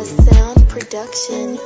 Sound Production.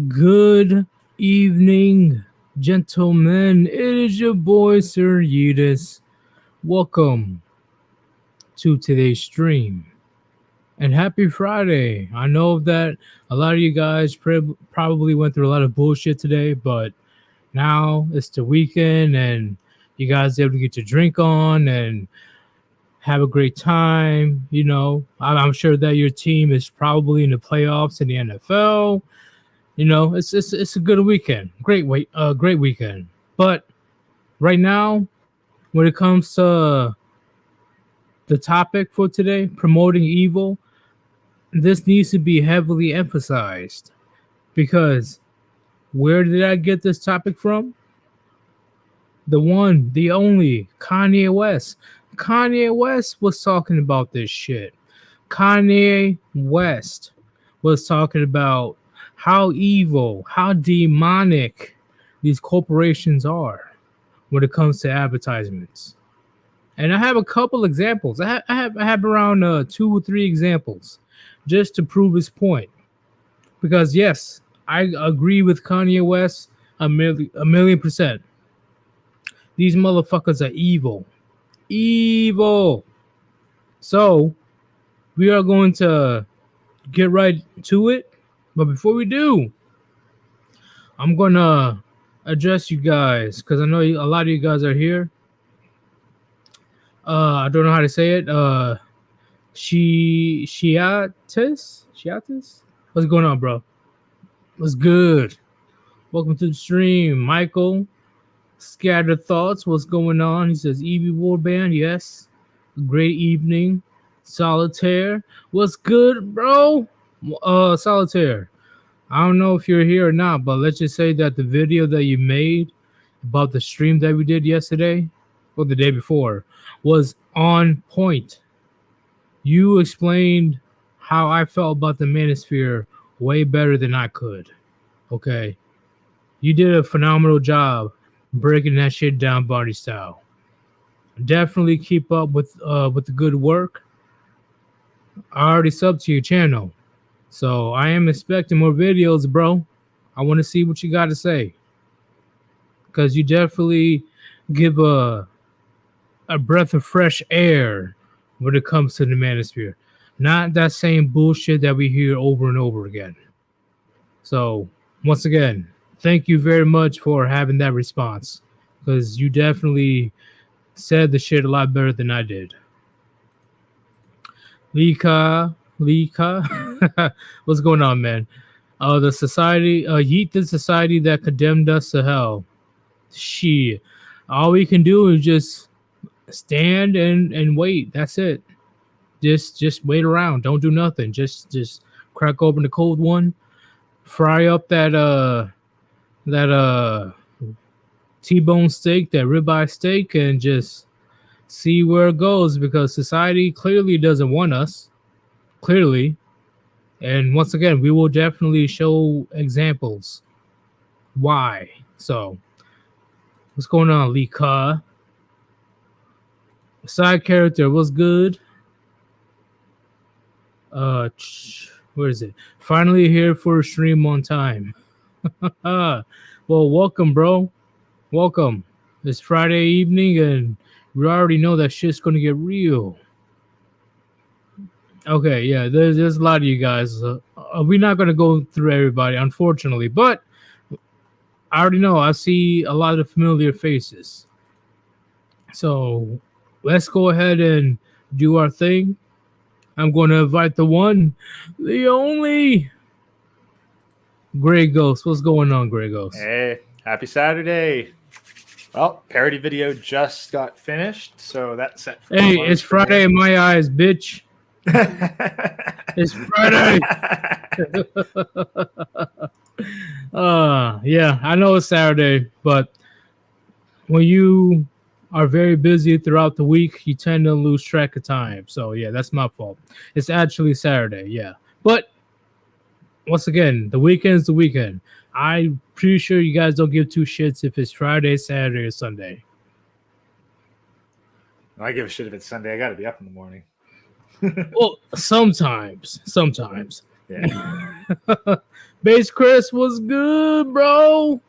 Good evening, gentlemen. It is your boy, Sir Eudes. Welcome to today's stream. And happy Friday. I know that a lot of you guys probably went through a lot of bullshit today, but now it's the weekend and you guys able to get your drink on and have a great time. You know, I'm sure that your team is probably in the playoffs in the NFL. You know, it's a good weekend. Great weekend. But right now, when it comes to the topic for today, promoting evil, this needs to be heavily emphasized because where did I get this topic from? The one, the only, Kanye West. Kanye West was talking about this shit. Kanye West was talking about how evil, how demonic these corporations are when it comes to advertisements. And I have a couple examples. I have around 2 or 3 examples just to prove his point. Because yes, I agree with Kanye West a million percent. These motherfuckers are evil. Evil. So we are going to get right to it. But before we do, I'm gonna address you guys because I know a lot of you guys are here. I don't know how to say it. Shiatis. What's going on, bro? What's good? Welcome to the stream, Michael. Scattered thoughts. What's going on? He says, "EB Warband, yes. Great evening. Solitaire. What's good, bro? Solitaire. I don't know if you're here or not, but let's just say that the video that you made about the stream that we did yesterday or the day before was on point. You explained how I felt about the Manosphere way better than I could. Okay. You did a phenomenal job breaking that shit down body style. Definitely keep up with the good work. I already subbed to your channel. So I am expecting more videos, bro. I want to see what you got to say. Cause you definitely give a breath of fresh air when it comes to the Manosphere. Not that same bullshit that we hear over and over again. So once again, thank you very much for having that response. Because you definitely said the shit a lot better than I did. Lika, what's going on, man? The society, yeet the society that condemned us to hell. Shit, all we can do is just stand and wait. That's it. Just wait around. Don't do nothing. Just crack open the cold one, fry up that T-bone steak, that ribeye steak, and just see where it goes, because society clearly doesn't want us. Clearly. And once again, we will definitely show examples why. So, what's going on, Lee Ka? Side character, what's good? Where is it? Finally here for a stream on time. Well, welcome, bro. Welcome. It's Friday evening, and we already know that shit's gonna get real. Okay, yeah, there's a lot of you guys. We're not gonna go through everybody, unfortunately, but I already know I see a lot of familiar faces. So let's go ahead and do our thing. I'm going to invite the one, the only Grey Ghost. What's going on, Grey Ghost? Hey, happy Saturday. Well, parody video just got finished, so that's set. Hey, it's Friday in my eyes, bitch. It's Friday. Yeah, I know it's Saturday, but when you are very busy throughout the week, you tend to lose track of time. So yeah, that's my fault. It's actually Saturday, yeah. But once again, the weekend's the weekend. I'm pretty sure you guys don't give two shits if it's Friday, Saturday, or Sunday. I give a shit if it's Sunday. I got to be up in the morning. Well, sometimes. Yeah. Base Chris, was good, bro?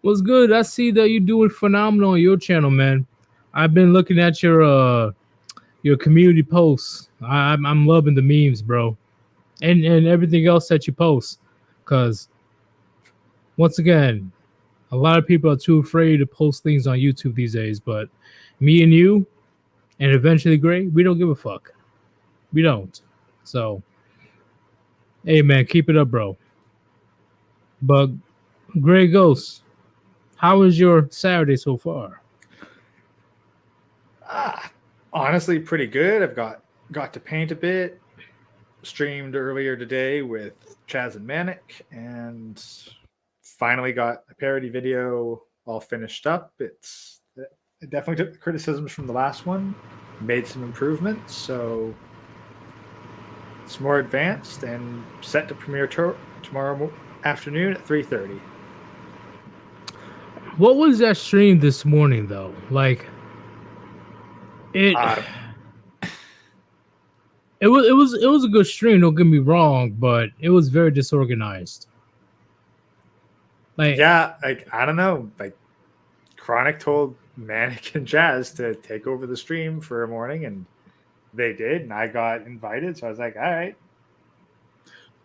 Was good. I see that you're doing phenomenal on your channel, man. I've been looking at your community posts. I'm loving the memes, bro, and everything else that you post. Cause once again, a lot of people are too afraid to post things on YouTube these days. But me and you, and eventually Gray, we don't give a fuck. We don't. So, hey man, keep it up, bro. But Grey Ghost, how was your Saturday so far? Honestly, pretty good. I've got to paint a bit. Streamed earlier today with Chaz and Manic, and finally got a parody video all finished up. It definitely took the criticisms from the last one, made some improvements, so it's more advanced and set to premiere tomorrow afternoon at 3:30. What was that stream this morning though? Like it was a good stream, don't get me wrong, but it was very disorganized. Like, yeah, like I don't know, like Chronic told Manic and Jazz to take over the stream for a morning, and they did, and I got invited, so I was like, all right.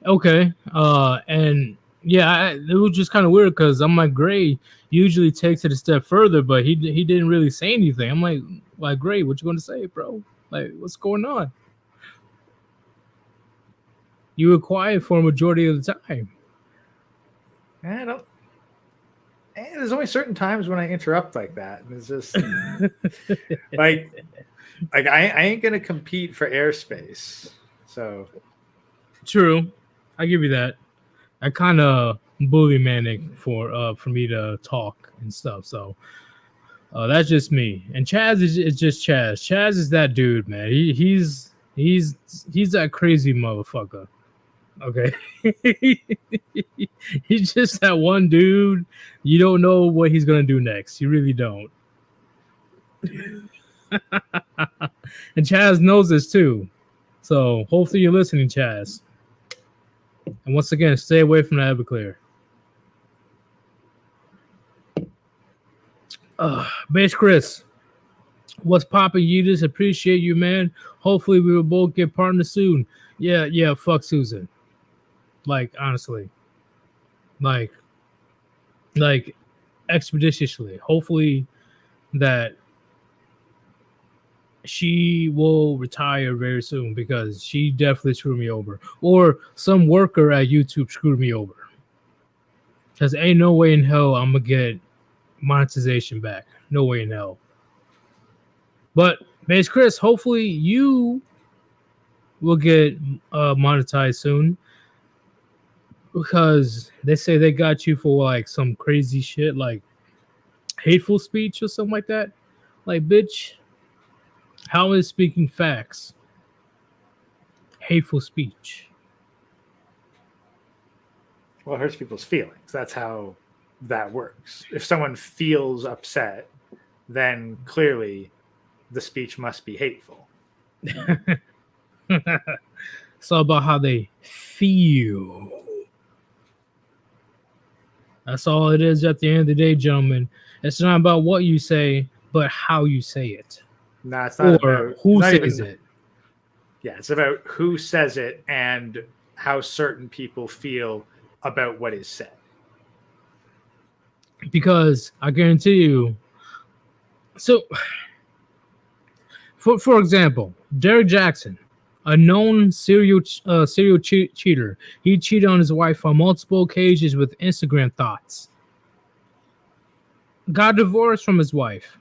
Okay. And yeah, it was just kind of weird because I'm like, Gray usually takes it a step further, but he didn't really say anything. I'm like Gray, what you going to say, bro? Like, what's going on? You were quiet for a majority of the time. I don't. There's only certain times when I interrupt like that, and it's just like I ain't gonna compete for airspace. So True, I give you that. I kind of bully Manic for me to talk and stuff. So that's just me. And Chaz is just Chaz. Chaz is that dude, man. He's that crazy motherfucker. Okay, he's just that one dude. You don't know what he's gonna do next. You really don't. And Chaz knows this too. So hopefully you're listening, Chaz. And once again, stay away from the Everclear. Base Chris, what's poppin'? You just appreciate you, man. Hopefully we will both get partners soon. Yeah, fuck Susan. Like, honestly. Like expeditiously. Hopefully that she will retire very soon because she definitely screwed me over. Or some worker at YouTube screwed me over. Because ain't no way in hell I'm going to get monetization back. No way in hell. But, Base Chris, hopefully you will get monetized soon. Because they say they got you for like some crazy shit, like hateful speech or something like that. Like, bitch, how is speaking facts hateful speech? well, it hurts people's feelings. That's how that works. If someone feels upset, then clearly the speech must be hateful. It's all about how they feel. That's all it is at the end of the day, gentlemen. It's not about what you say, but how you say it. No, it's not Or about who it's not says even- it. Yeah, it's about who says it and how certain people feel about what is said. Because I guarantee you. So, for example, Derek Jackson, a known serial cheater. He cheated on his wife on multiple occasions with Instagram thoughts. Got divorced from his wife.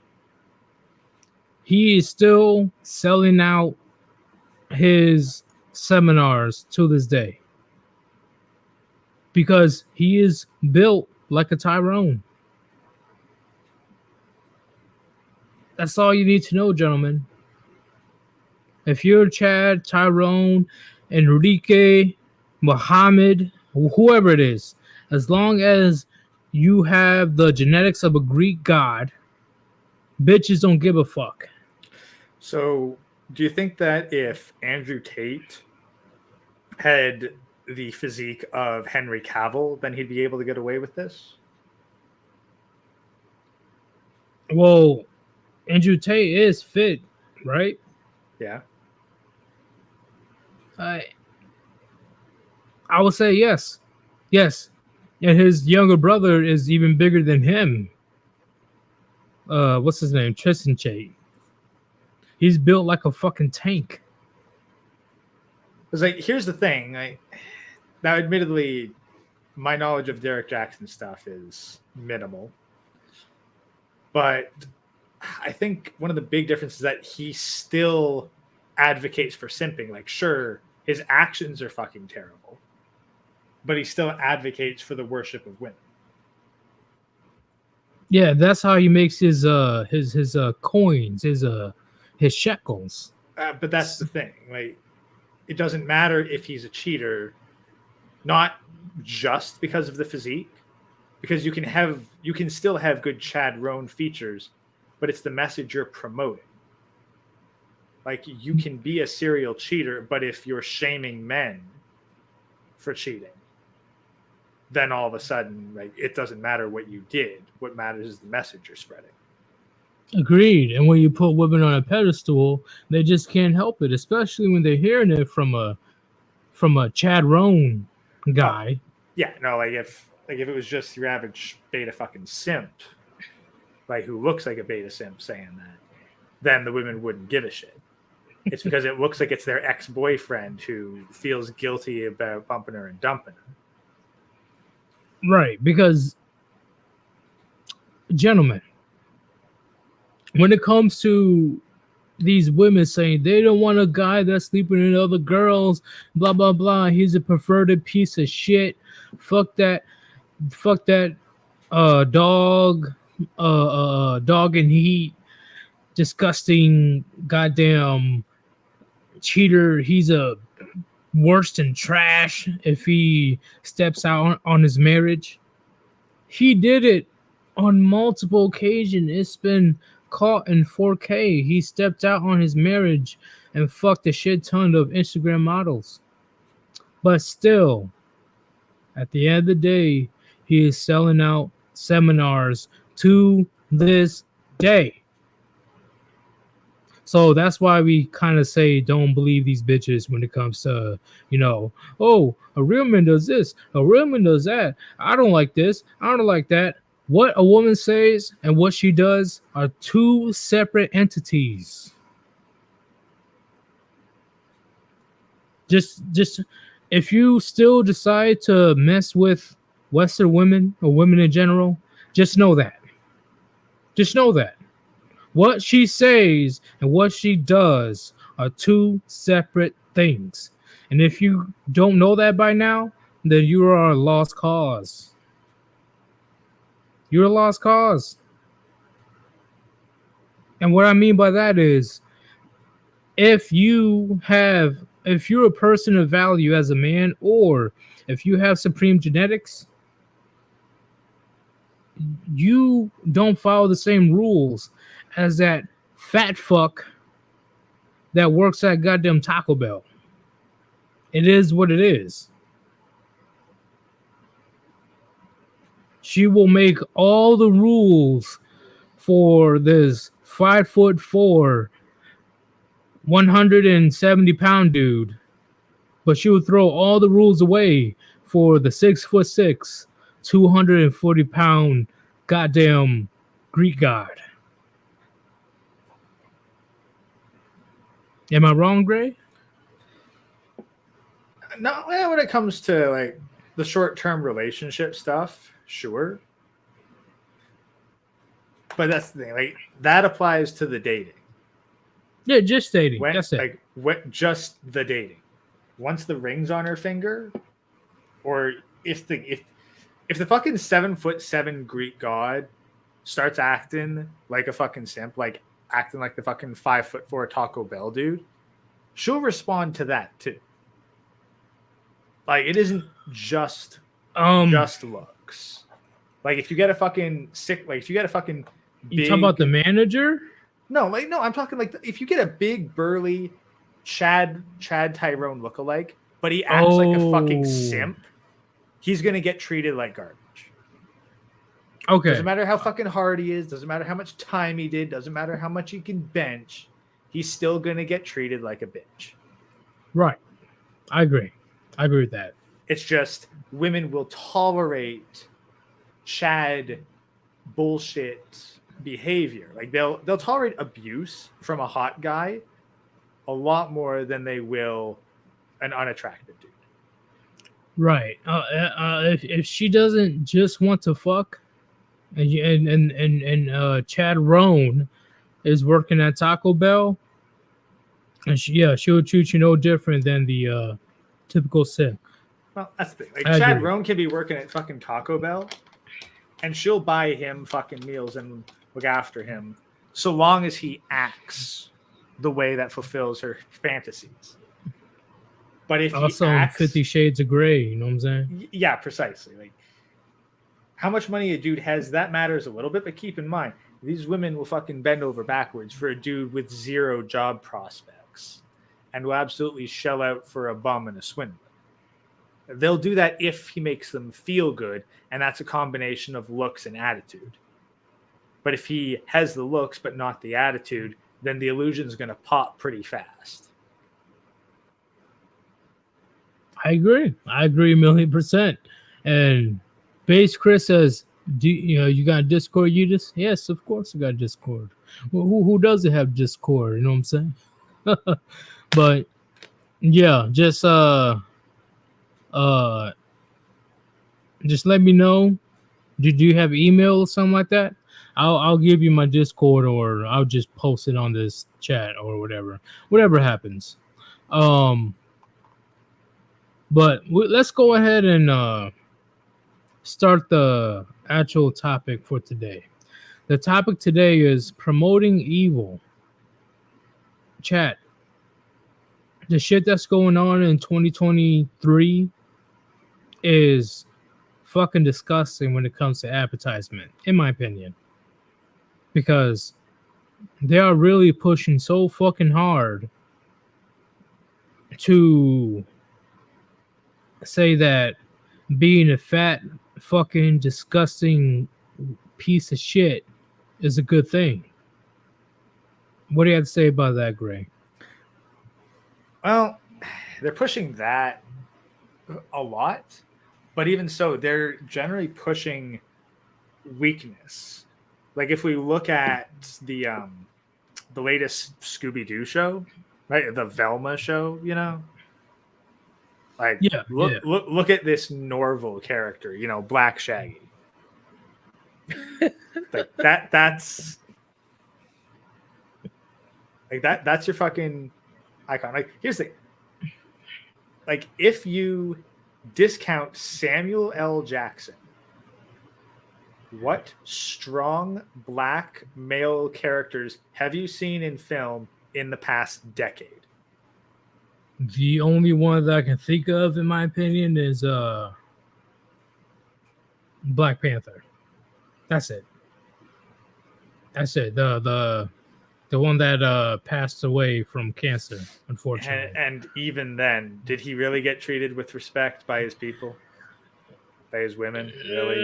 He is still selling out his seminars to this day. Because he is built like a Tyrone. That's all you need to know, gentlemen. If you're Chad, Tyrone, Enrique, Muhammad, whoever it is, as long as you have the genetics of a Greek god, bitches don't give a fuck. So, do you think that if Andrew Tate had the physique of Henry Cavill, then he'd be able to get away with this? Well, Andrew Tate is fit, right? Yeah. I would say yes. Yes. And his younger brother is even bigger than him. What's his name? Tristan Tate. He's built like a fucking tank. It's like, here's the thing. Now, admittedly, my knowledge of Derek Jackson stuff is minimal. But I think one of the big differences is that he still advocates for simping. Like, sure, his actions are fucking terrible, but he still advocates for the worship of women. Yeah, that's how he makes his coins, his shekels. But that's the thing. Like, it doesn't matter if he's a cheater, not just because of the physique, because you can still have good Chad Roan features, but it's the message you're promoting. Like, you can be a serial cheater, but if you're shaming men for cheating, then all of a sudden, like, it doesn't matter what you did. What matters is the message you're spreading. Agreed. And when you put women on a pedestal, they just can't help it, especially when they're hearing it from a Chad Roan guy. Yeah, no, like if it was just your average beta fucking simp, like who looks like a beta simp saying that, then the women wouldn't give a shit. It's because it looks like it's their ex-boyfriend who feels guilty about bumping her and dumping her. Right, because gentlemen, when it comes to these women saying they don't want a guy that's sleeping with other girls, blah blah blah, he's a perverted piece of shit. Fuck that dog dog and heat, disgusting goddamn cheater. He's a worse than trash if he steps out on his marriage. He did it on multiple occasions. It's been caught in 4K. He stepped out on his marriage and fucked a shit ton of Instagram models. But still, at the end of the day, he is selling out seminars to this day. So that's why we kind of say don't believe these bitches when it comes to, oh, a real man does this, a real man does that. I don't like this, I don't like that. What a woman says and what she does are two separate entities. Just if you still decide to mess with Western women or women in general, just know that. Just know that. What she says and what she does are two separate things. And if you don't know that by now, then you are a lost cause. You're a lost cause. And what I mean by that is, if you're a person of value as a man, or if you have supreme genetics, you don't follow the same rules as that fat fuck that works at goddamn Taco Bell. It is what it is. She will make all the rules for this 5'4", 170-pound dude, but she would throw all the rules away for the 6'6", 240-pound goddamn Greek god. Am I wrong, Gray? No, when it comes to like the short-term relationship stuff, sure. But that's the thing, like that applies to the dating. Yeah, just dating. That's it. Like what? Just the dating. Once the ring's on her finger, or if the fucking 7'7" Greek god starts acting like a fucking simp, like acting like the fucking 5'4" Taco Bell dude, she'll respond to that too. Like it isn't just looks. Like if you get a fucking sick, like if you get a fucking you talking about the manager? No, I'm talking like if you get a big burly Chad Tyrone lookalike, but he acts like a fucking simp, he's gonna get treated like garbage. Okay. Doesn't matter how fucking hard he is, doesn't matter how much time he did, doesn't matter how much he can bench, he's still gonna get treated like a bitch. Right. I agree with that. It's just women will tolerate Chad bullshit behavior. Like they'll tolerate abuse from a hot guy a lot more than they will an unattractive dude. Right. If she doesn't just want to fuck, and Chad Roan is working at Taco Bell, and she would treat you no different than the typical simp. Well, that's the thing. Like Chad Roan can be working at fucking Taco Bell, and she'll buy him fucking meals and look after him, so long as he acts the way that fulfills her fantasies. But if also he acts, 50 Shades of Grey, you know what I'm saying? Yeah, precisely. Like how much money a dude has, that matters a little bit, but keep in mind, these women will fucking bend over backwards for a dude with zero job prospects and will absolutely shell out for a bum and a swindler. They'll do that if he makes them feel good, and that's a combination of looks and attitude. But if he has the looks but not the attitude, then the illusion's going to pop pretty fast. I agree. I agree 1,000,000%. And Base Chris says, "Do you got Discord, Udis?" Yes, of course I got Discord. Who doesn't have Discord? You know what I'm saying? But yeah, uh just let me know. Do you have email or something like that? I'll give you my Discord, or I'll just post it on this chat or whatever. Whatever happens. But let's go ahead and start the actual topic for today. The topic today is promoting evil. Chat. The shit that's going on in 2023 is fucking disgusting when it comes to advertisement, in my opinion. Because they are really pushing so fucking hard to say that being a fat, fucking disgusting piece of shit is a good thing. What do you have to say about that, Gray? Well, they're pushing that a lot, but even so, they're generally pushing weakness. Like if we look at the latest Scooby-Doo show, right? The Velma show, you know? Like look at this Norval character, you know, Black Shaggy. Like that's your fucking icon. Like here's the thing. Like if you discount Samuel L. Jackson, what strong black male characters have you seen in film in the past decade? The only one that I can think of, in my opinion, is Black Panther. That's it. The one that passed away from cancer, unfortunately. And even then, did he really get treated with respect by his people? By his women? Really?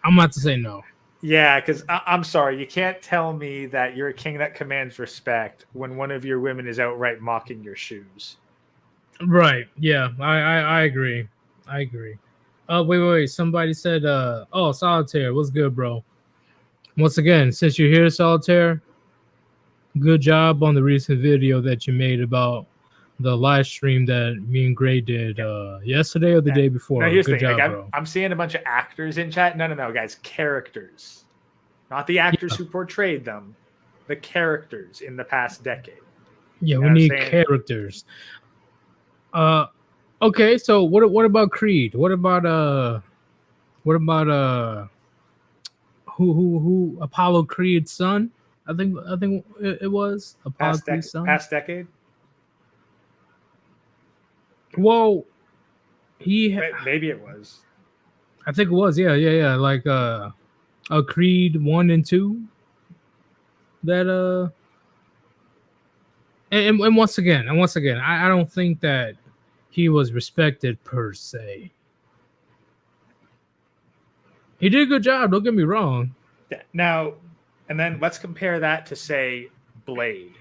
I'm about to say no. Yeah, because I'm sorry, you can't tell me that you're a king that commands respect when one of your women is outright mocking your shoes. Right. Yeah, I agree. I agree. Wait. Somebody said, oh, Solitaire, what's good, bro? Once again, since you're here, Solitaire, good job on the recent video that you made about the live stream that me and Gray did yesterday or the day before. No, here's good the thing. job, bro. I'm seeing a bunch of actors in chat. No, guys, characters. Not the actors who portrayed them, the characters in the past decade. Yeah, we need characters. Okay, so what about Creed? What about who Apollo Creed's son? I think it was Apollo Creed's son. Past decade. Well, maybe it was. I think it was. Yeah. Like a Creed 1 and 2. That and once again, I don't think that he was respected per se. He did a good job. Don't get me wrong. Now, and then let's compare that to say Blade.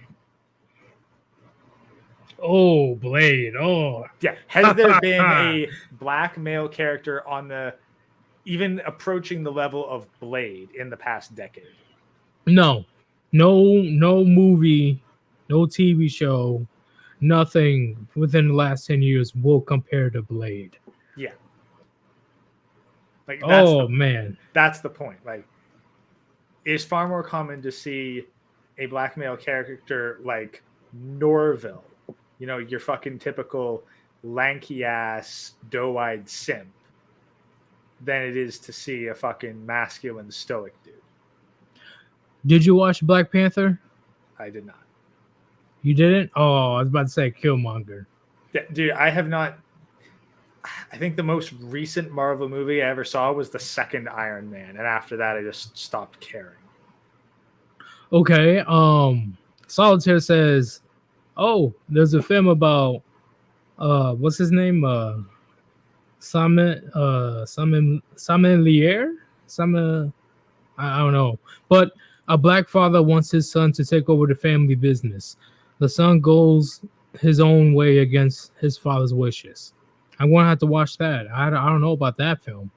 Oh, Blade. Oh, yeah. Has there been a black male character on the even approaching the level of Blade in the past decade? No movie, no TV show, nothing within the last 10 years will compare to Blade. Yeah. Like man, that's the point. Like, it's far more common to see a black male character like Norval. You know, your fucking typical lanky ass, doe-eyed simp, than it is to see a fucking masculine stoic dude. Did you watch Black Panther? I did not. You didn't? Oh, I was about to say Killmonger. Yeah, dude, I have not. I think the most recent Marvel movie I ever saw was the second Iron Man, and after that, I just stopped caring. Okay. Solitaire says, "Oh, there's a film about what's his name? Simon Lier? I don't know. But a black father wants his son to take over the family business. the son goes his own way against his father's wishes. I'm gonna have to watch that. I don't know about that film.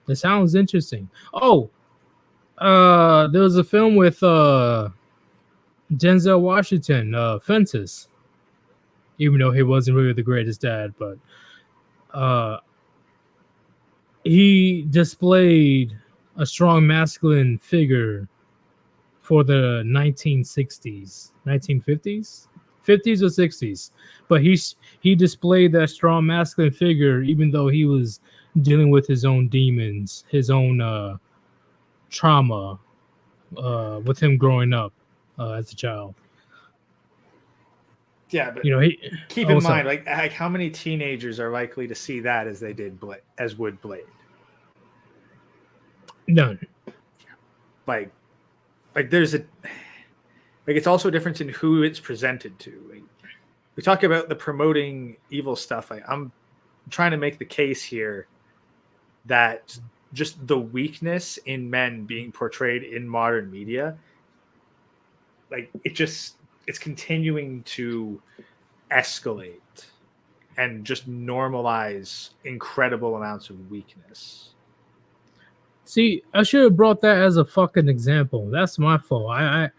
It sounds interesting. Oh, there was a film with Denzel Washington, Fences. Even though he wasn't really the greatest dad, but he displayed a strong masculine figure for the 1960s, 1950s, 50s or 60s. But he displayed that strong masculine figure, even though he was dealing with his own demons, his own trauma with him growing up as a child. Yeah, but You know, he keep in mind, like how many teenagers are likely to see that as they did as would Blade? none. Like there's it's also a difference in who it's presented to. Like, we talk about the promoting evil stuff. I'm trying to make the case here that just the weakness in men being portrayed in modern media, like it's continuing to escalate and just normalize incredible amounts of weakness. See, I should have brought that as a fucking example. That's my fault. I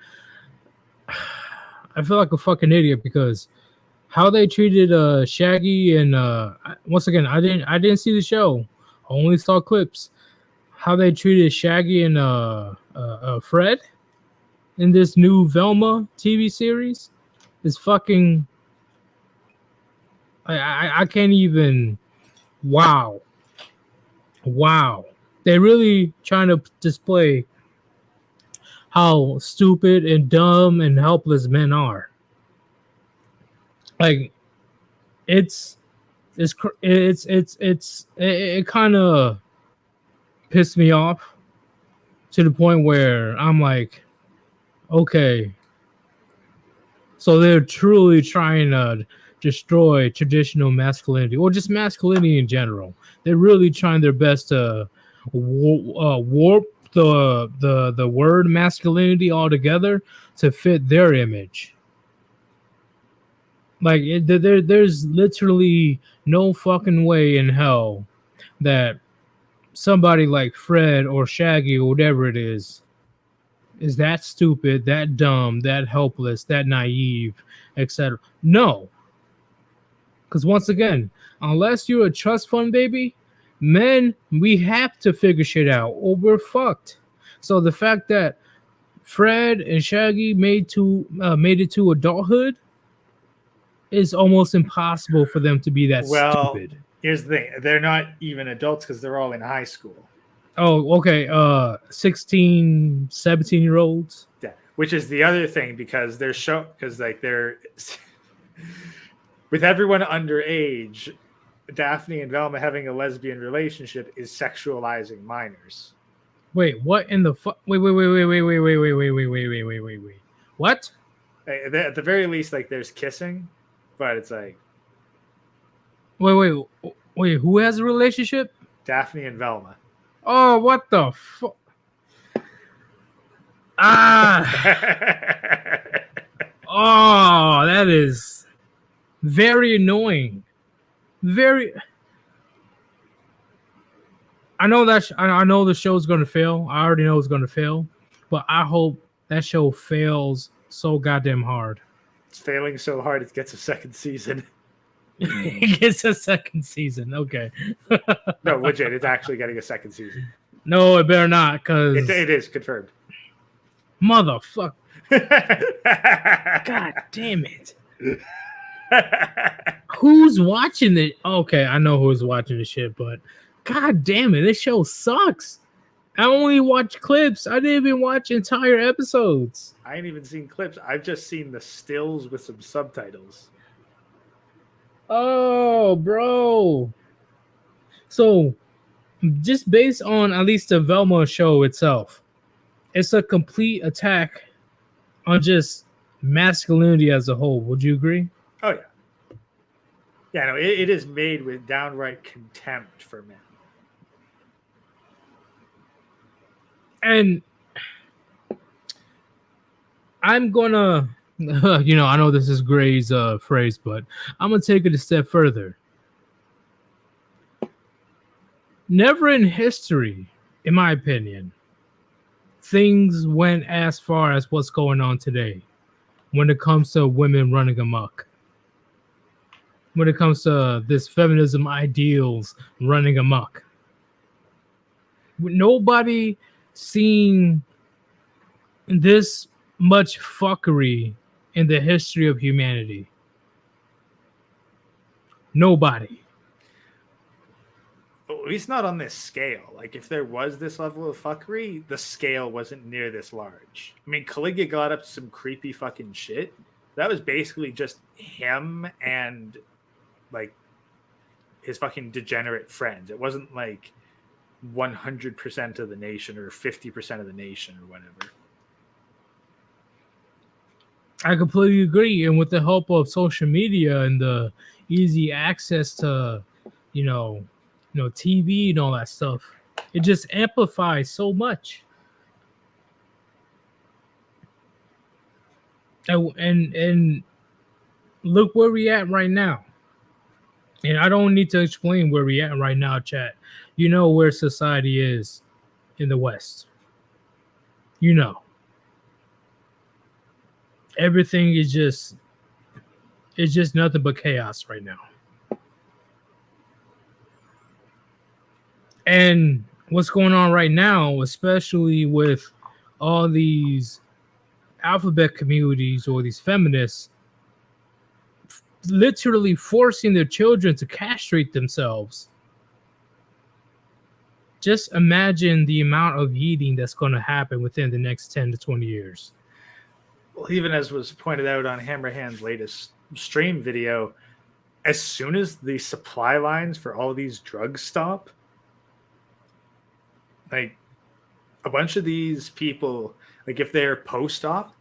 feel like a fucking idiot because how they treated Shaggy and once again, I didn't see the show. I only saw clips. How they treated Shaggy and Fred in this new Velma TV series is fucking. I can't even. Wow. They're really trying to display how stupid and dumb and helpless men are. Like, it kind of pissed me off to the point where I'm like, okay, so they're truly trying to destroy traditional masculinity or just masculinity in general. They're really trying their best to warp the word masculinity altogether to fit their image. Like there's literally no fucking way in hell that somebody like Fred or Shaggy or whatever it is that stupid, that dumb, that helpless, that naive, etc. No. Because once again, unless you're a trust fund baby, men, we have to figure shit out or we're fucked. So the fact that Fred and Shaggy made it to adulthood is almost impossible for them to be that stupid. Here's the thing. They're not even adults because they're all in high school. Oh, okay. 16, 17-year-olds. Yeah, which is the other thing because they're with everyone underage, Daphne and Velma having a lesbian relationship is sexualizing minors. Wait, what in the fuck? Wait. What? At the very least, like there's kissing, but it's like. Wait. Who has a relationship? Daphne and Velma. Oh, what the fuck? Oh, that is very annoying. I know the show's gonna fail. I already know it's gonna fail, but I hope that show fails so goddamn hard. It's failing so hard it gets a second season. It gets a second season. Okay. No, legit, it's actually getting a second season. No, it better not, because it is confirmed. Motherfucker. God damn it. Who's watching it? Okay, I know who's watching the shit, but god damn it, this show sucks. I only watch clips. I didn't even watch entire episodes. I ain't even seen clips. I've just seen the stills with some subtitles. Oh, bro. So, just based on at least the Velma show itself, it's a complete attack on just masculinity as a whole. Would you agree? Oh, yeah. Yeah, no, it is made with downright contempt for men. I'm gonna, I know this is Gray's phrase, but I'm gonna take it a step further. Never in history, in my opinion, things went as far as what's going on today when it comes to women running amok. When it comes to this feminism ideals running amok. Nobody seen this much fuckery in the history of humanity. Nobody. At least not on this scale. Like, if there was this level of fuckery, the scale wasn't near this large. I mean, Caligula got up to some creepy fucking shit. That was basically just him and, like, his fucking degenerate friends. It wasn't like 100% of the nation or 50% of the nation or whatever. I completely agree. And with the help of social media and the easy access to, TV and all that stuff, it just amplifies so much. And look where we at right now. And I don't need to explain where we at right now, chat. You know where society is in the West. Everything is just nothing but chaos right now. And what's going on right now, especially with all these alphabet communities or these feminists literally forcing their children to castrate themselves. Just imagine the amount of eating that's going to happen within the next 10 to 20 years. Well, even as was pointed out on Hammerhand's latest stream video, as soon as the supply lines for all these drugs stop, like, a bunch of these people, like, if they're post-op,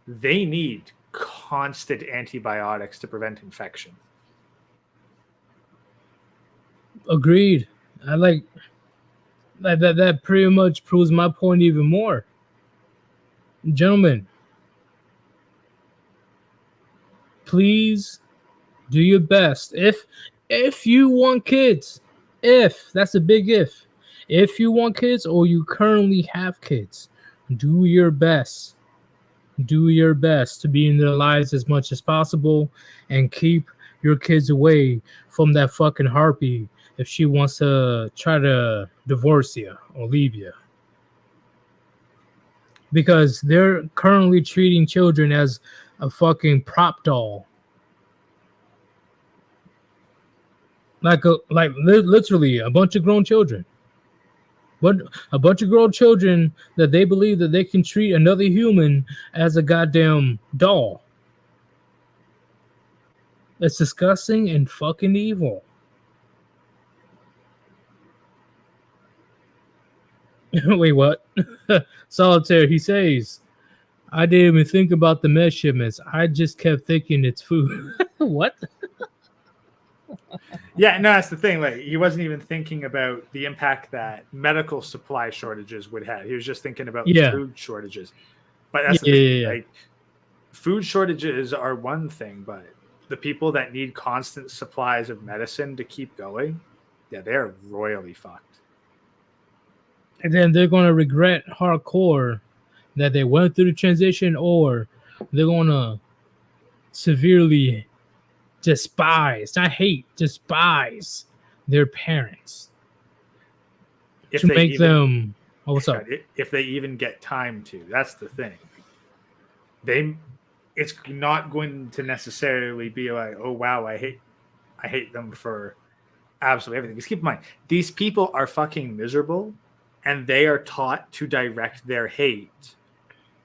they need constant antibiotics to prevent infection. Agreed. I like that pretty much proves my point even more. Gentlemen, please do your best. If you want kids, that's a big if you want kids or you currently have kids, do your best. Do your best to be in their lives as much as possible and keep your kids away from that fucking harpy if she wants to try to divorce you or leave you. Because they're currently treating children as a fucking prop doll. Like literally a bunch of grown children. But a bunch of grown children that they believe that they can treat another human as a goddamn doll. It's disgusting and fucking evil. Wait, what? Solitaire, he says, I didn't even think about the med shipments. I just kept thinking it's food. What? Yeah, no, that's the thing. Like, he wasn't even thinking about the impact that medical supply shortages would have. He was just thinking about food shortages. But that's the thing. Like, food shortages are one thing, but the people that need constant supplies of medicine to keep going, yeah, they're royally fucked. And then they're going to regret hardcore that they went through the transition, or they're going to severely despise their parents if to make them. Oh, what's up? If they even get time to, that's the thing. It's not going to necessarily be like, oh wow, I hate them for absolutely everything. Because keep in mind, these people are fucking miserable, and they are taught to direct their hate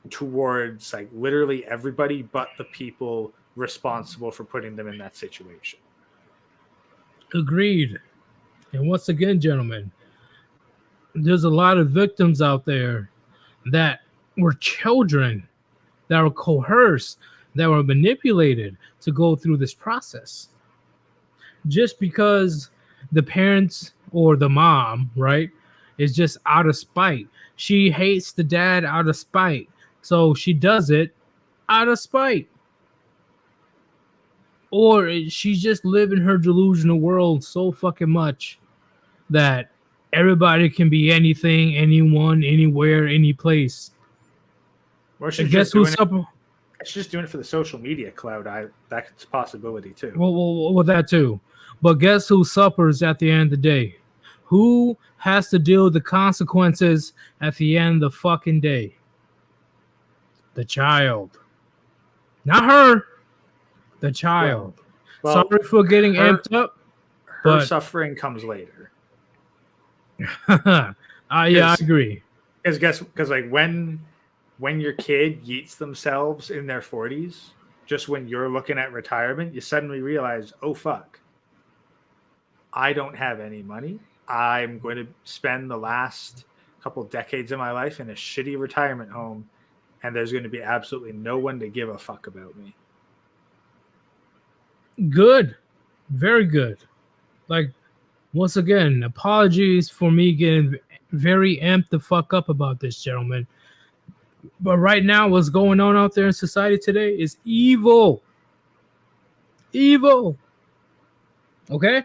towards like literally everybody but the people responsible for putting them in that situation. Agreed. And once again, gentlemen, there's a lot of victims out there that were children, that were coerced, that were manipulated to go through this process. Just because the parents or the mom, right, is just out of spite. She hates the dad out of spite. So she does it out of spite. Or she's just living her delusional world so fucking much that everybody can be anything, anyone, anywhere, any place. Or I she's guess just doing who's it. up? She's just doing it for the social media cloud. That's a possibility too. Well, that too. But guess who suffers at the end of the day? Who has to deal with the consequences at the end of the fucking day? The child. Not her. The child. Well, Sorry for getting amped up. her but- suffering comes later. Yeah, I agree. Because like when your kid yeets themselves in their 40s, just when you're looking at retirement, you suddenly realize, oh fuck, I don't have any money. I'm going to spend the last couple decades of my life in a shitty retirement home, and there's going to be absolutely no one to give a fuck about me. Good. Very good. Like, once again, apologies for me getting very amped the fuck up about this, gentlemen. But right now, what's going on out there in society today is evil. Evil. Okay?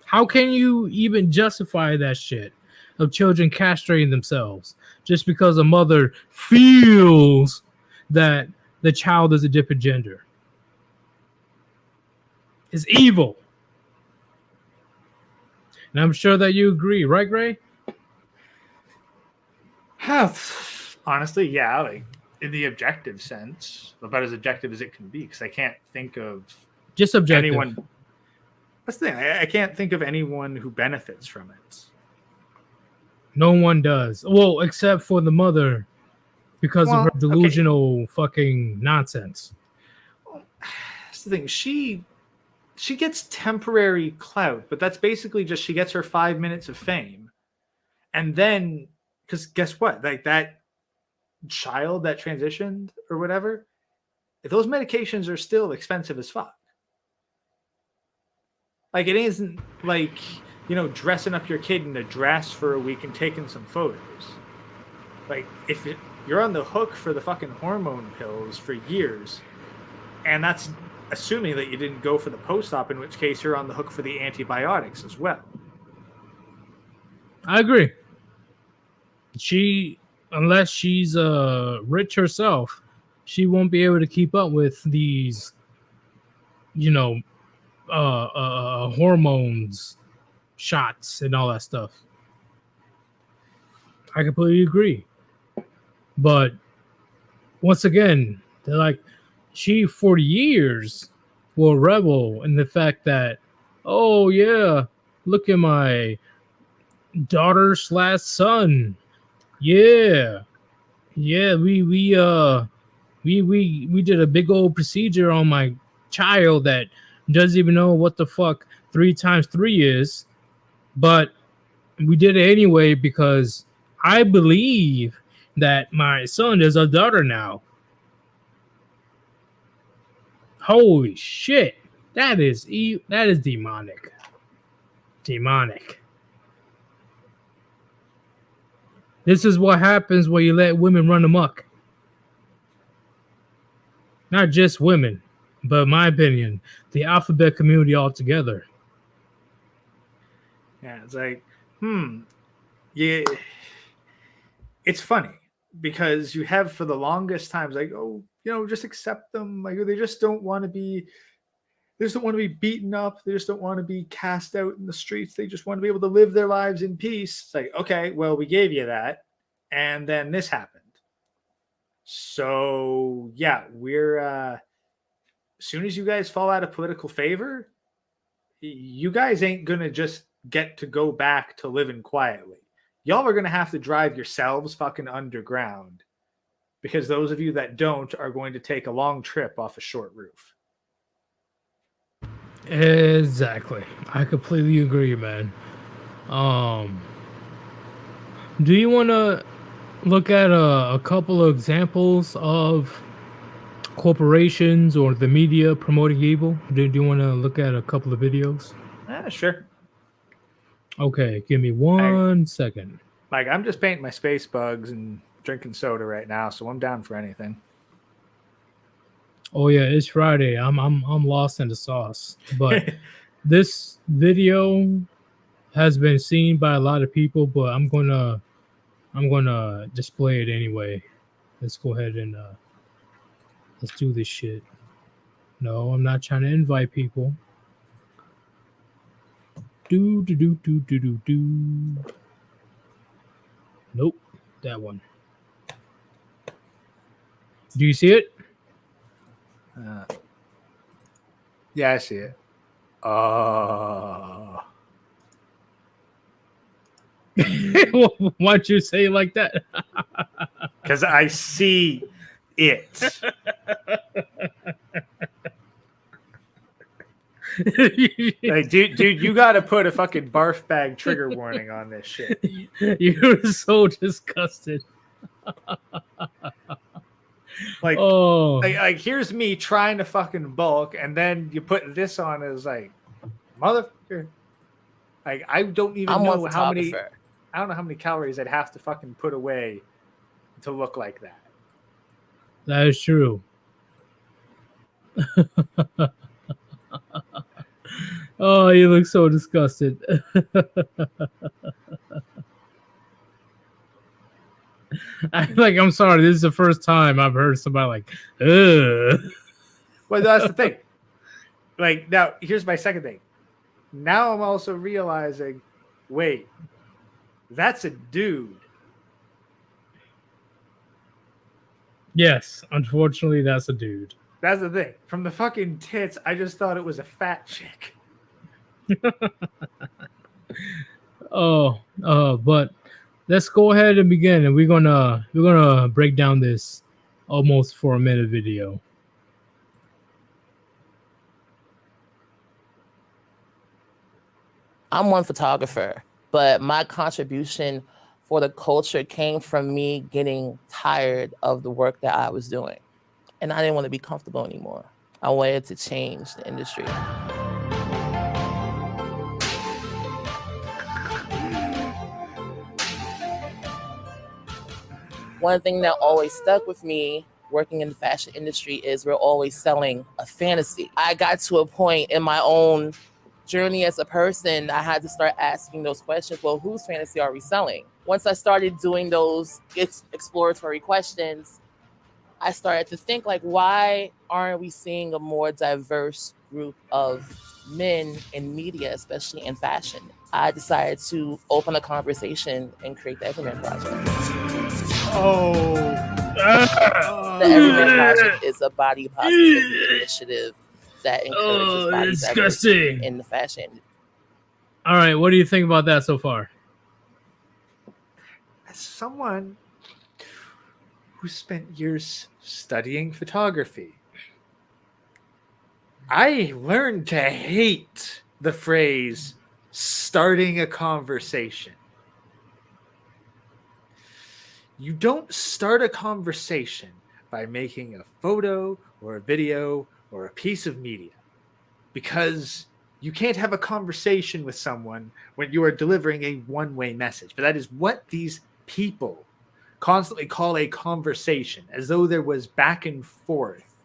How can you even justify that shit of children castrating themselves just because a mother feels that the child is a different gender? It's evil. And I'm sure that you agree, right, Gray? Honestly, yeah, like in the objective sense, about as objective as it can be, because I can't think of Just objective. anyone. That's the thing. I can't think of anyone who benefits from it. No one does. Well, except for the mother because of her delusional fucking nonsense. That's the thing. She gets temporary clout, but that's basically just she gets her 5 minutes of fame. And then, because guess what? Like that child that transitioned or whatever, if those medications are still expensive as fuck. Like it isn't like, dressing up your kid in a dress for a week and taking some photos. Like if you're on the hook for the fucking hormone pills for years, and that's assuming that you didn't go for the post-op, in which case you're on the hook for the antibiotics as well. I agree. Unless she's rich herself, she won't be able to keep up with these, hormones, shots, and all that stuff. I completely agree. But once again, they're like, she for years will revel in the fact that, oh yeah, look at my daughter/son. Yeah, we did a big old procedure on my child that doesn't even know what the fuck 3 times 3 is, but we did it anyway because I believe that my son is a daughter now. Holy shit, that is demonic. Demonic. This is what happens when you let women run amok. Not just women, but in my opinion, the alphabet community altogether. Yeah, it's like, yeah. It's funny because you have for the longest times like, oh, just accept them. Like they just don't want to be. They just don't want to be beaten up. They just don't want to be cast out in the streets. They just want to be able to live their lives in peace. It's like, okay, well, we gave you that. And then this happened. So, yeah, we're as soon as you guys fall out of political favor, you guys ain't going to just get to go back to living quietly. Y'all are going to have to drive yourselves fucking underground because those of you that don't are going to take a long trip off a short roof. Exactly. I completely agree, man. Do you want to look at a couple of examples of corporations or the media promoting evil? Do you want to look at a couple of videos? Sure. Okay, give me one second. Like I'm just painting my space bugs and drinking soda right now, so I'm down for anything. Oh yeah, it's Friday. I'm lost in the sauce. But this video has been seen by a lot of people, but I'm gonna display it anyway. Let's go ahead and let's do this shit. No, I'm not trying to invite people. Do. Nope, that one. Do you see it? Yeah, I see it. Why'd you say it like that? Because I see it. Like, dude, you got to put a fucking barf bag trigger warning on this shit. You're so disgusted. Like, oh, like, here's me trying to fucking bulk, and then you put this on as like, motherfucker. Like, I don't even know how many. I don't know how many calories I'd have to fucking put away to look like that. That is true. Oh, you look so disgusted. I'm sorry. This is the first time I've heard somebody like, ugh. Well, that's the thing. Like, now, here's my second thing. Now I'm also realizing, wait, that's a dude. Yes, unfortunately, that's a dude. That's the thing. From the fucking tits, I just thought it was a fat chick. But let's go ahead and begin, and we're gonna break down this almost 4-minute video. I'm one photographer, but my contribution for the culture came from me getting tired of the work that I was doing. And I didn't want to be comfortable anymore. I wanted to change the industry. One thing that always stuck with me working in the fashion industry is we're always selling a fantasy. I got to a point in my own journey as a person, I had to start asking those questions. Well, whose fantasy are we selling? Once I started doing those exploratory questions, I started to think, like, why aren't we seeing a more diverse group of men in media, especially in fashion? I decided to open a conversation and create the Everyman Project. The Everyman Project is a body positivity initiative that encourages body diversity in the fashion. All right, what do you think about that so far? As someone who spent years studying photography, I learned to hate the phrase starting a conversation. You don't start a conversation by making a photo or a video or a piece of media, because you can't have a conversation with someone when you are delivering a one-way message. But that is what these people constantly call a conversation, as though there was back and forth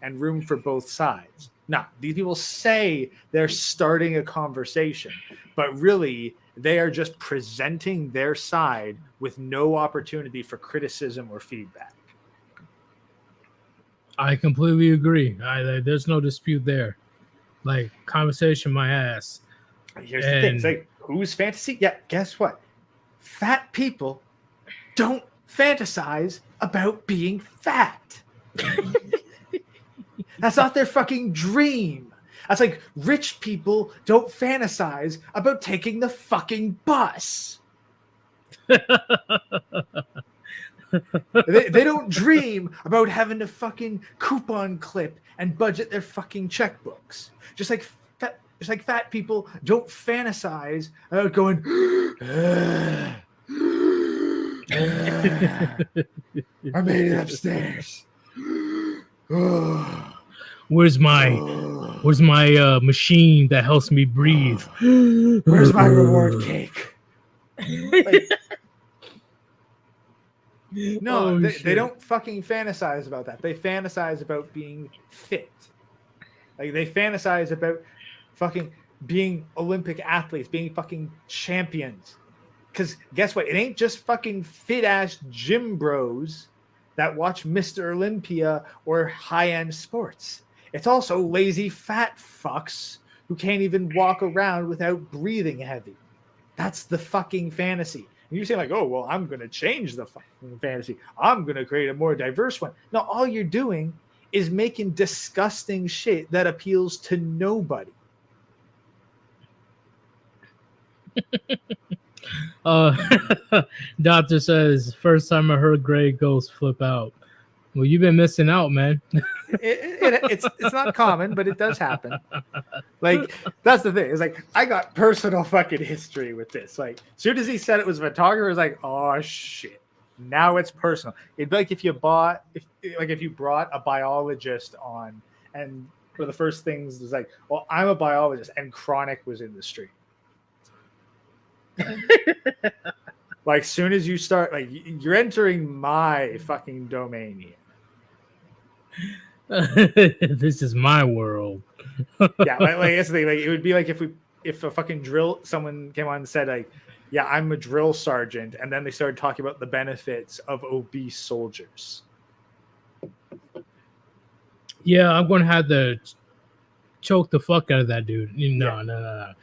and room for both sides. No, these people say they're starting a conversation, but really they are just presenting their side with no opportunity for criticism or feedback. I completely agree. There's no dispute there. Like, conversation my ass. Here's the thing. It's like, whose fantasy? Yeah, guess what? Fat people don't fantasize about being fat. That's not their fucking dream. That's like rich people don't fantasize about taking the fucking bus. They don't dream about having to fucking coupon clip and budget their fucking checkbooks. Just like fat people don't fantasize about going, I made it upstairs. Where's my machine that helps me breathe? Where's my reward cake? No, Oh, they shit. don't fucking fantasize about that. They fantasize about being fit. Like they fantasize about fucking being Olympic athletes, being fucking champions. Because guess what? It ain't just fucking fit ass gym bros that watch Mr. Olympia or high end sports. It's also lazy fat fucks who can't even walk around without breathing heavy. That's the fucking fantasy. And you're saying, like, oh, well, I'm going to change the fucking fantasy. I'm going to create a more diverse one. No, all you're doing is making disgusting shit that appeals to nobody. Doctor says, first time I heard Grey Ghost flip out. Well, you've been missing out, man. It's not common, but it does happen. Like, that's the thing. It's like, I got personal fucking history with this. Like, as soon as he said it was a photographer, it's like, oh, shit. Now it's personal. It'd be like if you brought a biologist on, and one of the first things was like, well, I'm a biologist, and Chronic was in the stream. Like, soon as you start, like, you're entering my fucking domain here. This is my world. Yeah, like that's the thing. Like, it would be like if a fucking someone came on and said, like, yeah, I'm a drill sergeant, and then they started talking about the benefits of obese soldiers. Yeah, I'm gonna have to choke the fuck out of that dude. No.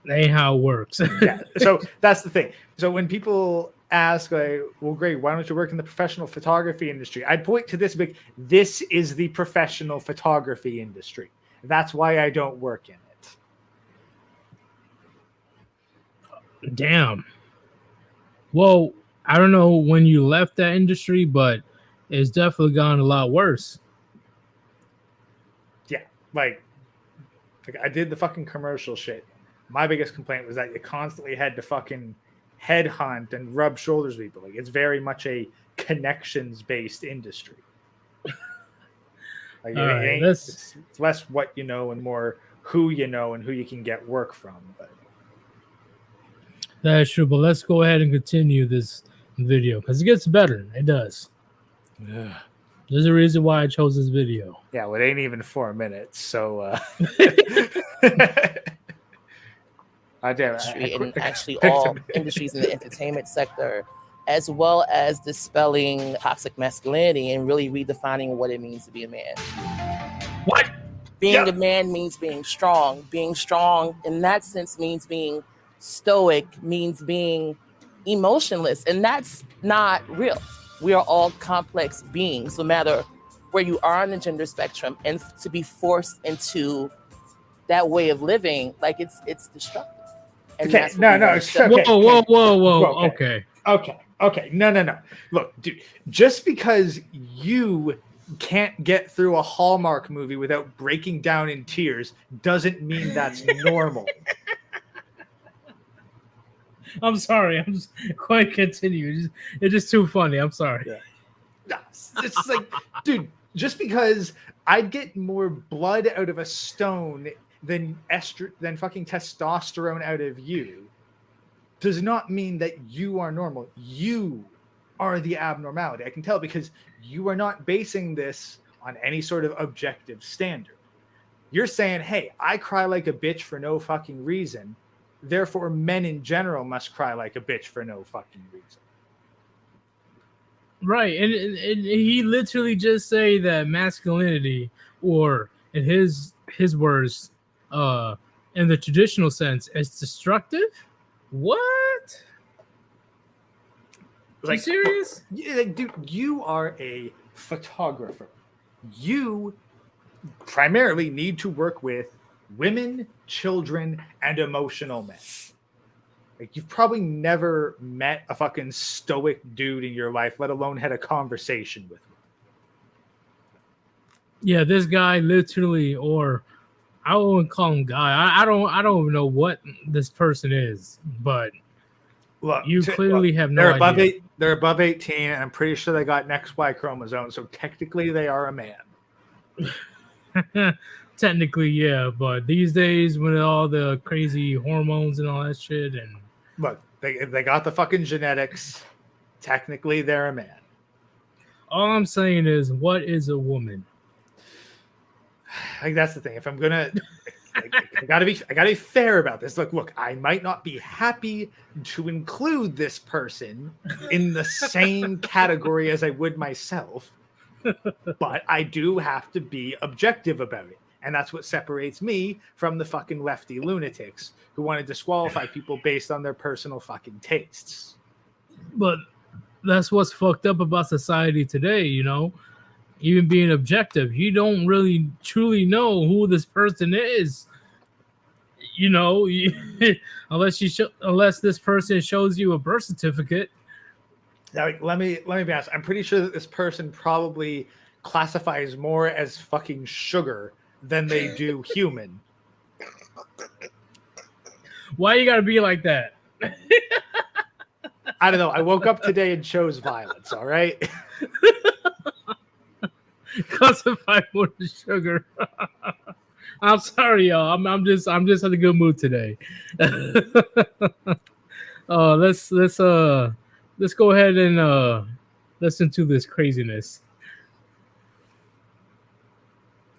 That ain't how it works. Yeah, so that's the thing. So when people ask, like, well, great, why don't you work in the professional photography industry? I'd point to this big, this is the professional photography industry. That's why I don't work in it. Damn. Well, I don't know when you left that industry, but it's definitely gotten a lot worse. Yeah, like I did the fucking commercial shit. My biggest complaint was that you constantly had to fucking headhunt and rub shoulders with people. Like, it's very much a connections-based industry. Like, it's less what you know and more who you know and who you can get work from. But that is true, but let's go ahead and continue this video because it gets better. It does. yeah. There's a reason why I chose this video. Yeah, well, it ain't even 4 minutes, so and actually all industries in the entertainment sector, as well as dispelling toxic masculinity and really redefining what it means to be a man. What? Being a man means being strong. Being strong in that sense means being stoic, means being emotionless, and that's not real. We are all complex beings, no matter where you are on the gender spectrum, and to be forced into that way of living, like it's destructive. And okay, no, okay. Whoa. Okay. No. Look, dude, just because you can't get through a Hallmark movie without breaking down in tears doesn't mean that's normal. I'm sorry. I'm just going to continue. It's just too funny. I'm sorry. Yeah. No, it's just like, dude, just because I'd get more blood out of a stone than fucking testosterone out of you does not mean that you are normal. You are the abnormality. I can tell because you are not basing this on any sort of objective standard. You're saying, hey, I cry like a bitch for no fucking reason. Therefore, men in general must cry like a bitch for no fucking reason. Right. And he literally just say that masculinity, or in his words, in the traditional sense, is destructive. What? Are you serious? Yeah, dude, you are a photographer. You primarily need to work with women, children, and emotional men. Like, you've probably never met a fucking stoic dude in your life, let alone had a conversation with him. Yeah, this guy literally, or I wouldn't call him guy. I don't even know what this person is, but look, you clearly have no idea. They're above 18, and I'm pretty sure they got an XY chromosome, so technically they are a man. Technically, yeah, but these days with all the crazy hormones and all that shit, and look, they got the fucking genetics. technically they're a man. All I'm saying is, what is a woman? Like, that's the thing. If I'm gonna, I gotta be fair about this. Look, I might not be happy to include this person in the same category as I would myself, but I do have to be objective about it. And that's what separates me from the fucking lefty lunatics who want to disqualify people based on their personal fucking tastes. But that's what's fucked up about society today, you know? Even being objective, you don't really truly know who this person is. You know, unless this person shows you a birth certificate. Now, let me be honest. I'm pretty sure that this person probably classifies more as fucking sugar than they do human. Why you gotta be like that? I don't know. I woke up today and chose violence. All right. Classify more than sugar. I'm sorry, y'all. I'm just in a good mood today. Let's go ahead and listen to this craziness.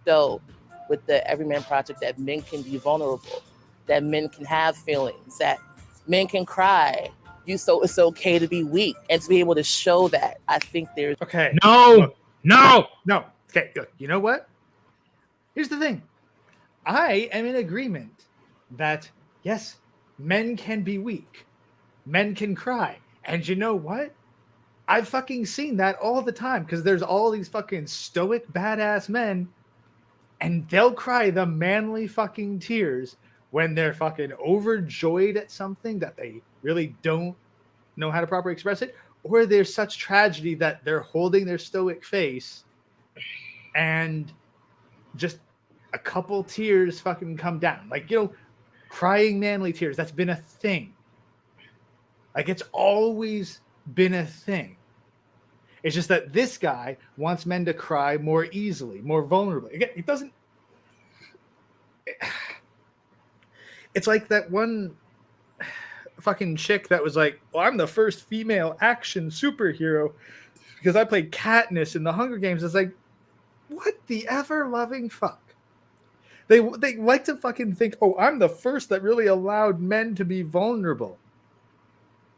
So, with the Everyman Project, that men can be vulnerable, that men can have feelings, that men can cry. So it's okay to be weak and to be able to show that. I think there's okay. No. Okay, look, you know what? Here's the thing. I am in agreement that yes, men can be weak, men can cry, and you know what? I've fucking seen that all the time because there's all these fucking stoic badass men, and they'll cry the manly fucking tears when they're fucking overjoyed at something that they really don't know how to properly express it, or there's such tragedy that they're holding their stoic face and just a couple tears fucking come down. Like, you know, crying manly tears, that's been a thing. Like, it's always been a thing. It's just that this guy wants men to cry more easily, more vulnerably. Again, it doesn't... It's like that one fucking chick that was like, well, I'm the first female action superhero because I played Katniss in the Hunger Games. It's like, what the ever-loving fuck? They like to fucking think, oh, I'm the first that really allowed men to be vulnerable.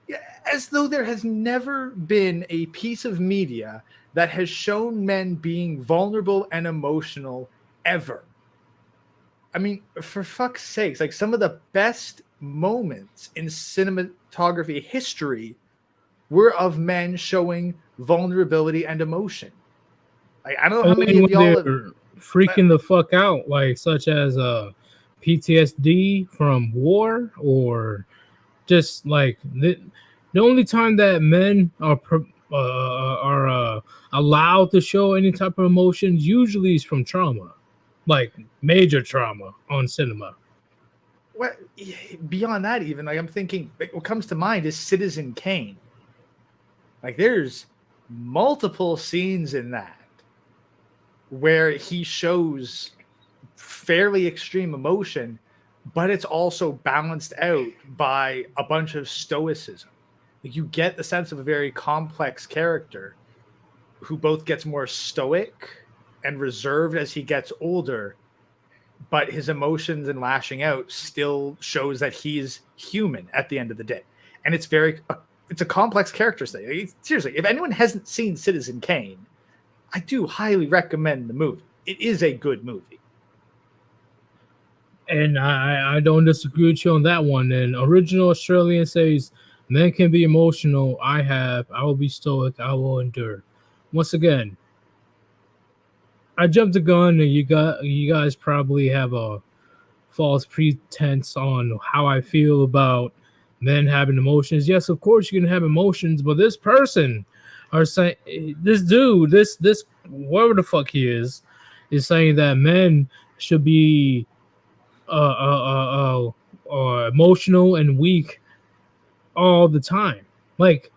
Yeah, as though there has never been a piece of media that has shown men being vulnerable and emotional ever. I mean, for fuck's sakes, like some of the best moments in cinematography history were of men showing vulnerability and emotion. Like, I don't know how many of y'all have freaking the fuck out, like such as PTSD from war, or just like the only time that men are allowed to show any type of emotions usually is from trauma, like major trauma on cinema. Well, beyond that, even like I'm thinking, what comes to mind is Citizen Kane. Like, there's multiple scenes in that where he shows fairly extreme emotion, but it's also balanced out by a bunch of stoicism. Like, you get the sense of a very complex character who both gets more stoic and reserved as he gets older, but his emotions and lashing out still shows that he's human at the end of the day. And it's it's a complex character study. Seriously, if anyone hasn't seen Citizen Kane, I do highly recommend the movie. It is a good movie. And I don't disagree with you on that one. And Original Australian says, men can be emotional. I will be stoic. I will endure. Once again, I jumped the gun, and you guys probably have a false pretense on how I feel about men having emotions. Yes, of course you can have emotions, but this person are saying, this dude, this whatever the fuck he is saying that men should be emotional and weak all the time. Like,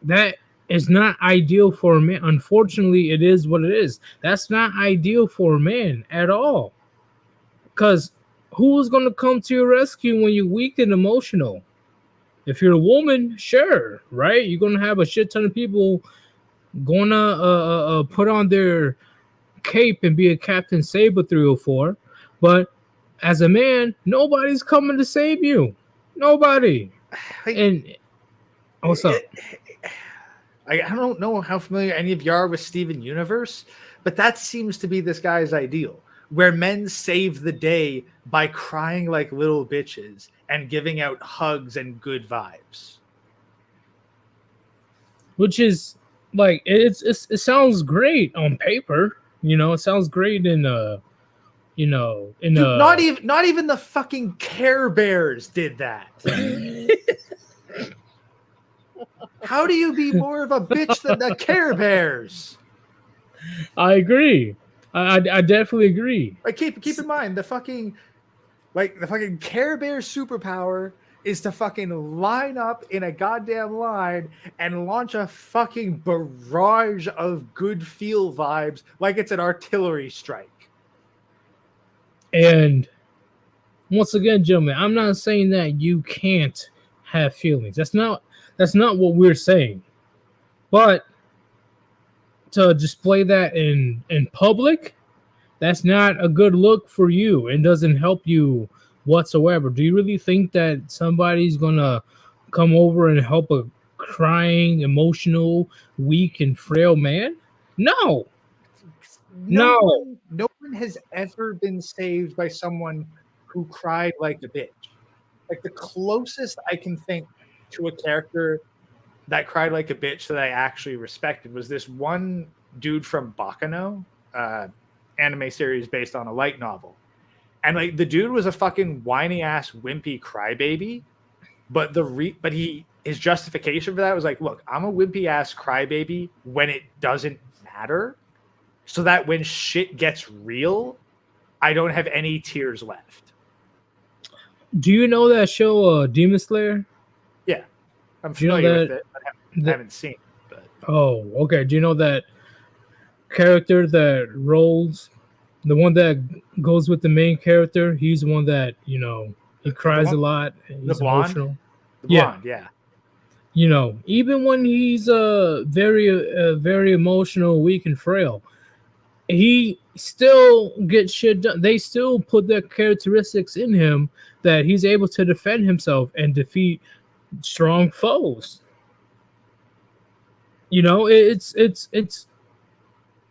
that is not ideal for a man. Unfortunately, it is what it is. That's not ideal for a man at all. Because who is going to come to your rescue when you're weak and emotional? If you're a woman, sure, right? You're gonna have a shit ton of people gonna put on their cape and be a Captain Saber 304. But as a man, nobody's coming to save you. Nobody. Like, And what's up? I don't know how familiar any of you are with Steven Universe, but that seems to be this guy's ideal, where men save the day by crying like little bitches and giving out hugs and good vibes. Which is like it sounds great on paper, it sounds great in Dude, not even the fucking Care Bears did that. How do you be more of a bitch than the Care Bears? I agree. I definitely agree. Like keep in mind the fucking Care Bear superpower is to fucking line up in a goddamn line and launch a fucking barrage of good feel vibes like it's an artillery strike. And once again, gentlemen, I'm not saying that you can't have feelings. That's not what we're saying. But to display that in public, that's not a good look for you. It doesn't help you whatsoever. Do you really think that somebody's gonna come over and help a crying, emotional, weak, and frail man? No. No one has ever been saved by someone who cried like a bitch. Like the closest I can think to a character that cried like a bitch that I actually respected was this one dude from Bakano, anime series based on a light novel. And like the dude was a fucking whiny ass wimpy crybaby, but his justification for that was like, look, I'm a wimpy ass crybaby when it doesn't matter, so that when shit gets real, I don't have any tears left. Do you know that show, Demon Slayer? Yeah, I'm familiar with it. I haven't seen it. But. Oh, okay. Do you know that character that rolls, the one that goes with the main character? He's the one that, he cries a lot. He's emotional. The blonde, yeah. Even when he's very emotional, weak, and frail, he still gets shit done. They still put their characteristics in him that he's able to defend himself and defeat strong foes. It's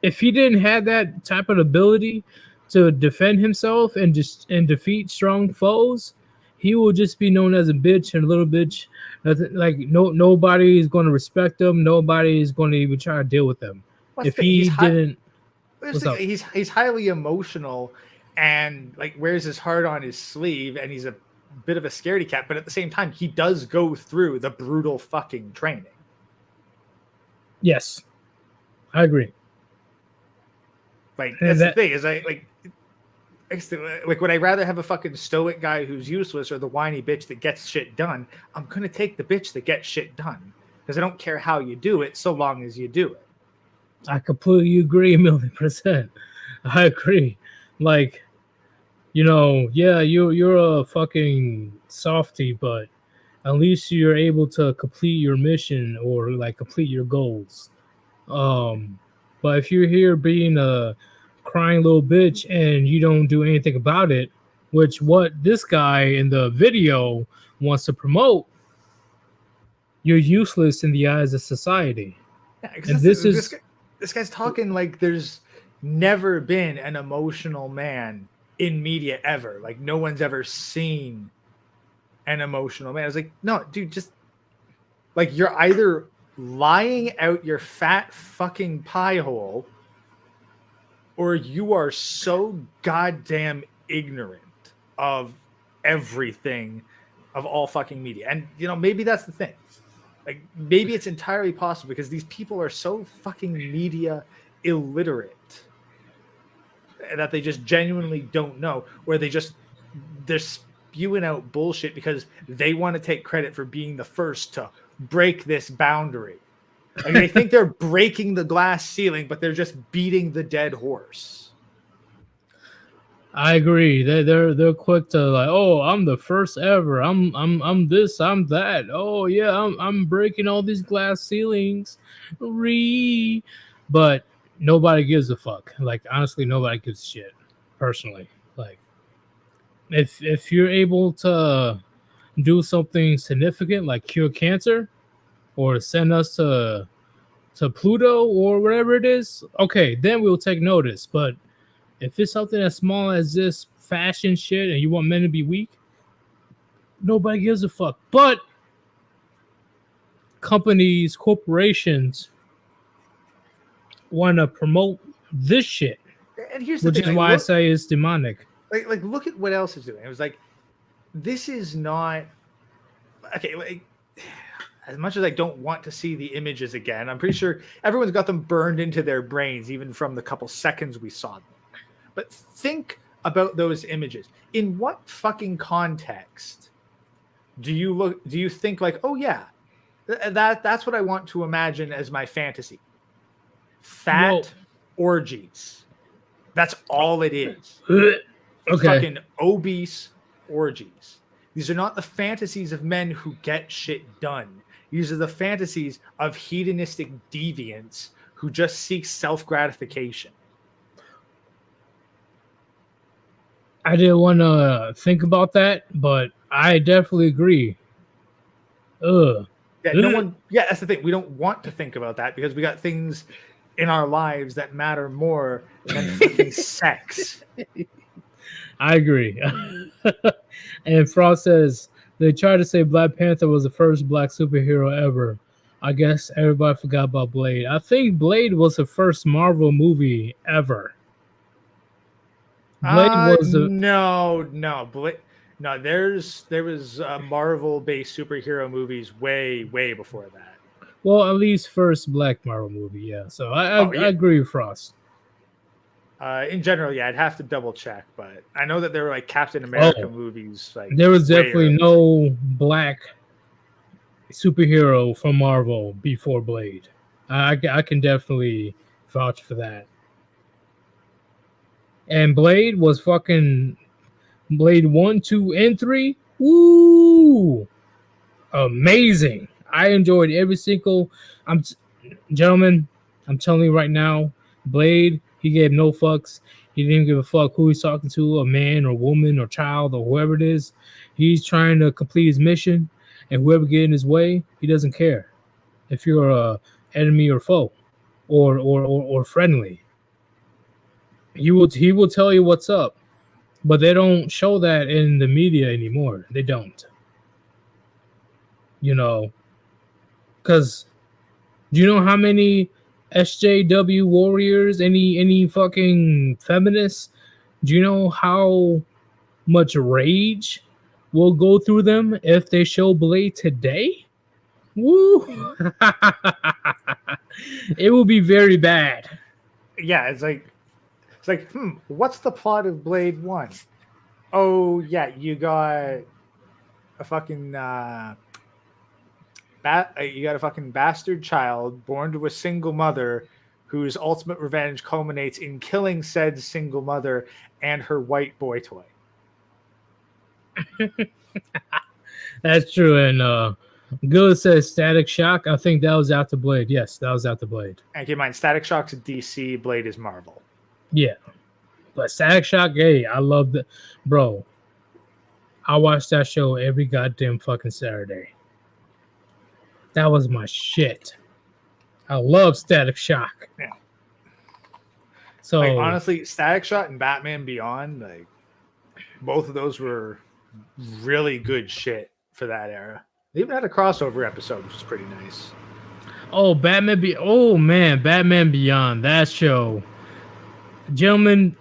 if he didn't have that type of ability to defend himself and defeat strong foes, he will just be known as a bitch and a little bitch. Like nobody is going to respect him. Nobody is going to even try to deal with him. If he didn't. He's highly emotional and like wears his heart on his sleeve, and he's a bit of a scaredy cat, but at the same time he does go through the brutal fucking training. Yes, I agree. Like that's the thing is would I rather have a fucking stoic guy who's useless or the whiny bitch that gets shit done? I'm gonna take the bitch that gets shit done because I don't care how you do it so long as you do it. I completely agree 1,000,000%. I agree. Like, yeah, you're a fucking softie, but at least you're able to complete your mission or like complete your goals. But if you're here being a crying little bitch and you don't do anything about it, which what this guy in the video wants to promote, you're useless in the eyes of society. Yeah, and this guy's talking like there's never been an emotional man in media ever. Like no one's ever seen an emotional man. I was like, no, dude, just like you're either lying out your fat fucking pie hole or you are so goddamn ignorant of everything, of all fucking media. And maybe that's the thing. Like maybe it's entirely possible because these people are so fucking media illiterate that they just genuinely don't know, where they're spewing out bullshit because they want to take credit for being the first to break this boundary. Like they think they're breaking the glass ceiling, but they're just beating the dead horse. I agree. They're quick to like, oh, I'm the first ever. I'm this, I'm that. Oh yeah, I'm breaking all these glass ceilings. But nobody gives a fuck. Like honestly, nobody gives a shit. Personally, like if you're able to do something significant like cure cancer or send us to Pluto or whatever it is, okay, then we'll take notice. But if it's something as small as this fashion shit and you want men to be weak, nobody gives a fuck. But companies, corporations want to promote this shit, And here's the which thing, is why I say it's demonic. like look at what else is doing. It was like, this is not okay. Like, as much as I don't want to see the images again, I'm pretty sure everyone's got them burned into their brains, even from the couple seconds we saw them. But think about those images. In what fucking context do you think like, oh yeah, that's what I want to imagine as my fantasy? Fat Well- orgies. That's all it is. Okay. Fucking obese orgies. These are not the fantasies of men who get shit done. These are the fantasies of hedonistic deviants who just seek self-gratification. I didn't want to think about that, but I definitely agree. Ugh. Yeah, no one. Yeah, that's the thing. We don't want to think about that because we got things in our lives that matter more than fucking sex. I agree. And Frost says they tried to say Black Panther was the first black superhero ever. I guess everybody forgot about Blade. I think Blade was the first Marvel movie ever. Blade was the no. There was Marvel-based superhero movies way before that. well, at least first black Marvel movie. Yeah, so I agree with Frost. In general, yeah, I'd have to double check, but I know that there were like Captain America movies. Like There was way definitely early. no black superhero from Marvel before Blade. I can definitely vouch for that. And Blade was fucking Blade 1, 2, and 3. Woo! Amazing. I enjoyed every single. Gentlemen, I'm telling you right now, Blade, he gave no fucks. He didn't give a fuck who he's talking to, a man or woman or child or whoever it is. He's trying to complete his mission, and whoever get in his way, he doesn't care if you're a enemy or foe or friendly. He will tell you what's up, but they don't show that in the media anymore. They don't. You know, because do you know how many SJW warriors, any fucking feminists, do you know how much rage will go through them if they show Blade today? Woo! It will be very bad. Yeah, it's like, what's the plot of Blade 1? Oh yeah, you got a fucking you got a fucking bastard child born to a single mother whose ultimate revenge culminates in killing said single mother and her white boy toy. That's true. And Good says Static Shock. I think that was after Blade. Yes, that was after Blade. And keep in mind, Static Shock's DC, Blade is Marvel. Yeah. But Static Shock, hey, I love that. Bro, I watched that show every goddamn fucking Saturday. That was my shit. I love Static Shock. Yeah. So Like, honestly, Static Shock and Batman Beyond, like both of those were really good shit for that era. They even had a crossover episode, which was pretty nice. Batman Beyond, that show. Gentlemen,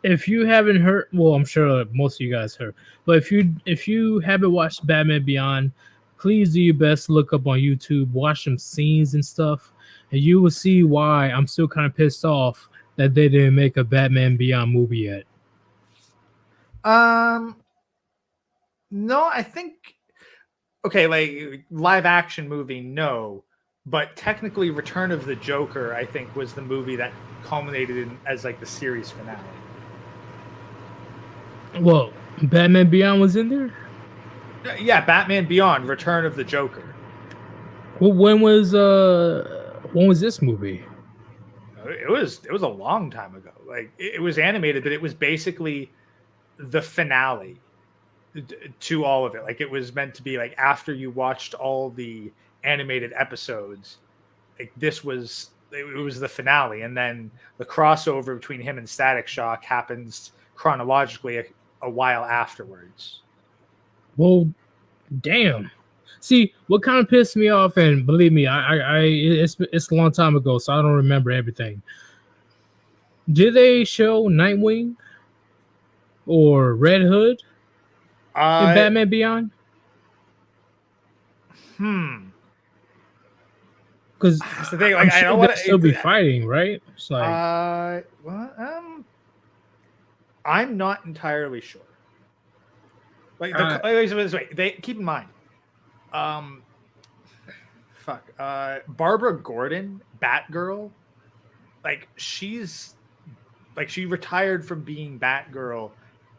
if you haven't heard, well, I'm sure most of you guys heard, but if you haven't watched Batman Beyond, please do your best to look up on YouTube, watch some scenes and stuff, and you will see why I'm still kind of pissed off that they didn't make a Batman Beyond movie yet. No, I think okay, like live action movie, no. But technically, Return of the Joker, I think, was the movie that culminated in as like the series finale. Well, Batman Beyond was in there. Yeah, Batman Beyond, Return of the Joker. Well, when was this movie? It was a long time ago. Like it was animated, but it was basically the finale to all of it. Like it was meant to be like after you watched all the animated episodes, like this was it was the finale, and then the crossover between him and Static Shock happens chronologically a while afterwards. Well, damn. See, what kind of pissed me off, and believe me, it's a long time ago, so I don't remember everything. Did they show Nightwing or Red Hood in Batman Beyond? Because that's the thing. Like, I don't want to still be fighting, right? It's like, I'm not entirely sure. Like, this way, they keep in mind. Barbara Gordon, Batgirl, like she retired from being Batgirl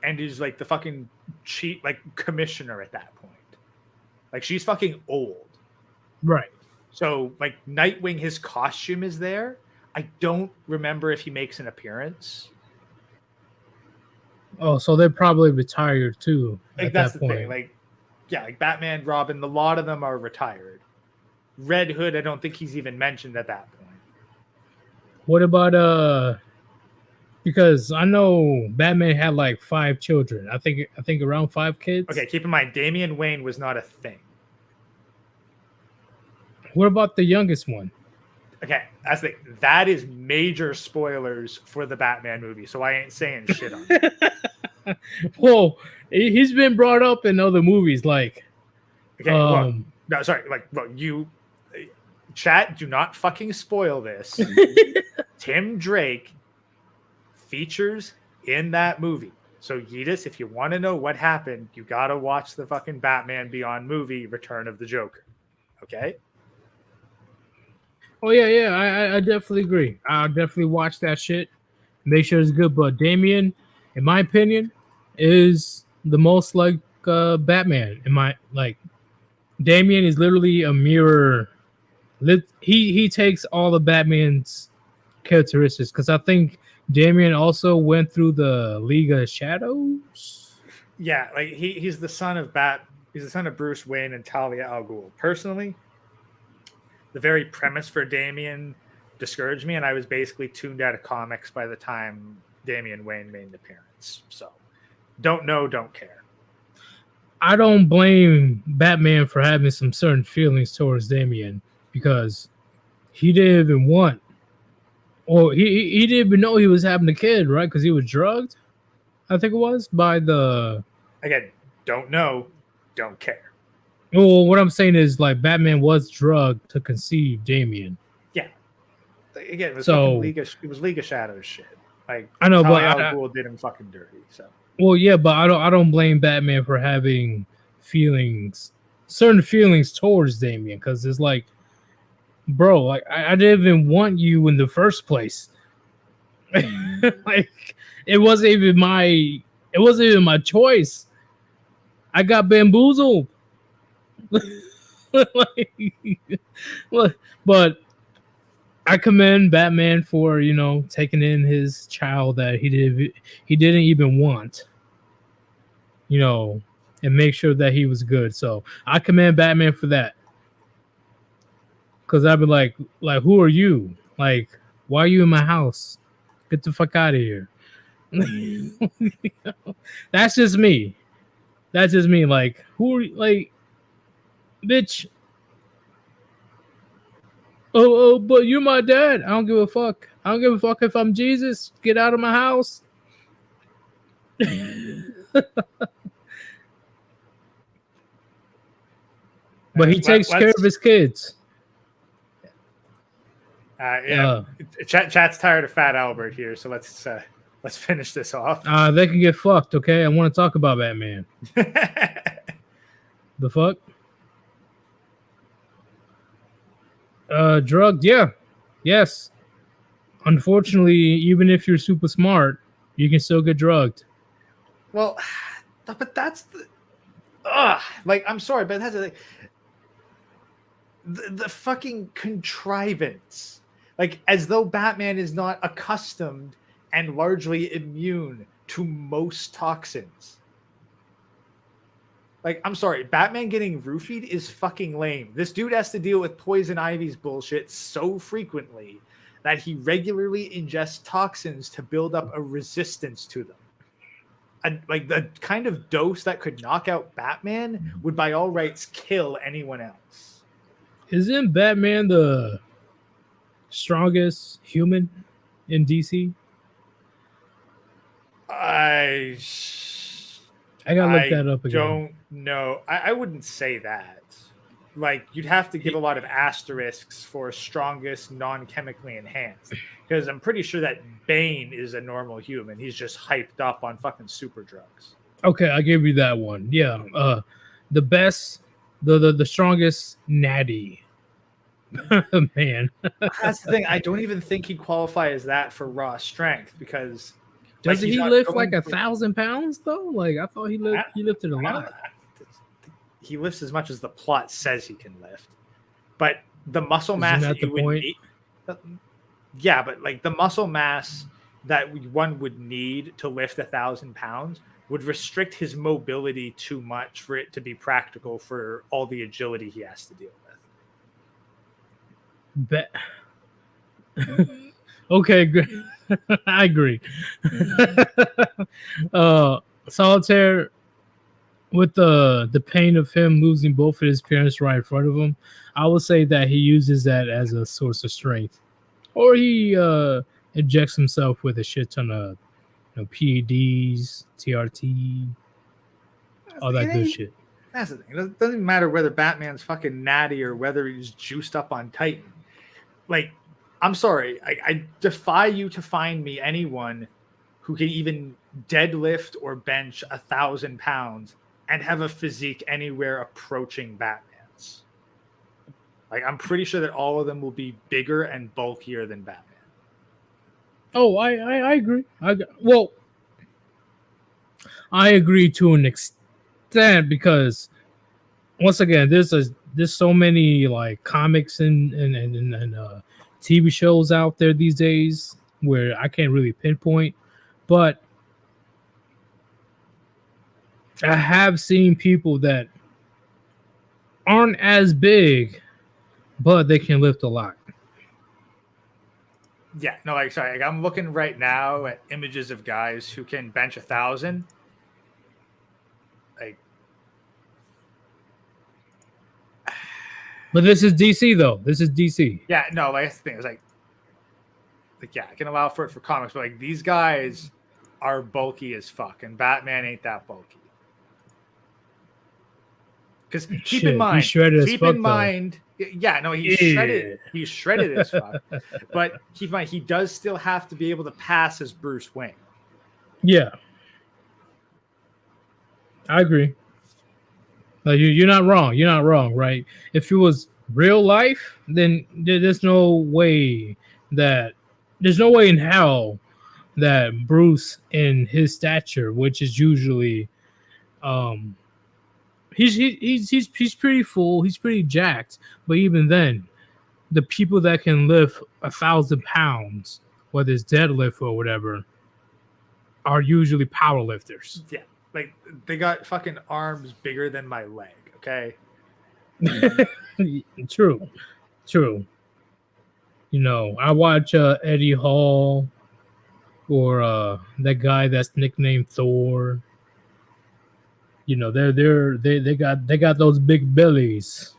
and is like the fucking cheat like commissioner at that point. Like she's fucking old. Right. So like Nightwing, his costume is there. I don't remember if he makes an appearance. Oh, so they're probably retired too. Like that's the thing. Like, yeah, like Batman, Robin, a lot of them are retired. Red Hood, I don't think he's even mentioned at that point. What about because I know Batman had like 5 children. I think around 5 kids. Okay, keep in mind Damian Wayne was not a thing. What about the youngest one? Okay, that is major spoilers for the Batman movie, so I ain't saying shit on it. Whoa, he's been brought up in other movies, like. Okay, no, sorry, like, well, you, chat, do not fucking spoil this. Tim Drake features in that movie, so Yeetus, if you want to know what happened, you gotta watch the fucking Batman Beyond movie, Return of the Joker. Okay. Oh yeah, I definitely agree. I'll definitely watch that shit. Make sure it's good. But Damian, in my opinion, is the most like Batman. Damian is literally a mirror. He takes all the Batman's characteristics because I think Damian also went through the League of Shadows. Yeah, like he's the son of He's the son of Bruce Wayne and Talia al Ghul. Personally, the very premise for Damian discouraged me, and I was basically tuned out of comics by the time Damian Wayne made an appearance. So, don't know, don't care. I don't blame Batman for having some certain feelings towards Damian because he didn't even want, or he didn't even know he was having a kid, right? Because he was drugged, I think it was, by the... Again, don't know, don't care. Well, what I'm saying is, like, Batman was drugged to conceive Damian. Yeah. Again, it was League of Shadows shit. Like, I know, Talia but al Ghul did him fucking dirty. So. Well, yeah, but I don't blame Batman for having certain feelings towards Damian, because it's like, bro, like I didn't even want you in the first place. Like, it wasn't even my choice. I got bamboozled. But I commend Batman for taking in his child that he didn't even want, and make sure that he was good. So I commend Batman for that. Cause I'd be like, who are you? Like, why are you in my house? Get the fuck out of here. That's just me. Like, who are you? Like, bitch. Oh, but you're my dad. I don't give a fuck. I don't give a fuck if I'm Jesus. Get out of my house. But he takes care of his kids. Chat's tired of Fat Albert here, so let's finish this off. They can get fucked, okay? I want to talk about Batman. The fuck? Drugged, yeah. Yes. Unfortunately, even if you're super smart, you can still get drugged. Well, but that's the like I'm sorry, but that's the fucking contrivance. Like as though Batman is not accustomed and largely immune to most toxins. Like, I'm sorry, Batman getting roofied is fucking lame. This dude has to deal with Poison Ivy's bullshit so frequently that he regularly ingests toxins to build up a resistance to them. And like the kind of dose that could knock out Batman would by all rights kill anyone else. Isn't Batman the strongest human in DC? I gotta look that up again. Don't know. I wouldn't say that. Like you'd have to give a lot of asterisks for strongest non-chemically enhanced, because I'm pretty sure that Bane is a normal human. He's just hyped up on fucking super drugs. Okay, I'll give you that one. Yeah. The best, the strongest natty. Man. That's the thing. I don't even think he'd qualify as that for raw strength, because doesn't he's he not lift going like for- 1,000 pounds though? Like I thought he lifted a lot. He lifts as much as the plot says he can lift, but the muscle mass Isn't that that you the would point? need, yeah, but like the muscle mass that one would need to lift 1,000 pounds would restrict his mobility too much for it to be practical for all the agility he has to deal with. Okay, good. I agree. Solitaire, with the pain of him losing both of his parents right in front of him, I would say that he uses that as a source of strength, or he injects himself with a shit ton of PEDs, TRT, all that good shit. That's the thing. It doesn't matter whether Batman's fucking natty or whether he's juiced up on Titan. Like, I'm sorry. I defy you to find me anyone who can even deadlift or bench 1,000 pounds and have a physique anywhere approaching Batman's. Like, I'm pretty sure that all of them will be bigger and bulkier than Batman. Oh, I agree. I agree to an extent, because once again, there's so many like comics and TV shows out there these days where I can't really pinpoint, but I have seen people that aren't as big, but they can lift a lot. Yeah, no, like, sorry. Like, I'm looking right now at images of guys who can bench 1,000. Like, But this is DC though. This is DC. yeah, no, like that's the thing. It's like, yeah, I can allow for it for comics, but like these guys are bulky as fuck, and Batman ain't that bulky. Because keep Shit, in mind, he's shredded as keep fuck, in mind, yeah, no, he's Yeah. shredded. He's shredded as fuck. But keep in mind, he does still have to be able to pass as Bruce Wayne. Yeah, I agree. Like you're not wrong. You're not wrong, right? If it was real life, then there's no way in hell that Bruce, in his stature, which is usually, he's pretty full. He's pretty jacked. But even then, the people that can lift 1,000 pounds, whether it's deadlift or whatever, are usually power lifters. Yeah, like they got fucking arms bigger than my leg. Okay. True. You know, I watch Eddie Hall, or that guy that's nicknamed Thor. You know, they got those big bellies.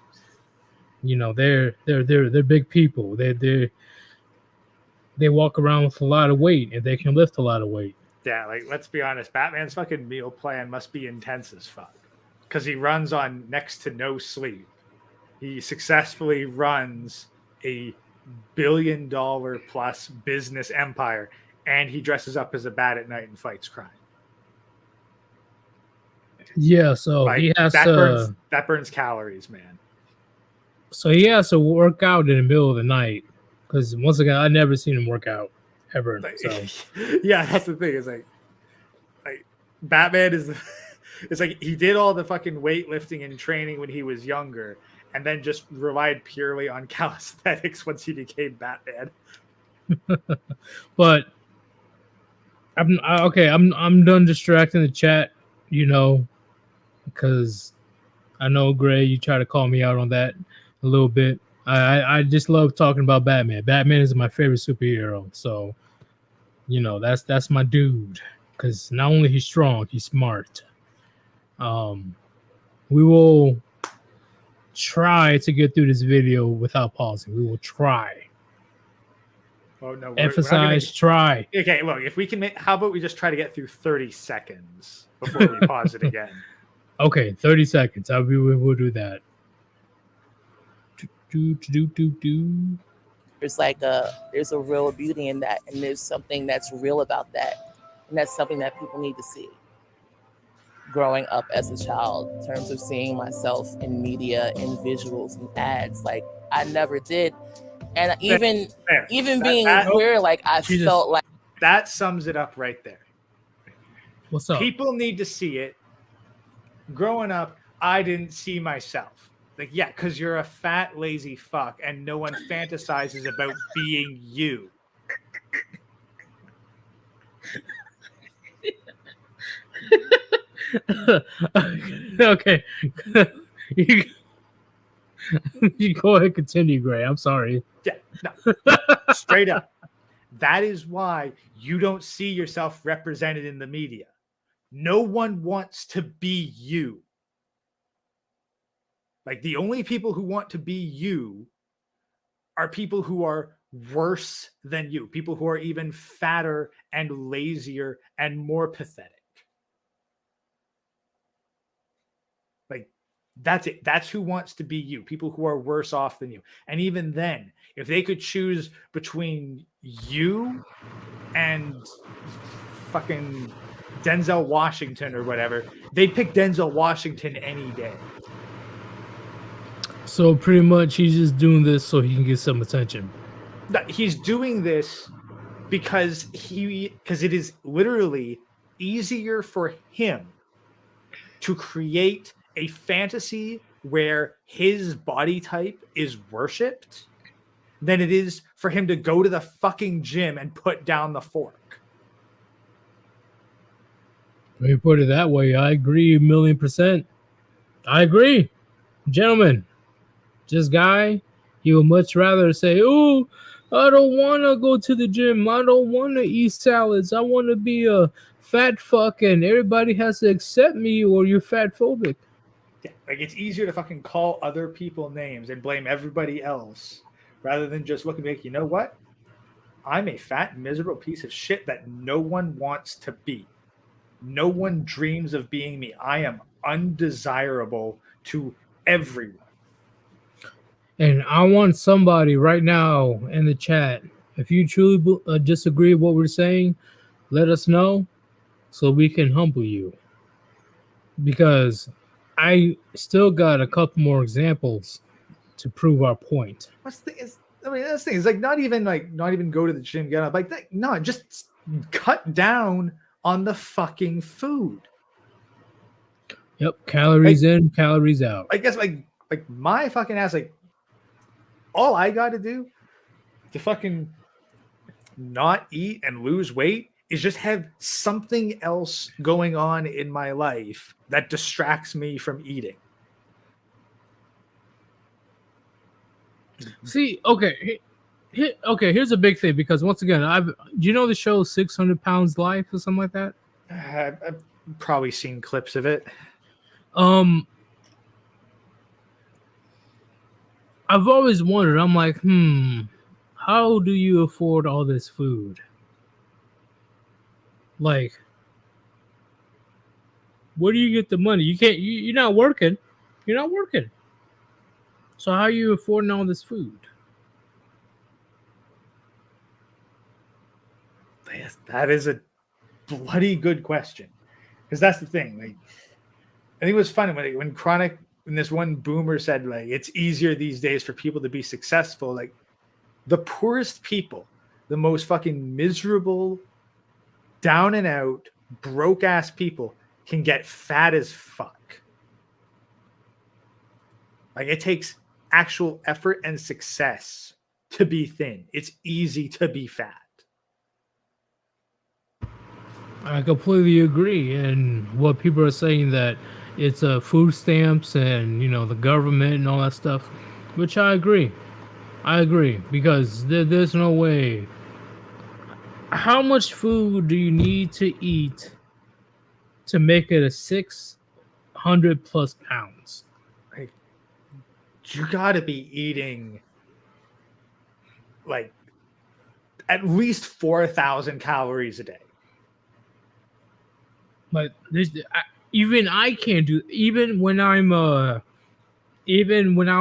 You know, they're big people. They walk around with a lot of weight, and they can lift a lot of weight. Yeah, like let's be honest, Batman's fucking meal plan must be intense as fuck. Because he runs on next to no sleep. He successfully runs a $1 billion plus business empire, and he dresses up as a bat at night and fights crime. Yeah, so Like, he has that burns calories, man. So he has to work out in the middle of the night because once again, I never seen him work out ever. Like, So yeah, that's the thing. It's like Batman is. It's like he did all the fucking weightlifting and training when he was younger, and then just relied purely on calisthenics once he became Batman. but I'm done distracting the chat, because I know Gray, you try to call me out on that a little bit. I just love talking about Batman. Batman is my favorite superhero, so that's my dude. Because not only he's strong, he's smart. We will try to get through this video without pausing. We will try. Oh no! Emphasize try. Okay, well, if we can how about we just try to get through 30 seconds before we pause it again? Okay, 30 seconds. We'll do that. There's a real beauty in that, and there's something that's real about that, and that's something that people need to see. Growing up as a child, in terms of seeing myself in media and visuals and ads, like I never did, and even being queer, like I felt like that sums it up right there. What's up? People need to see it. Growing up, I didn't see myself. Like, yeah, because you're a fat, lazy fuck, and no one fantasizes about being you. Okay. You go ahead, continue, Gray. I'm sorry. Yeah, no. Straight up. That is why you don't see yourself represented in the media. No one wants to be you. Like, the only people who want to be you are people who are worse than you, people who are even fatter and lazier and more pathetic. Like, that's it. That's who wants to be you, people who are worse off than you. And even then, if they could choose between you and fucking Denzel Washington or whatever, they'd pick Denzel Washington any day. So pretty much he's just doing this so he can get some attention. He's doing this because it is literally easier for him to create a fantasy where his body type is worshipped than it is for him to go to the fucking gym and put down the fork. When you put it that way, I agree 1,000,000%. I agree. Gentlemen, this guy, he would much rather say, "Oh, I don't want to go to the gym. I don't want to eat salads. I want to be a fat fuck and everybody has to accept me or you're fat phobic." Yeah, like, it's easier to fucking call other people names and blame everybody else rather than just looking like, you know what? I'm a fat, miserable piece of shit that no one wants to be. No one dreams of being me. I am undesirable to everyone. And I want somebody right now in the chat, if you truly disagree with what we're saying, let us know so we can humble you. Because I still got a couple more examples to prove our point. That's the thing. It's like not even go to the gym, get up. Like that, no, just cut down on the fucking food. Yep, calories in, calories out. I guess like my fucking ass, like all I got to do to fucking not eat and lose weight is just have something else going on in my life that distracts me from eating. See, okay, here's a big thing, because once again, do you know the show 600 Pounds Life or something like that? I've probably seen clips of it. I've always wondered, I'm like, how do you afford all this food? Like, where do you get the money? You're not working. You're not working. So how are you affording all this food? That is a bloody good question. Because that's the thing. Like, I think it was funny when Chronic when this one boomer said, like, it's easier these days for people to be successful, like, the poorest people, the most fucking miserable, down and out, broke ass people can get fat as fuck. Like, it takes actual effort and success to be thin. It's easy to be fat. I completely agree. And what people are saying that it's food stamps and, you know, the government and all that stuff, which I agree. I agree because there's no way. How much food do you need to eat to make it a 600 plus pounds? Like, you gotta be eating like at least 4,000 calories a day. But even I can't do. Even when I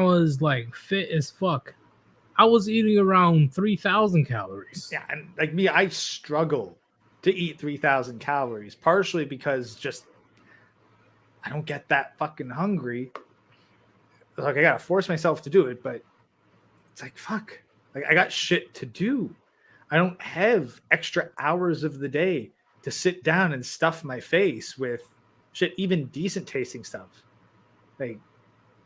was like fit as fuck, I was eating around 3,000 calories. Yeah, and like me, I struggle to eat 3,000 calories, partially because just I don't get that fucking hungry. Like, I gotta force myself to do it, but it's like, fuck. Like, I got shit to do. I don't have extra hours of the day to sit down and stuff my face with shit, even decent tasting stuff. Like,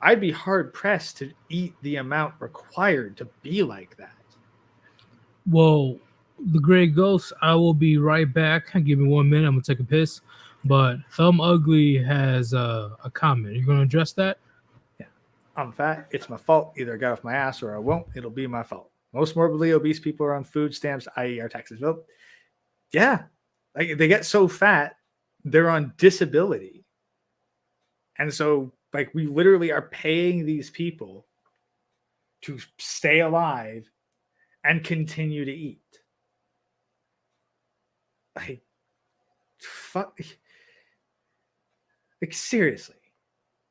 I'd be hard pressed to eat the amount required to be like that. Well, the Gray Ghost, I will be right back. Give me 1 minute. I'm gonna take a piss. But Thumb Ugly has a comment. You're gonna address that? Yeah, I'm fat. It's my fault. Either I got off my ass or I won't. It'll be my fault. Most morbidly obese people are on food stamps, i.e., our taxes. Well, yeah, like they get so fat, they're on disability, and so like we literally are paying these people to stay alive and continue to eat. Like, fuck. Like, seriously.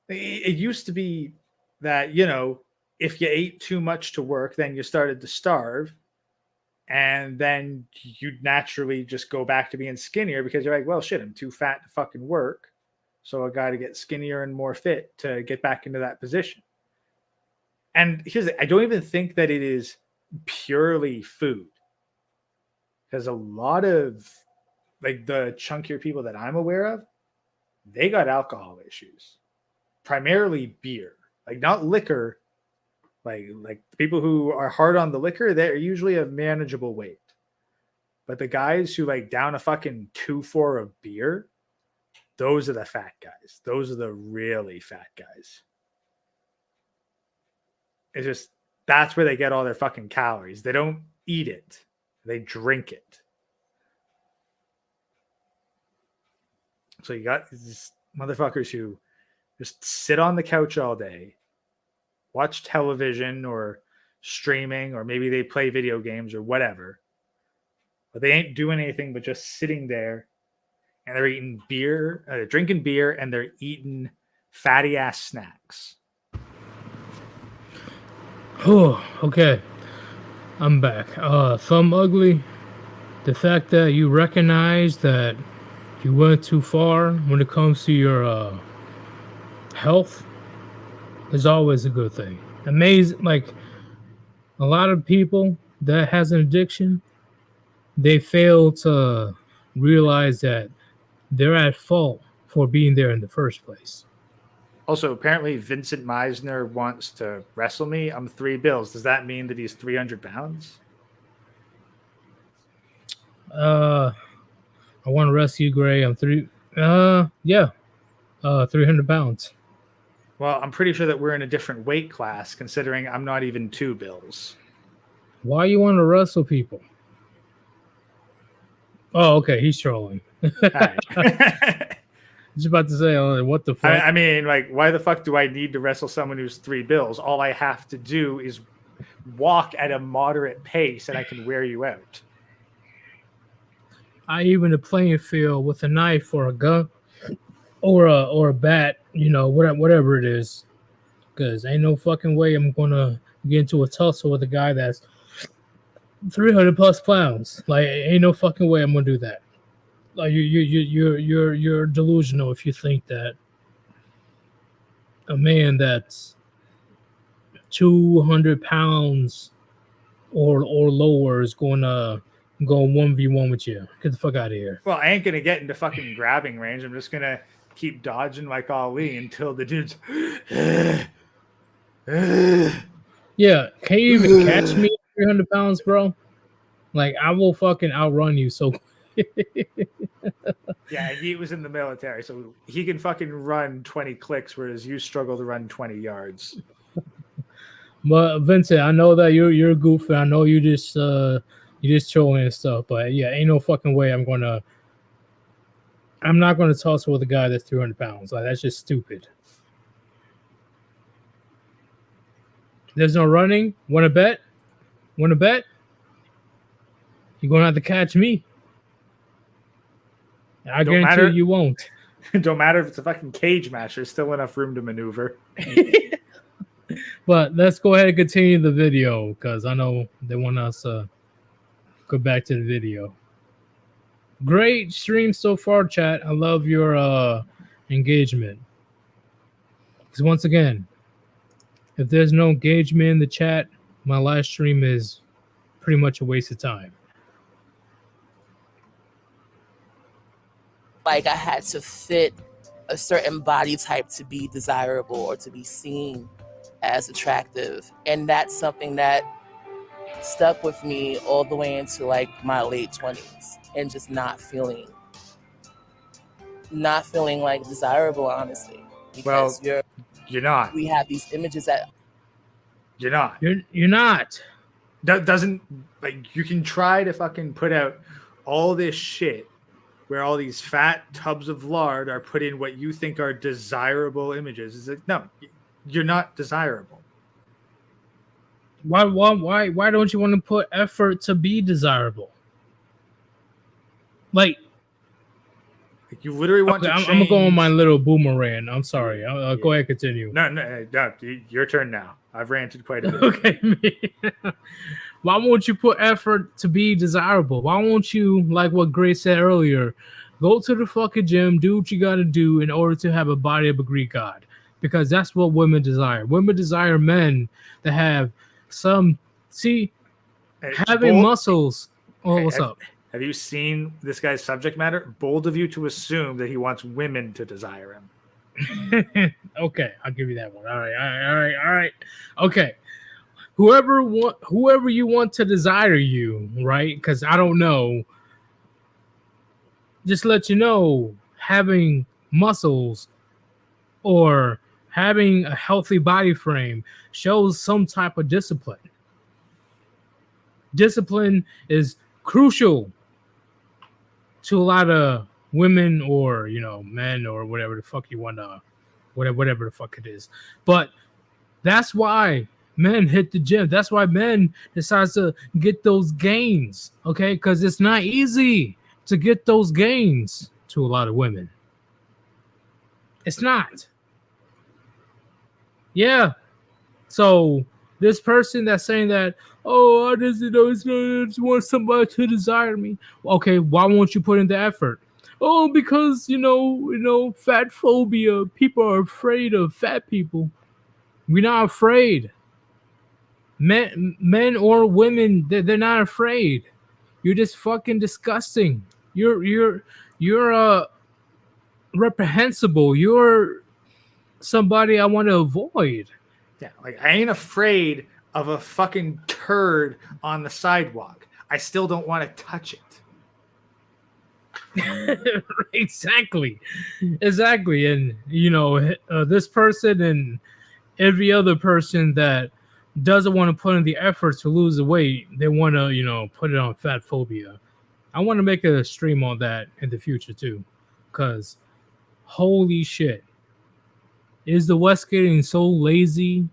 It used to be that, you know, if you ate too much to work, then you started to starve. And then you'd naturally just go back to being skinnier because you're like, well, shit, I'm too fat to fucking work. So I got to get skinnier and more fit to get back into that position. And here's the, I don't even think that it is purely food. Because a lot of like the chunkier people that I'm aware of, they got alcohol issues. Primarily beer. Like, not liquor. Like the people who are hard on the liquor, they're usually of manageable weight. But the guys who like down a fucking 2-4 of beer, those are the fat guys. Those are the really fat guys. It's just, that's where they get all their fucking calories. They don't eat it. They drink it. So you got these motherfuckers who just sit on the couch all day, watch television or streaming, or maybe they play video games or whatever. But they ain't doing anything but just sitting there, and they're eating beer, drinking beer, and they're eating fatty ass snacks. Oh, okay. I'm back. Thumb Ugly, the fact that you recognize that you went too far when it comes to your health is always a good thing. Amazing. Like, a lot of people that has an addiction, they fail to realize that they're at fault for being there in the first place. Also, apparently Vincent Meisner wants to wrestle me. I'm $3 bills. Does that mean that he's 300 pounds? I want to wrestle you, Gray. I'm 300 pounds. Well, I'm pretty sure that we're in a different weight class, considering I'm not even $2 bills. Why you want to wrestle people? Oh, okay. He's trolling. I was about to say, what the fuck? I mean, like, why the fuck do I need to wrestle someone who's $3 bills? All I have to do is walk at a moderate pace, and I can wear you out. I even a playing field with a knife or a gun or a bat, you know, whatever it is. Because ain't no fucking way I'm gonna get into a tussle with a guy that's 300 plus pounds. Like, ain't no fucking way I'm gonna do that. Like, you're delusional if you think that. a man that's 200 pounds or lower is going to go 1v1 with you. Get the fuck out of here. Well, I ain't gonna get into fucking grabbing range. I'm just gonna keep dodging like Ali until the dude's. Yeah, can you even catch me at 300 pounds, bro? Like, I will fucking outrun you. So, Yeah, he was in the military, so he can fucking run 20 clicks, whereas you struggle to run 20 yards. but Vincent, I know that you're goofy. I know you just trolling and stuff. But yeah, ain't no fucking way I'm not gonna toss with a guy that's 300 pounds. Like, that's just stupid. There's no running. Want to bet? Want to bet? You're gonna have to catch me. I Don't guarantee matter. you won't. Don't matter if it's a fucking cage match. There's still enough room to maneuver. But let's go ahead and continue the video because I know they want us to go back to the video. Great stream so far, chat. I love your engagement. Because once again, if there's no engagement in the chat, my live stream is pretty much a waste of time. Like I had to fit a certain body type to be desirable or to be seen as attractive. And that's something that stuck with me all the way into like my late 20s and just not feeling like desirable, honestly. Because You're not. we have these images that You're not. You're not. That doesn't, like, you can try to fucking put out all this shit where all these fat tubs of lard are put in what you think are desirable images. It's like, no, you're not desirable. Why don't you want to put effort to be desirable? Like you literally want to I'm change. gonna go on my little boomerang. I'm sorry. I'll go ahead and continue. No, your turn now. I've ranted quite a bit. Okay, me. Why won't you put effort to be desirable? Why won't you, like what Grace said earlier, go to the fucking gym, do what you gotta do in order to have a body of a Greek god? Because that's what women desire. Women desire men that have having muscles. Oh, what's up? Have you seen this guy's subject matter? Bold of you to assume that he wants women to desire him. Okay, I'll give you that one. All right. Okay. Whoever you want to desire you, right? Because I don't know. Just let you know, having muscles or having a healthy body frame shows some type of discipline. Discipline is crucial to a lot of women or, men or whatever the fuck you want to, whatever the fuck it is. But that's why men hit the gym. That's why men decide to get those gains, okay? Because it's not easy to get those gains to a lot of women. It's not. Yeah. So this person that's saying that, I just want somebody to desire me. Okay, why won't you put in the effort? Oh, because fat phobia. People are afraid of fat people. We're not afraid. Men or women, they're not afraid. You're just fucking disgusting. You're reprehensible. You're somebody I want to avoid. Yeah, like I ain't afraid of a fucking turd on the sidewalk. I still don't want to touch it. Exactly. And this person and every other person that doesn't want to put in the effort to lose the weight, they want to put it on fat phobia. I want to make a stream on that in the future too, because holy shit, is the West getting so lazy,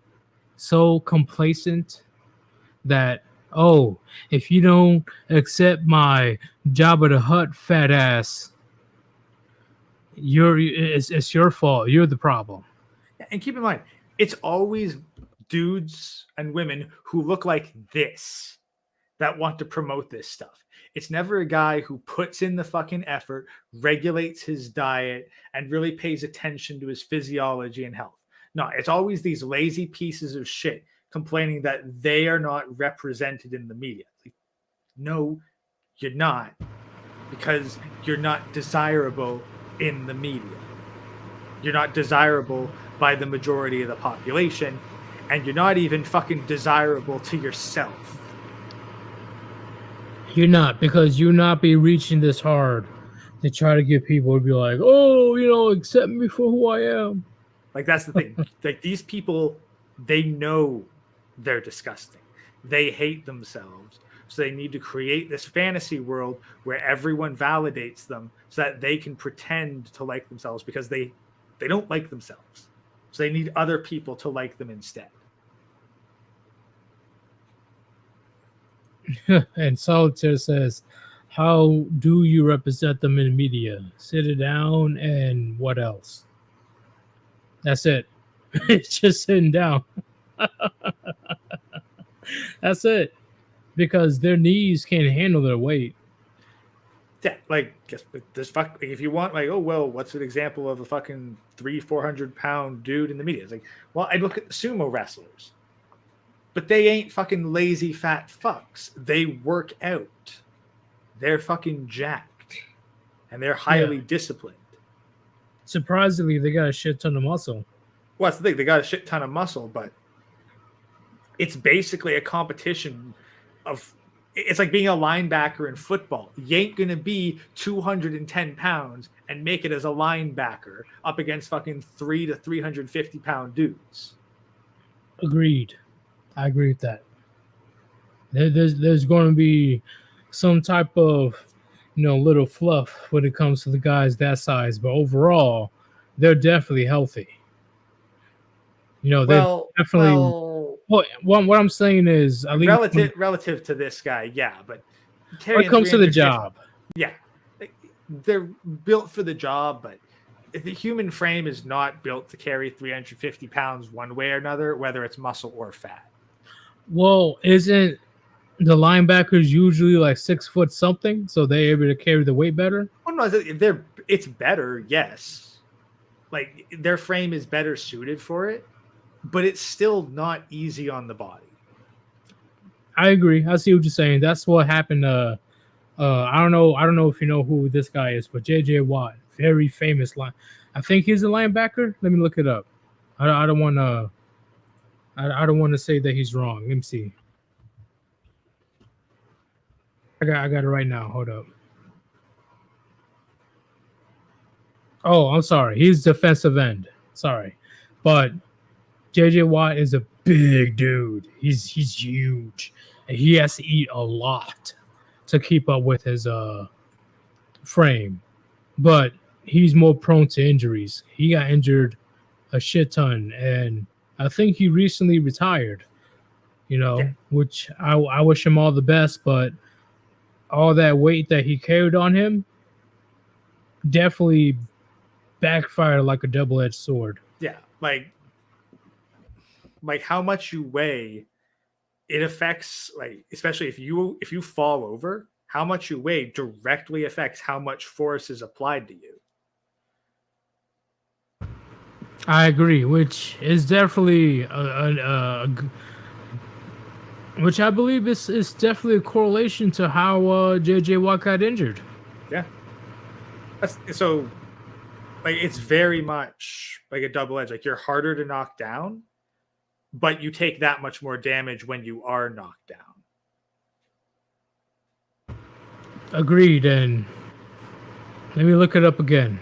so complacent that if you don't accept my Jabba the Hutt fat ass, it's your fault. You're the problem. And keep in mind, it's always dudes and women who look like this that want to promote this stuff. It's never a guy who puts in the fucking effort, regulates his diet, and really pays attention to his physiology and health. No, it's always these lazy pieces of shit complaining that they are not represented in the media. Like, no, you're not, because you're not desirable in the media. You're not desirable by the majority of the population, and you're not even fucking desirable to yourself. You're not, because you not be reaching this hard to try to get people to be like, oh, you know, accept me for who I am. Like, that's the thing. Like, these people, they know they're disgusting. They hate themselves. So they need to create this fantasy world where everyone validates them so that they can pretend to like themselves, because they don't like themselves. So they need other people to like them instead. And Solitaire says, how do you represent them in the media? Sit it down and what else? That's it. It's just sitting down. That's it. Because their knees can't handle their weight. Yeah, like, guess this fuck. Like, if you want, like, oh well, what's an example of a fucking 300-400 pound dude in the media? It's like, well, I look at the sumo wrestlers, but they ain't fucking lazy fat fucks. They work out. They're fucking jacked, and they're highly disciplined. Surprisingly, they got a shit ton of muscle. Well, that's the thing. They got a shit ton of muscle, but it's basically a competition of. It's like being a linebacker in football. You ain't going to be 210 pounds and make it as a linebacker up against fucking 300 to 350 pound dudes. Agreed. I agree with that. There's going to be some type of, little fluff when it comes to the guys that size, but overall, they're definitely healthy. They're definitely. Well, what I'm saying is, at least relative to this guy, yeah, but when it comes to the job, yeah, they're built for the job, but the human frame is not built to carry 350 pounds one way or another, whether it's muscle or fat. Well, isn't the linebackers usually like 6 foot something, so they're able to carry the weight better? Well, no, it's better, yes. Like, their frame is better suited for it, but it's still not easy on the body. I agree. I see what you're saying. That's what happened. I don't know if you know who this guy is, but J.J. Watt, very famous line. I think he's a linebacker. Let me look it up. I don't want to. I don't want to say that he's wrong. Let me see. I got it right now. Hold up. Oh, I'm sorry. He's defensive end. Sorry, but JJ Watt is a big dude. He's huge, and he has to eat a lot to keep up with his frame. But he's more prone to injuries. He got injured a shit ton, and I think he recently retired. Which I wish him all the best. But all that weight that he carried on him definitely backfired like a double-edged sword. Yeah, like how much you weigh, it affects, like, especially if you fall over, how much you weigh directly affects how much force is applied to you. I agree, which is definitely which I believe is definitely a correlation to how JJ Watt got injured. Yeah, so like, it's very much like a double edge. Like, you're harder to knock down, but you take that much more damage when you are knocked down. Agreed. And let me look it up again.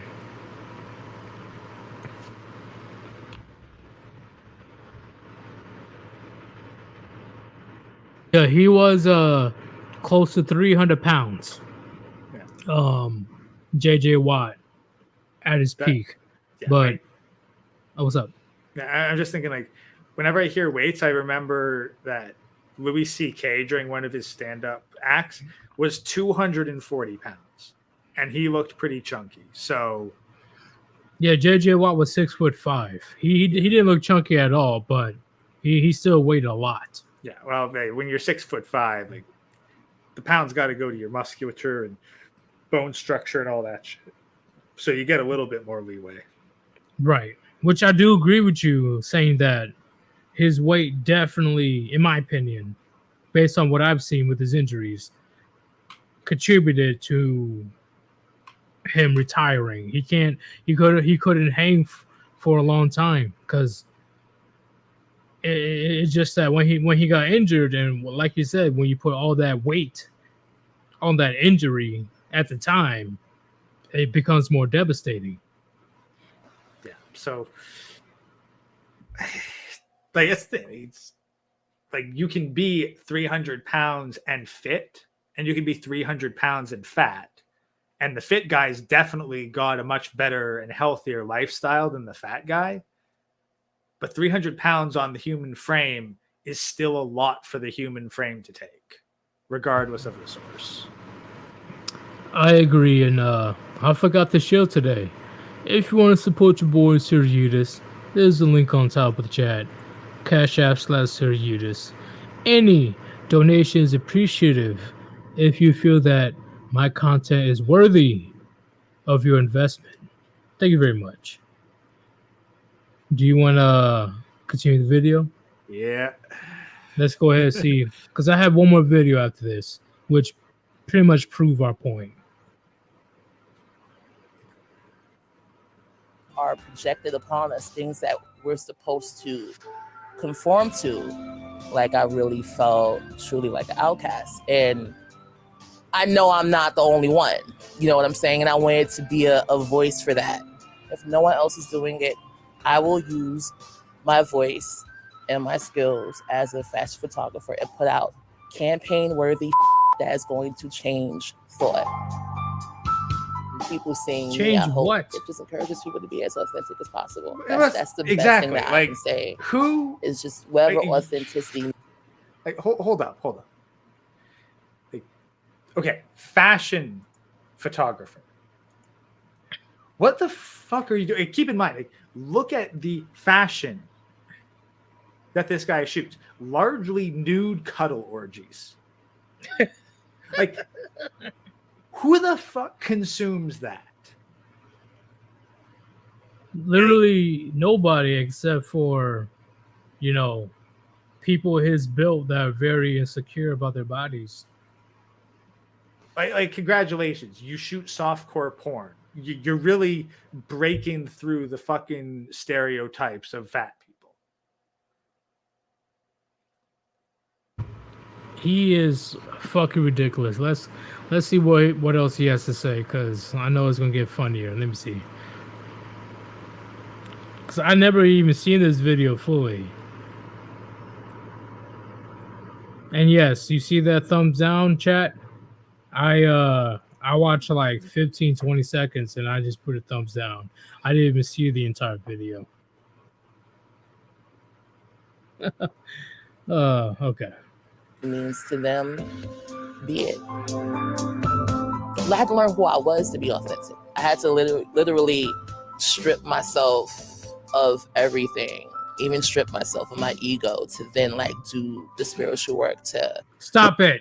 Yeah, he was close to 300 pounds. Yeah. JJ Watt at his peak. Yeah, but what's up? Yeah, I'm just thinking, like, whenever I hear weights, I remember that Louis C.K. during one of his stand-up acts was 240 pounds, and he looked pretty chunky. So, yeah, JJ Watt was 6'5". He didn't look chunky at all, but he still weighed a lot. Yeah, well, hey, when you're 6'5", like, the pounds got to go to your musculature and bone structure and all that shit. So you get a little bit more leeway. Right. which I do agree with you saying that his weight definitely, in my opinion, based on what I've seen with his injuries, contributed to him retiring. He couldn't hang for a long time because it's just that when he got injured, and like you said, when you put all that weight on that injury at the time, it becomes more devastating. Yeah. So, like, it's the thing. It's like you can be 300 pounds and fit, and you can be 300 pounds and fat. And the fit guy's definitely got a much better and healthier lifestyle than the fat guy. But 300 pounds on the human frame is still a lot for the human frame to take, regardless of the source. I agree, and I forgot to show today. If you want to support your boy Sir Eudes, there's a link on top of the chat. Cash App / Sir Eudes. Any donation is appreciative if you feel that my content is worthy of your investment. Thank you very much. Do you want to continue the video? Yeah. Let's go ahead and see, because I have one more video after this, which pretty much prove our point. Are projected upon us, things that we're supposed to conform to. Like, I really felt truly like an outcast. And I know I'm not the only one. You know what I'm saying? And I wanted to be a voice for that. If no one else is doing it, I will use my voice and my skills as a fashion photographer and put out campaign-worthy that is going to change thought. People seeing me, I hope what? it just encourages people to be as authentic as possible. Well, That's the exactly. best thing that I Like, can say. Who Is just whatever like, authenticity. like hold up. Like, okay, fashion photographer. What the fuck are you doing? Keep in mind, like, look at the fashion that this guy shoots. Largely nude cuddle orgies. Like, who the fuck consumes that? Literally nobody except for, people his build that are very insecure about their bodies. Like congratulations, you shoot softcore porn. You're really breaking through the fucking stereotypes of fat people. He is fucking ridiculous. Let's see what else he has to say, because I know it's gonna get funnier. Let me see, because I never even seen this video fully. And yes, you see that thumbs down, chat? I watched like 15-20 seconds and I just put a thumbs down. I didn't even see the entire video. Okay. Means to them, be it. I had to learn who I was to be authentic. I had to literally strip myself of everything, even strip myself of my ego to then like do the spiritual work to stop it.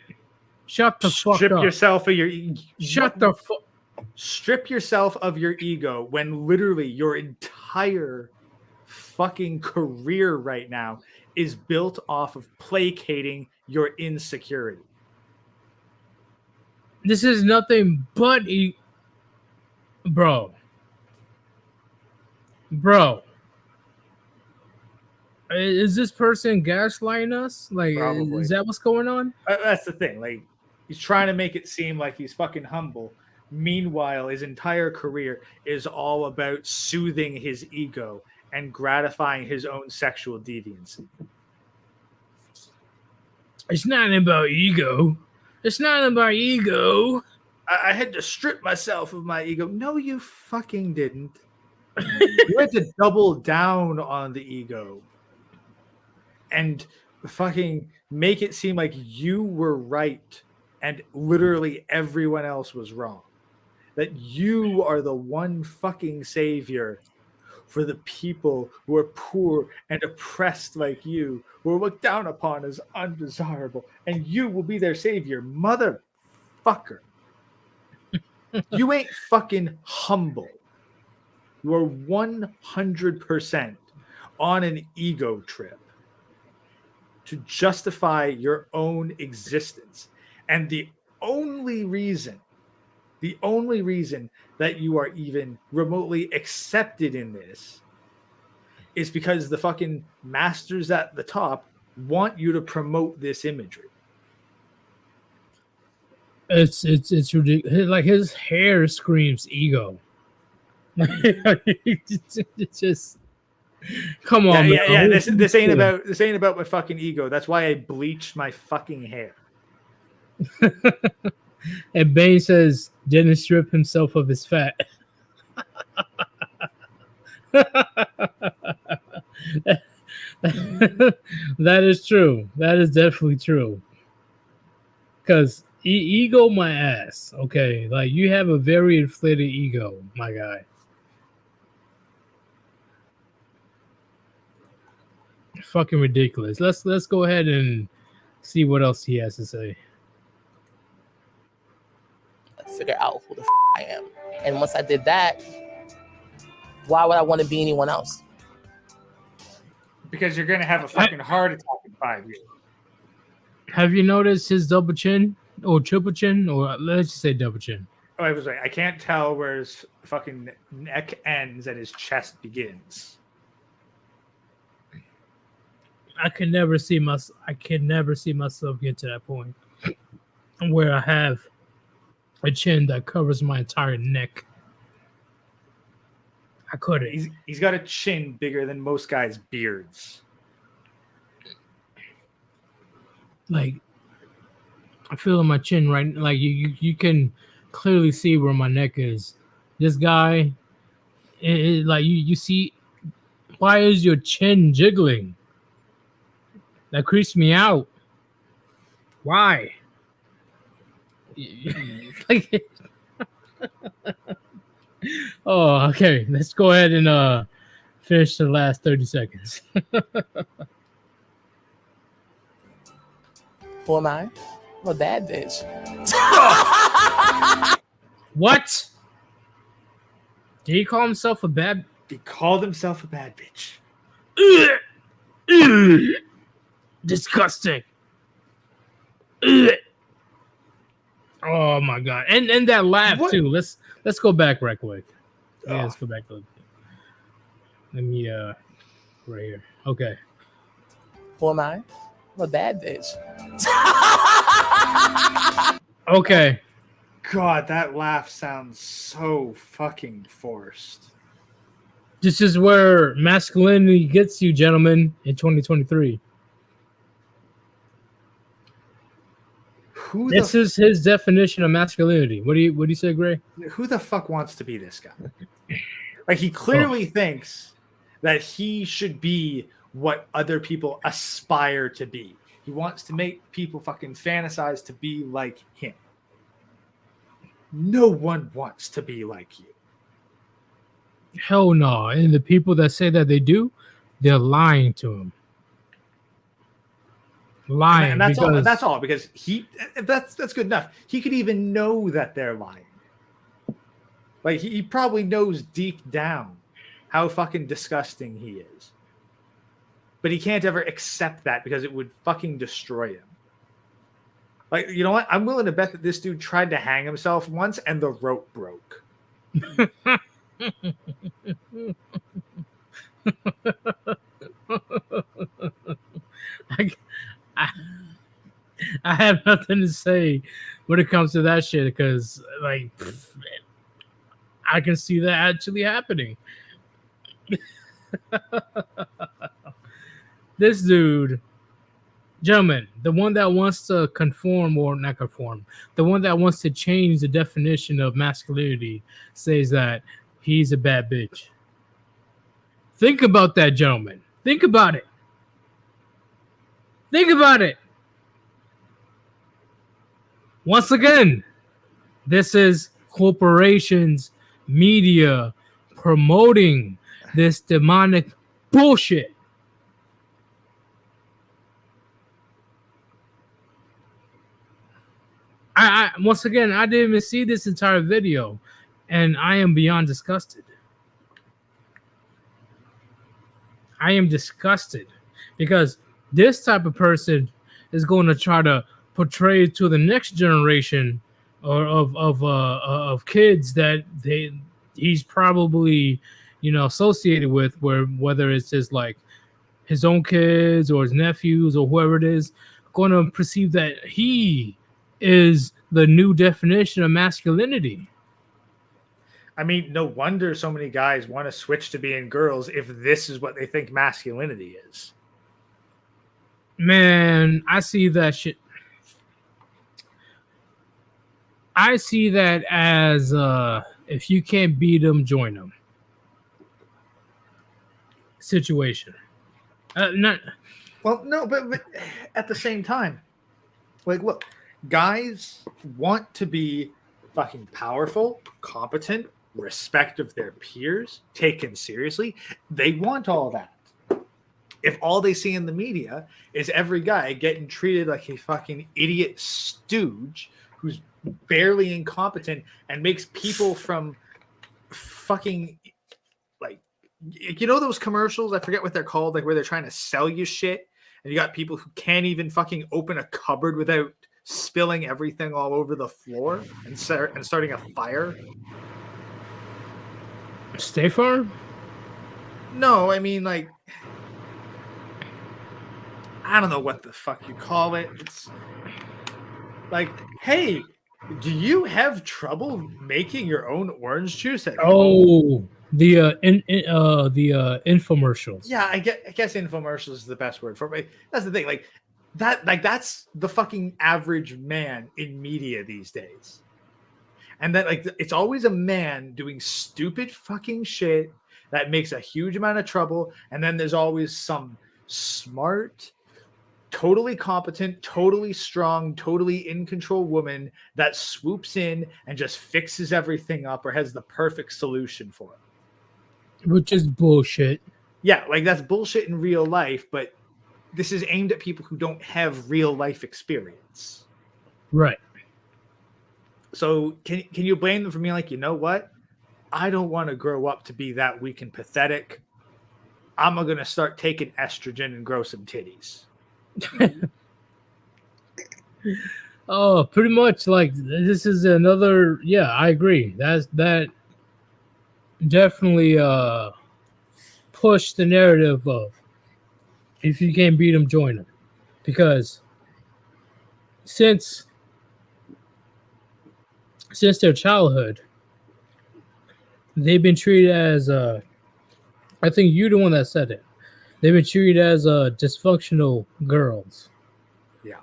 Shut the fuck Strip up. yourself of your Shut the fuck. Strip yourself of your ego when literally your entire fucking career right now is built off of placating your insecurity. This is nothing but bro. Is this person gaslighting us? Like, Probably. is that what's going on? That's the thing. Like, he's trying to make it seem like he's fucking humble. Meanwhile, his entire career is all about soothing his ego and gratifying his own sexual deviancy. It's not about ego. It's not about ego. I had to strip myself of my ego. No, you fucking didn't. You had to double down on the ego and fucking make it seem like you were right and literally everyone else was wrong. That you are the one fucking savior for the people who are poor and oppressed like you, who are looked down upon as undesirable, and you will be their savior, motherfucker. You ain't fucking humble. You are 100% on an ego trip to justify your own existence. And the only reason that you are even remotely accepted in this is because the fucking masters at the top want you to promote this imagery. It's ridiculous. Like his hair screams ego. It's just come on, man. Yeah. This ain't about my fucking ego. That's why I bleached my fucking hair. And Bane says didn't strip himself of his fat. That is true. That is definitely true. Because ego my ass. Okay, like you have a very inflated ego, my guy. Fucking ridiculous. Let's go ahead and see what else he has to say. Figure out who the I am. And once I did that, why would I want to be anyone else? Because you're gonna have a fucking heart attack in 5 years. Have you noticed his double chin or triple chin, or let's just say double chin? Oh, I was right. I can't tell where his fucking neck ends and his chest begins. I can never see myself get to that point where I have a chin that covers my entire neck. I couldn't. He's got a chin bigger than most guys' beards. Like I feel in my chin right, like you can clearly see where my neck is. This guy, like you see, why is your chin jiggling? That creeps me out. Why? Like, oh, okay. Let's go ahead and finish the last 30 seconds. Who am I? I'm a bad bitch. What? Did he call himself a bad? He called himself a bad bitch. Disgusting. Ugh. Oh my god. And that laugh What? too. Let's go back right quick. Yeah, let's go back a little bit. Let me right here. Okay. Who am I? I'm a bad bitch. Okay. God, that laugh sounds so fucking forced. This is where masculinity gets you, gentlemen, in 2023. This is his definition of masculinity. What do you say, Gray? Who the fuck wants to be this guy? Like, he clearly thinks that he should be what other people aspire to be. He wants to make people fucking fantasize to be like him. No one wants to be like you. Hell no. And the people that say that they do, they're lying to him. Lying. And that's because... all. That's all. Because that's good enough. He could even know that they're lying. Like, he probably knows deep down how fucking disgusting he is. But he can't ever accept that because it would fucking destroy him. Like, you know what? I'm willing to bet that this dude tried to hang himself once and the rope broke. I have nothing to say when it comes to that shit because, like, I can see that actually happening. This dude, gentlemen, the one that wants to conform or not conform, the one that wants to change the definition of masculinity says that he's a bad bitch. Think about that, gentlemen. Think about it. Think about it. Once again, this is corporations, media promoting this demonic bullshit. I once again, I didn't even see this entire video, and I am beyond disgusted. I am disgusted because this type of person is going to try to portray to the next generation or of kids that he's probably associated with, where whether it's just like his own kids or his nephews or whoever it is, going to perceive that he is the new definition of masculinity. I mean, no wonder so many guys want to switch to being girls if this is what they think masculinity is. Man, I see that shit. I see that as if you can't beat them, join them situation. Well, no, but at the same time, like, look, guys want to be fucking powerful, competent, respect of their peers, taken seriously. They want all that. If all they see in the media is every guy getting treated like a fucking idiot stooge who's barely incompetent and makes people from fucking, like, those commercials, I forget what they're called, like where they're trying to sell you shit and you got people who can't even fucking open a cupboard without spilling everything all over the floor and starting a fire. State Farm? No, I mean, like, I don't know what the fuck you call it. It's like, hey, do you have trouble making your own orange juice at home? The infomercials. Yeah, I guess infomercials is the best word for it. That's the thing. Like that's the fucking average man in media these days. And that, like, it's always a man doing stupid fucking shit that makes a huge amount of trouble. And then there's always some smart, totally competent, totally strong, totally in control woman that swoops in and just fixes everything up or has the perfect solution for it. Which is bullshit. Yeah, like, that's bullshit in real life, but this is aimed at people who don't have real life experience. Right. So can you blame them for being like, you know what? I don't want to grow up to be that weak and pathetic. I'm going to start taking estrogen and grow some titties. Oh, pretty much. Like, this is another. Yeah, I agree. That definitely push the narrative of if you can't beat them, join them, because since their childhood, they've been treated as I think you're the one that said it. They've been treated as dysfunctional girls. Yeah.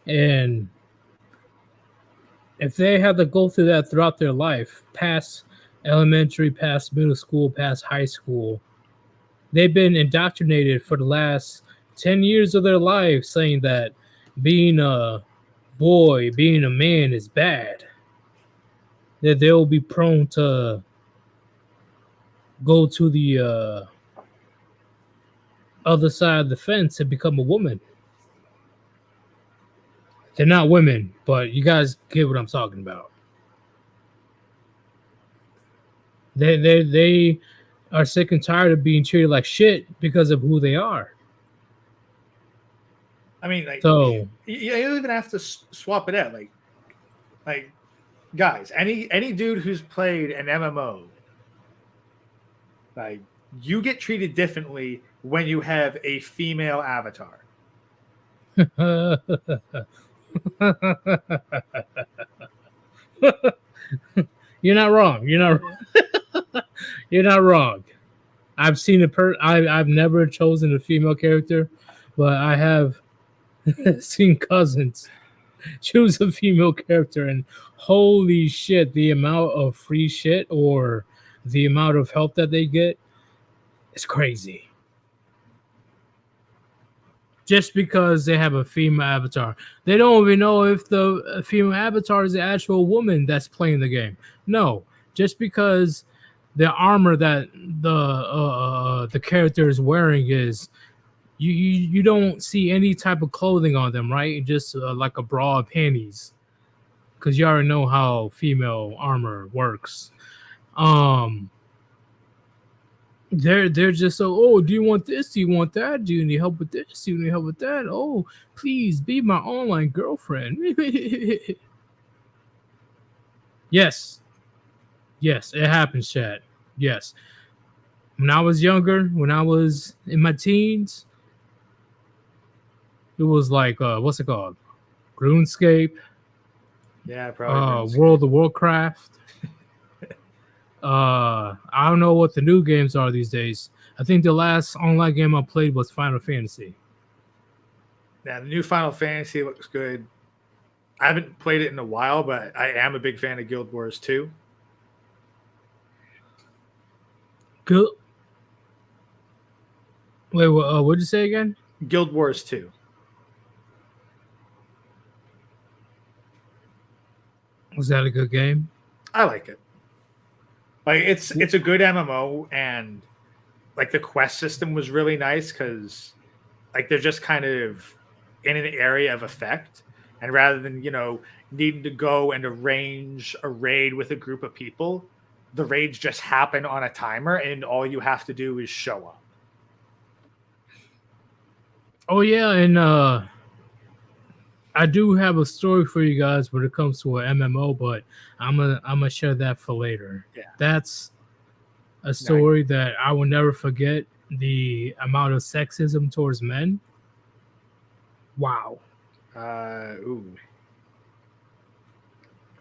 And if they have to go through that throughout their life, past elementary, past middle school, past high school, they've been indoctrinated for the last 10 years of their life saying that being a boy, being a man is bad. That they'll be prone to go to the other side of the fence and become a woman. They're not women, but you guys get what I'm talking about. They are sick and tired of being treated like shit because of who they are. I mean, like, so you don't even have to swap it out. Like, guys, any dude who's played an MMO, like, you get treated differently when you have a female avatar. You're not wrong. You're not wrong. I've seen I've never chosen a female character, but I have seen cousins choose a female character, and holy shit, the amount of free shit or the amount of help that they get is crazy. Just because they have a female avatar, they don't even know if the female avatar is the actual woman that's playing the game. No, just because the armor that the character is wearing is, you don't see any type of clothing on them, right? Just like a bra and panties, because you already know how female armor works. They're just so, oh, do you want this? Do you want that? Do you need help with this? Do you need help with that? Oh, please be my online girlfriend. Yes. Yes, it happens, Chad. Yes. When I was younger, when I was in my teens, it was like what's it called? RuneScape, Yeah, probably. World of Warcraft. I don't know what the new games are these days. I think the last online game I played was Final Fantasy. Yeah, the new Final Fantasy looks good. I haven't played it in a while, but I am a big fan of Guild Wars 2. Good. Wait, what'd you say again? Guild Wars 2. Was that a good game? I like it. Like it's a good MMO, and like the quest system was really nice because like they're just kind of in an area of effect, and rather than needing to go and arrange a raid with a group of people, the raids just happen on a timer, and all you have to do is show up. Oh yeah, and I do have a story for you guys when it comes to an MMO, but I'm gonna share that for later. Yeah. That's a story that I will never forget. The amount of sexism towards men. Wow. Ooh.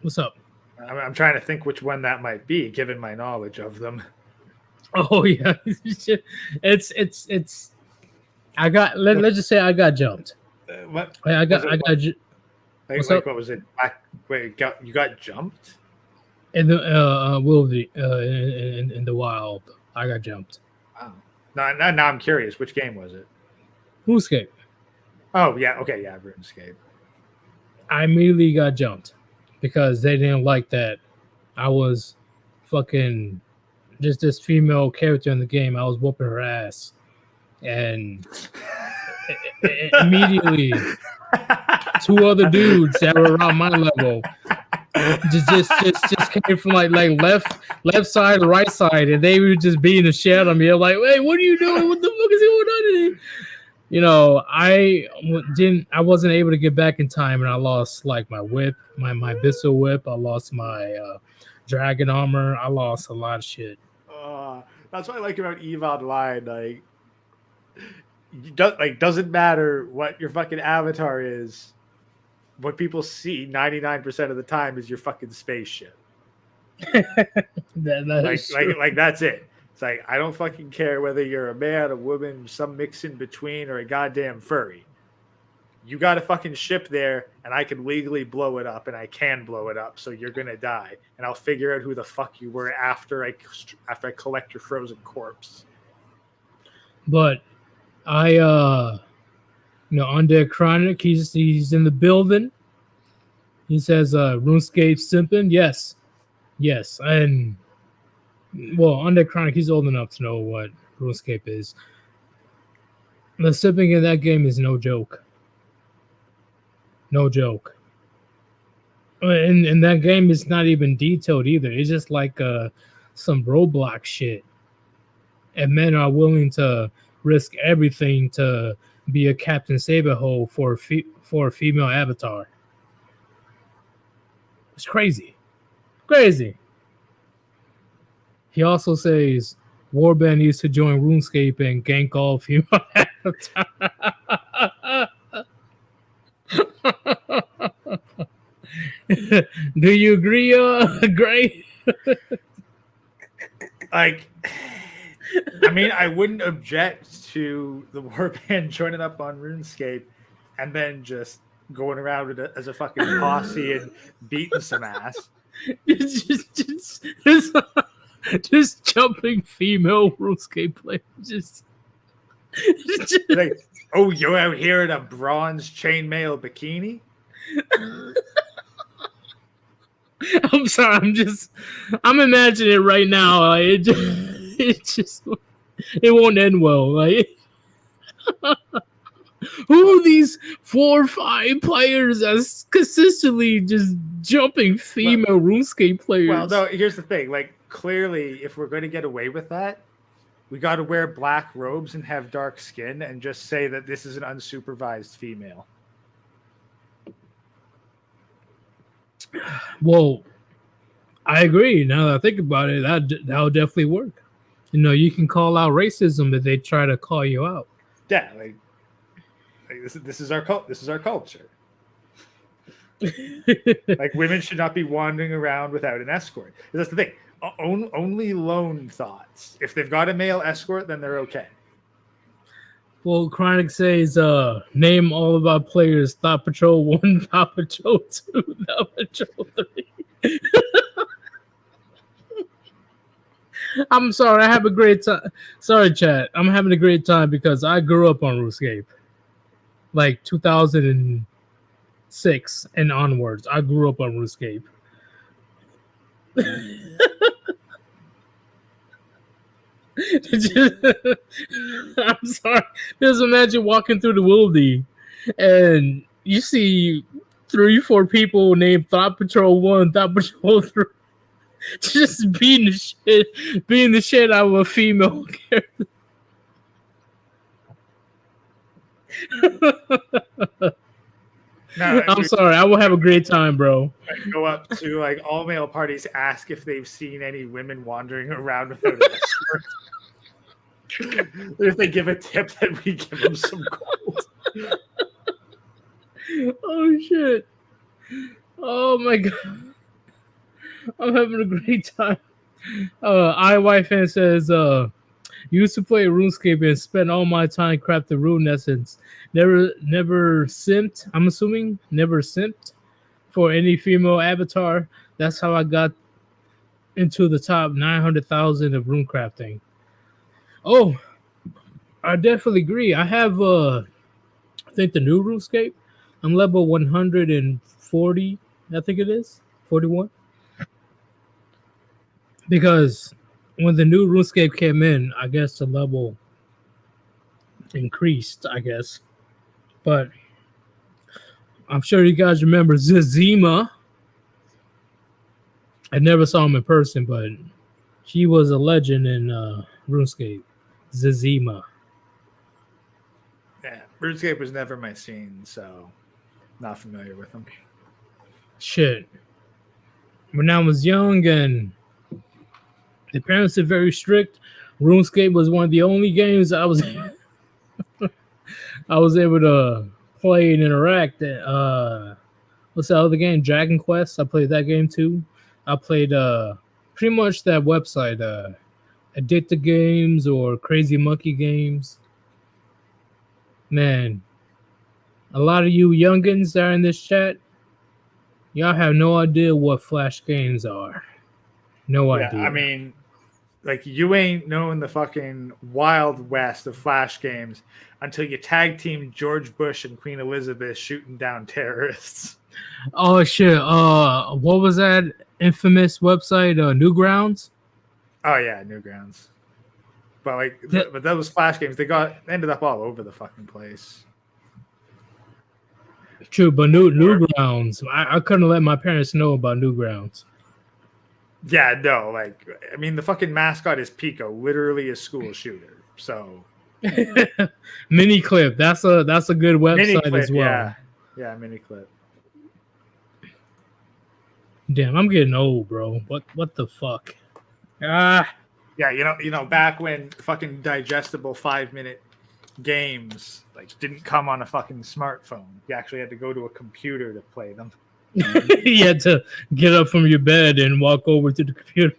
What's up? I'm trying to think which one that might be, given my knowledge of them. Oh yeah, it's. I got. Let's just say I got jumped. What? I got. Like, What's like up? what was it? Wait, you got jumped? In the in the wild, I got jumped. Wow. Now I'm curious. Which game was it? RuneScape. Oh yeah, okay, yeah, RuneScape. I immediately got jumped because they didn't like that I was fucking just this female character in the game. I was whooping her ass, and immediately two other dudes that were around my level just came from like left side, right side, and they were just beating the shit out of me. I'm like, hey, what are you doing? What the fuck is going on today? I wasn't able to get back in time, and I lost like my whip, my Bissell whip. I lost my dragon armor. I lost a lot of shit. That's what I like about EVE Online. Doesn't matter what your fucking avatar is. What people see 99% of the time is your fucking spaceship. That's it. It's like, I don't fucking care whether you're a man, a woman, some mix in between, or a goddamn furry. You got a fucking ship there, and I can legally blow it up, and I can blow it up, so you're gonna die. And I'll figure out who the fuck you were after I collect your frozen corpse. But Undead Chronic, he's in the building. He says, RuneScape simping. Yes. And well, Undead Chronic, he's old enough to know what RuneScape is. The simping in that game is no joke. No joke. And that game is not even detailed either. It's just like some Roblox shit. And men are willing to risk everything to be a Captain Saberhole for a female avatar. It's crazy. Crazy. He also says Warband needs to join RuneScape and gank all female avatars. Do you agree, Gray? I mean, I wouldn't object to the Warband joining up on RuneScape and then just going around with it as a fucking posse and beating some ass. Just jumping female RuneScape players. Just like, oh, you're out here in a bronze chainmail bikini? I'm sorry. I'm imagining it right now. It won't end well. Like, who are these 4 or 5 players that's consistently just jumping female RuneScape players? Well, no, here's the thing. Like, clearly, if we're going to get away with that, we got to wear black robes and have dark skin and just say that this is an unsupervised female. Well, I agree. Now that I think about it, that'll definitely work. You know, you can call out racism if they try to call you out. Yeah, like this is our this is our culture. Like women should not be wandering around without an escort. That's the thing. Only lone thoughts. If they've got a male escort, then they're okay. Well, Chronic says, name all of our players: Thought Patrol 1, Thought Patrol 2, Thought Patrol 3. I'm sorry, I have a great time. Sorry, chat. I'm having a great time because I grew up on RuneScape. Like 2006 and onwards. I grew up on RuneScape. I'm sorry. Just imagine walking through the wildy and you see 3-4 people named Thought Patrol 1, Thought Patrol 3 just beating the shit out of a female character. No, I'm sorry. I will have a great time, bro. Go up to like all male parties, ask if they've seen any women wandering around without an escort. If they give a tip, then we give them some gold. Oh shit! Oh my god! I'm having a great time. iWifan says, used to play RuneScape and spent all my time crafting rune essence. Never simped. I'm assuming never simped for any female avatar. That's how I got into the top 900,000 of rune crafting. Oh, I definitely agree. I have I think the new RuneScape. I'm level 140. I think it is 41. Because when the new RuneScape came in, I guess the level increased, I guess. But I'm sure you guys remember Zazima. I never saw him in person, but she was a legend in RuneScape. Zazima. Yeah, RuneScape was never my scene, so not familiar with them. Shit. When I was young and the parents are very strict, RuneScape was one of the only games I was able to play and interact. What's the other game? Dragon Quest. I played that game too. I played pretty much that website, Addicted Games or Crazy Monkey Games. Man, a lot of you youngins that are in this chat, y'all have no idea what Flash games are. No idea. I mean, like you ain't knowing the fucking Wild West of Flash games until you tag team George Bush and Queen Elizabeth shooting down terrorists. Oh shit! What was that infamous website? Newgrounds. Oh yeah, Newgrounds. But like, but those Flash games, they ended up all over the fucking place. True, but Newgrounds. I couldn't let my parents know about Newgrounds. Yeah, no, like I mean, the fucking mascot is Pico, literally a school shooter. So, Mini Clip. That's a good website Miniclip, as well. Yeah, Miniclip. Damn, I'm getting old, bro. What the fuck? Ah. Yeah, you know, back when fucking digestible 5-minute games like didn't come on a fucking smartphone. You actually had to go to a computer to play them. You had to get up from your bed and walk over to the computer.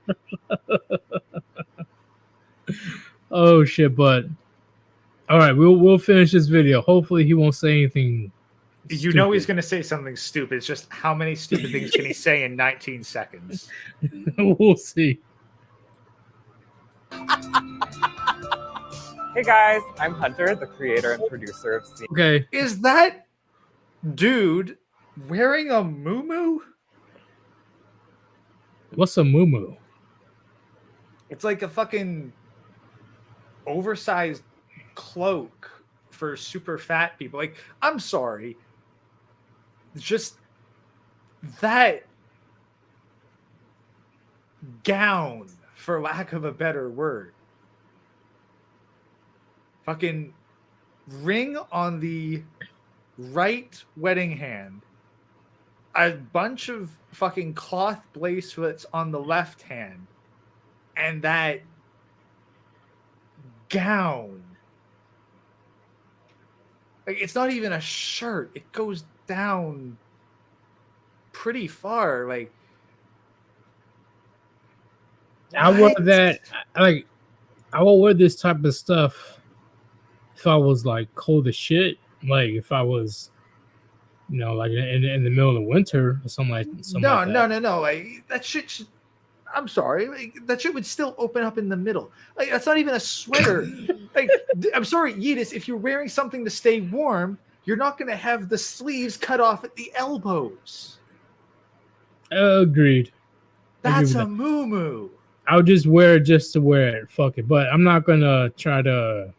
Oh shit! But all right, we'll finish this video. Hopefully, he won't say anything. You know he's going to say something stupid. It's just how many stupid things can he say in 19 seconds? We'll see. Hey guys, I'm Hunter, the creator and producer of Steam. Okay. Is that dude wearing a muumuu? What's a muumuu? It's like a fucking oversized cloak for super fat people. Like, I'm sorry. Just that gown, for lack of a better word. fucking ring on the right wedding hand, a bunch of fucking cloth bracelets on the left hand, and that gown. Like, it's not even a shirt. It goes down pretty far. Like, I wear what? that. Like, I will wear this type of stuff if I was like cold as shit. Like, if I was, like in the middle of winter or something like that. No. Like, that shit should, I'm sorry. Like, that shit would still open up in the middle. Like, that's not even a sweater. Like, I'm sorry, Yeetus, if you're wearing something to stay warm, you're not going to have the sleeves cut off at the elbows. Agreed. That's Agree a with moo-moo. I'll just wear it just to wear it. Fuck it. But I'm not gonna try to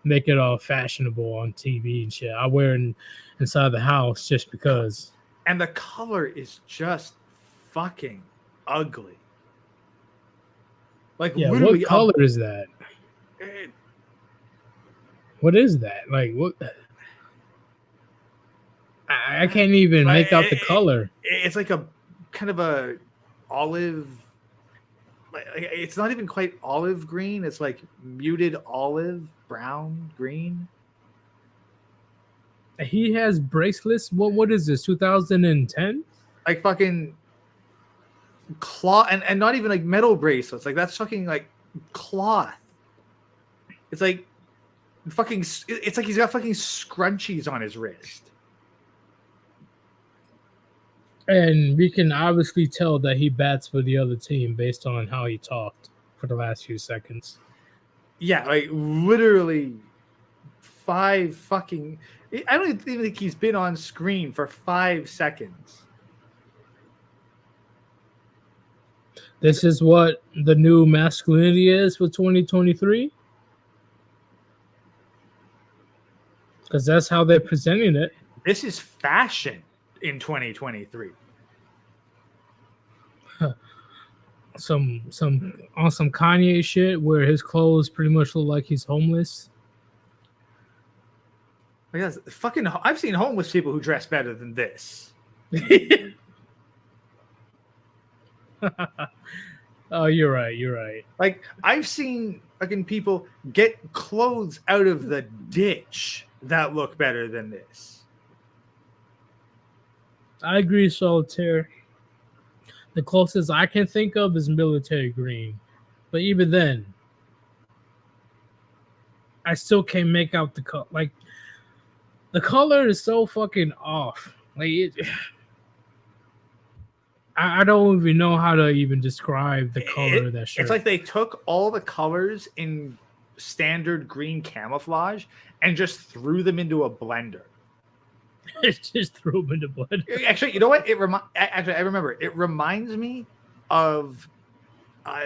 make it all fashionable on TV and shit. I wear it inside the house just because. And the color is just fucking ugly. Like, Yeah, literally, what color is that? What is that? Like, what? I can't even make out the color. It's like a kind of a olive. Like, it's not even quite olive green. It's like muted olive, brown, green. He has bracelets. What is this? 2010? Like fucking cloth, and not even like metal bracelets. Like, that's fucking like cloth. It's like fucking. It's like he's got fucking scrunchies on his wrist. And we can obviously tell that he bats for the other team based on how he talked for the last few seconds. Yeah, like literally 5 fucking. I don't even think he's been on screen for 5 seconds. This is what the new masculinity is for 2023? Because that's how they're presenting it. This is fashion in 2023. Some on some Kanye shit where his clothes pretty much look like he's homeless. Because fucking, I've seen homeless people who dress better than this. Oh, you're right. Like, I've seen fucking people get clothes out of the ditch that look better than this. I agree, Solitaire. The closest I can think of is military green. But even then, I still can't make out the color. Like, the color is so fucking off. Like, I don't even know how to even describe the color of that shirt. It's like they took all the colors in standard green camouflage and just threw them into a blender. Just threw them into blood. Actually, you know what? I remember. It reminds me of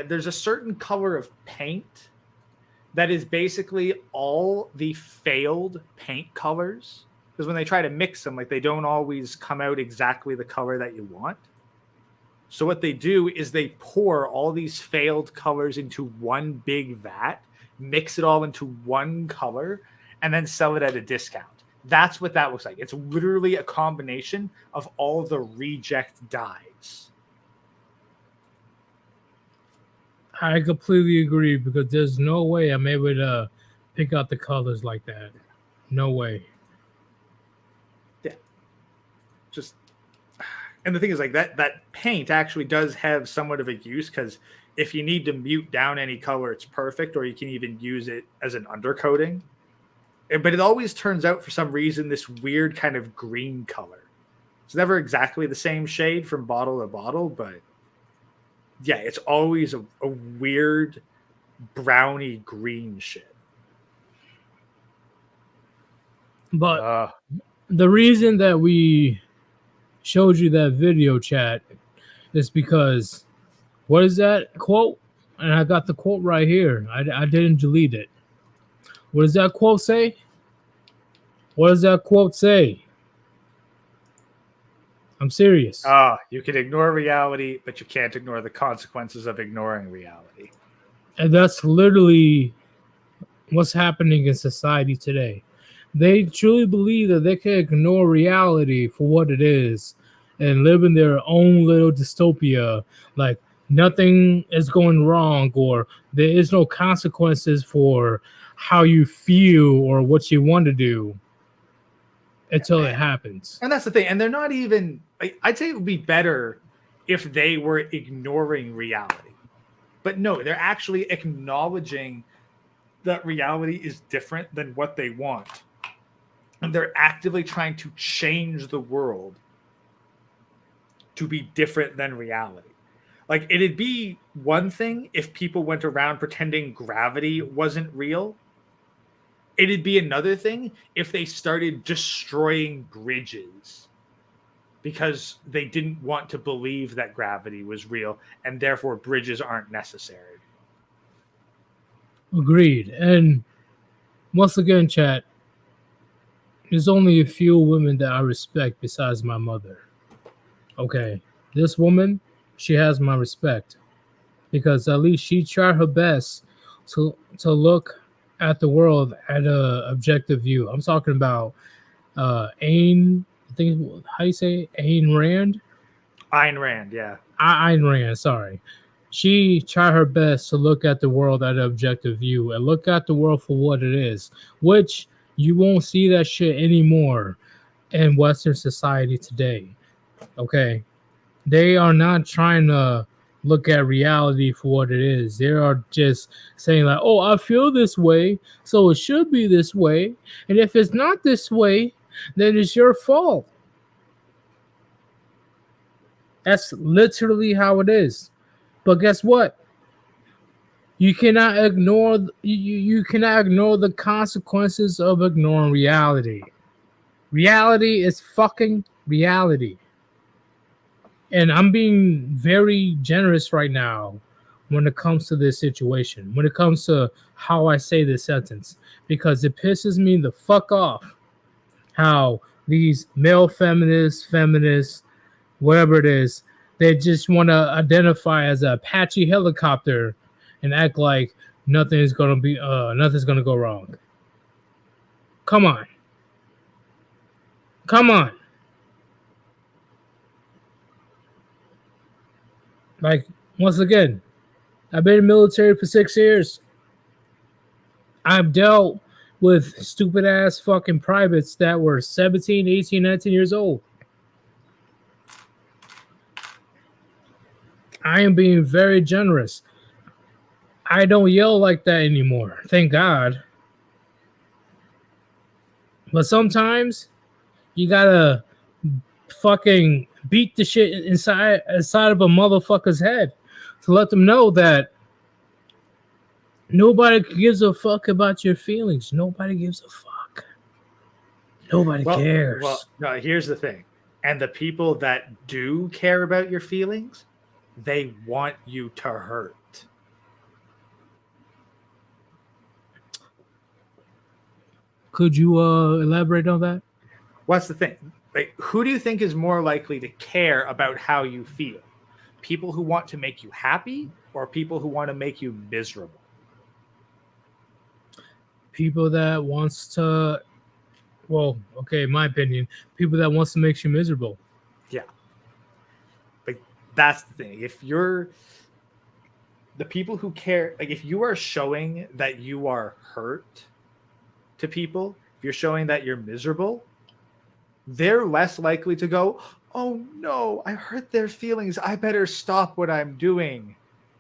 there's a certain color of paint that is basically all the failed paint colors. Because when they try to mix them, like, they don't always come out exactly the color that you want. So what they do is they pour all these failed colors into one big vat, mix it all into one color, and then sell it at a discount. That's what that looks like. It's literally a combination of all the reject dyes. I completely agree because there's no way I'm able to pick out the colors like that. No way. Yeah. Just, and the thing is, like, that paint actually does have somewhat of a use, because if you need to mute down any color, it's perfect, or you can even use it as an undercoating. But it always turns out, for some reason, this weird kind of green color. It's never exactly the same shade from bottle to bottle, but yeah, it's always a weird browny green shit. But the reason that we showed you that video, chat, is because, what is that quote? And I got the quote right here. I didn't delete it. What does that quote say? What does that quote say? I'm serious. You can ignore reality, but you can't ignore the consequences of ignoring reality. And that's literally what's happening in society today. They truly believe that they can ignore reality for what it is and live in their own little dystopia, like nothing is going wrong or there is no consequences for how you feel or what you want to do until it happens. And that's the thing. And they're not even, I'd say it would be better if they were ignoring reality. But no, they're actually acknowledging that reality is different than what they want. And they're actively trying to change the world to be different than reality. Like, it'd be one thing if people went around pretending gravity wasn't real. It'd be another thing if they started destroying bridges because they didn't want to believe that gravity was real and therefore bridges aren't necessary. Agreed. And once again, chat, there's only a few women that I respect besides my mother. Okay, this woman, she has my respect because at least she tried her best to look at the world at a objective view. I'm talking about Ayn, I think, how do you say it? Ayn Rand? Ayn Rand, yeah. Ayn Rand, sorry. She tried her best to look at the world at an objective view and look at the world for what it is, which you won't see that shit anymore in Western society today. Okay? They are not trying to look at reality for what it is. They are just saying like, oh, I feel this way, so it should be this way. And if it's not this way, then it's your fault. That's literally how it is. But guess what? You cannot ignore you cannot ignore the consequences of ignoring reality. Reality is fucking reality. And I'm being very generous right now when it comes to this situation, when it comes to how I say this sentence, because it pisses me the fuck off how these male feminists, whatever it is, they just want to identify as an Apache helicopter and act like nothing's gonna go wrong. Come on. Like, once again, I've been in the military for 6 years. I've dealt with stupid ass fucking privates that were 17, 18, 19 years old. I am being very generous. I don't yell like that anymore, thank God. But sometimes you gotta fucking beat the shit inside of a motherfucker's head to let them know that nobody gives a fuck about your feelings. Nobody gives a fuck. Nobody cares. Well, no, here's the thing. And the people that do care about your feelings, they want you to hurt. Could you elaborate on that? What's the thing? Like, who do you think is more likely to care about how you feel? People who want to make you happy or people who want to make you miserable? People that wants to, well, okay, in my opinion, people that wants to make you miserable. Yeah. Like, that's the thing. If you're the people who care, like if you are showing that you are hurt to people, if you're showing that you're miserable, they're less likely to go, oh no, I hurt their feelings, I better stop what I'm doing.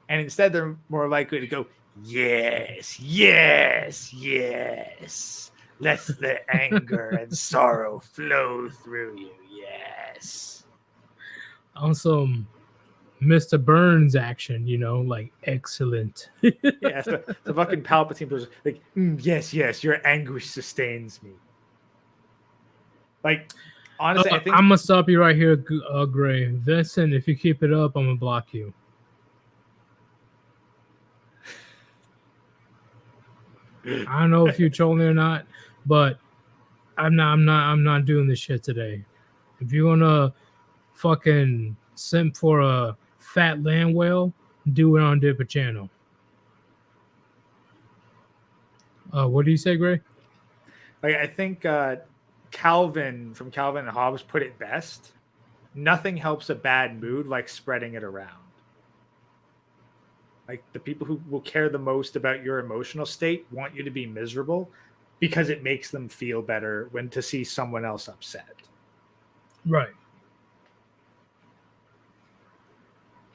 And instead they're more likely to go, yes, let the anger and sorrow flow through you. Yes. On some Mr. Burns action, you know, like excellent. Yeah, the fucking Palpatine was like, yes, your anguish sustains me. Like, honestly, I think I'm gonna stop you right here, Gray. Vincent, if you keep it up, I'm gonna block you. I don't know if you're trolling or not, but I'm not doing this shit today. If you wanna fucking simp for a fat land whale, do it on a different channel. What do you say, Gray? Like I think Calvin from Calvin and Hobbes put it best. Nothing helps a bad mood like spreading it around. Like the people who will care the most about your emotional state want you to be miserable because it makes them feel better when to see someone else upset. Right.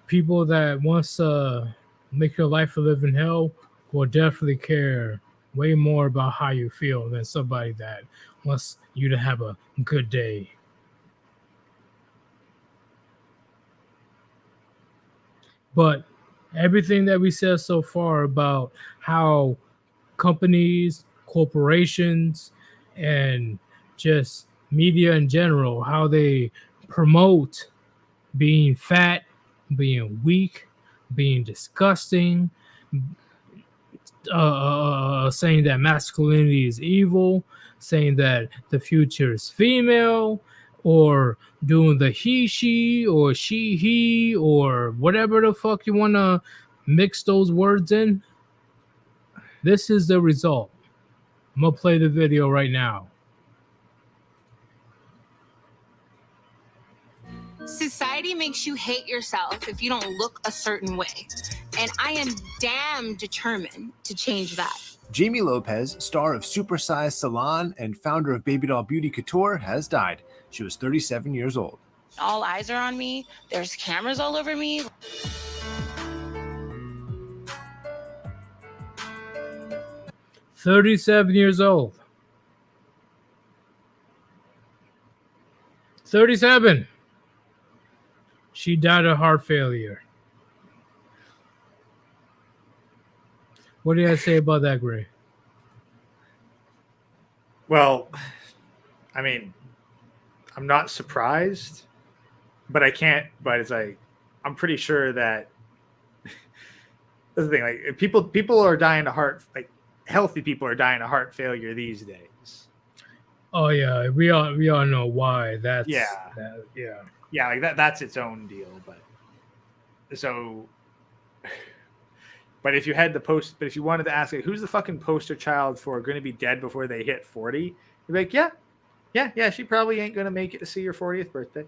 People that wants to make your life a living hell will definitely care way more about how you feel than somebody that wants you to have a good day. But everything that we said so far about how companies, corporations, and just media in general, how they promote being fat, being weak, being disgusting, saying that masculinity is evil, saying that the future is female, or doing the he, she, or she, he, or whatever the fuck you want to mix those words in. This is the result. I'm going to play the video right now. Society makes you hate yourself if you don't look a certain way. And I am damn determined to change that. Jamie Lopez, star of Supersize Salon and founder of Baby Doll Beauty Couture, has died. She was 37 years old. All eyes are on me. There's cameras all over me. "37 years old. 37. She died of heart failure." What do you say about that, Gray? Well, I mean, I'm not surprised, but I can't. But it's like I'm pretty sure that that's the thing. Like people are dying of heart. Like healthy people are dying of heart failure these days. Oh yeah, we all know why. That's Yeah. yeah. Yeah, like that's its own deal. But so, but if you had if you wanted to ask, like, who's the fucking poster child for going to be dead before they hit 40? You'd be like, yeah, she probably ain't going to make it to see your 40th birthday.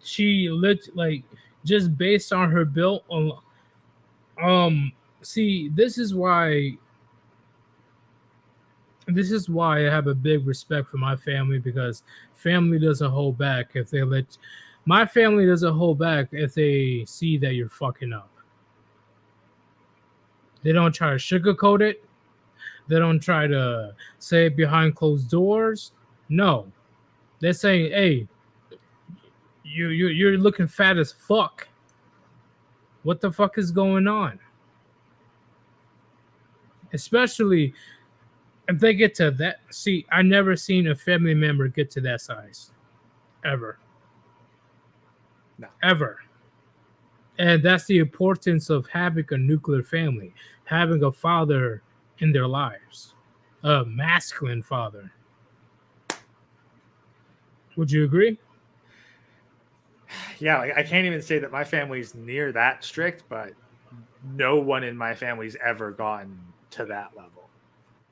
She like just based on her build. See, this is why I have a big respect for my family, because family doesn't hold back if they let. My family doesn't hold back if they see that you're fucking up. They don't try to sugarcoat it. They don't try to say it behind closed doors. No, they're saying, "Hey, you're looking fat as fuck. What the fuck is going on?" Especially if they get to that. See, I never seen a family member get to that size, ever. No. Ever. And that's the importance of having a nuclear family, having a father in their lives, a masculine father. Would you agree? Yeah, like I can't even say that my family's near that strict, but no one in my family's ever gotten to that level.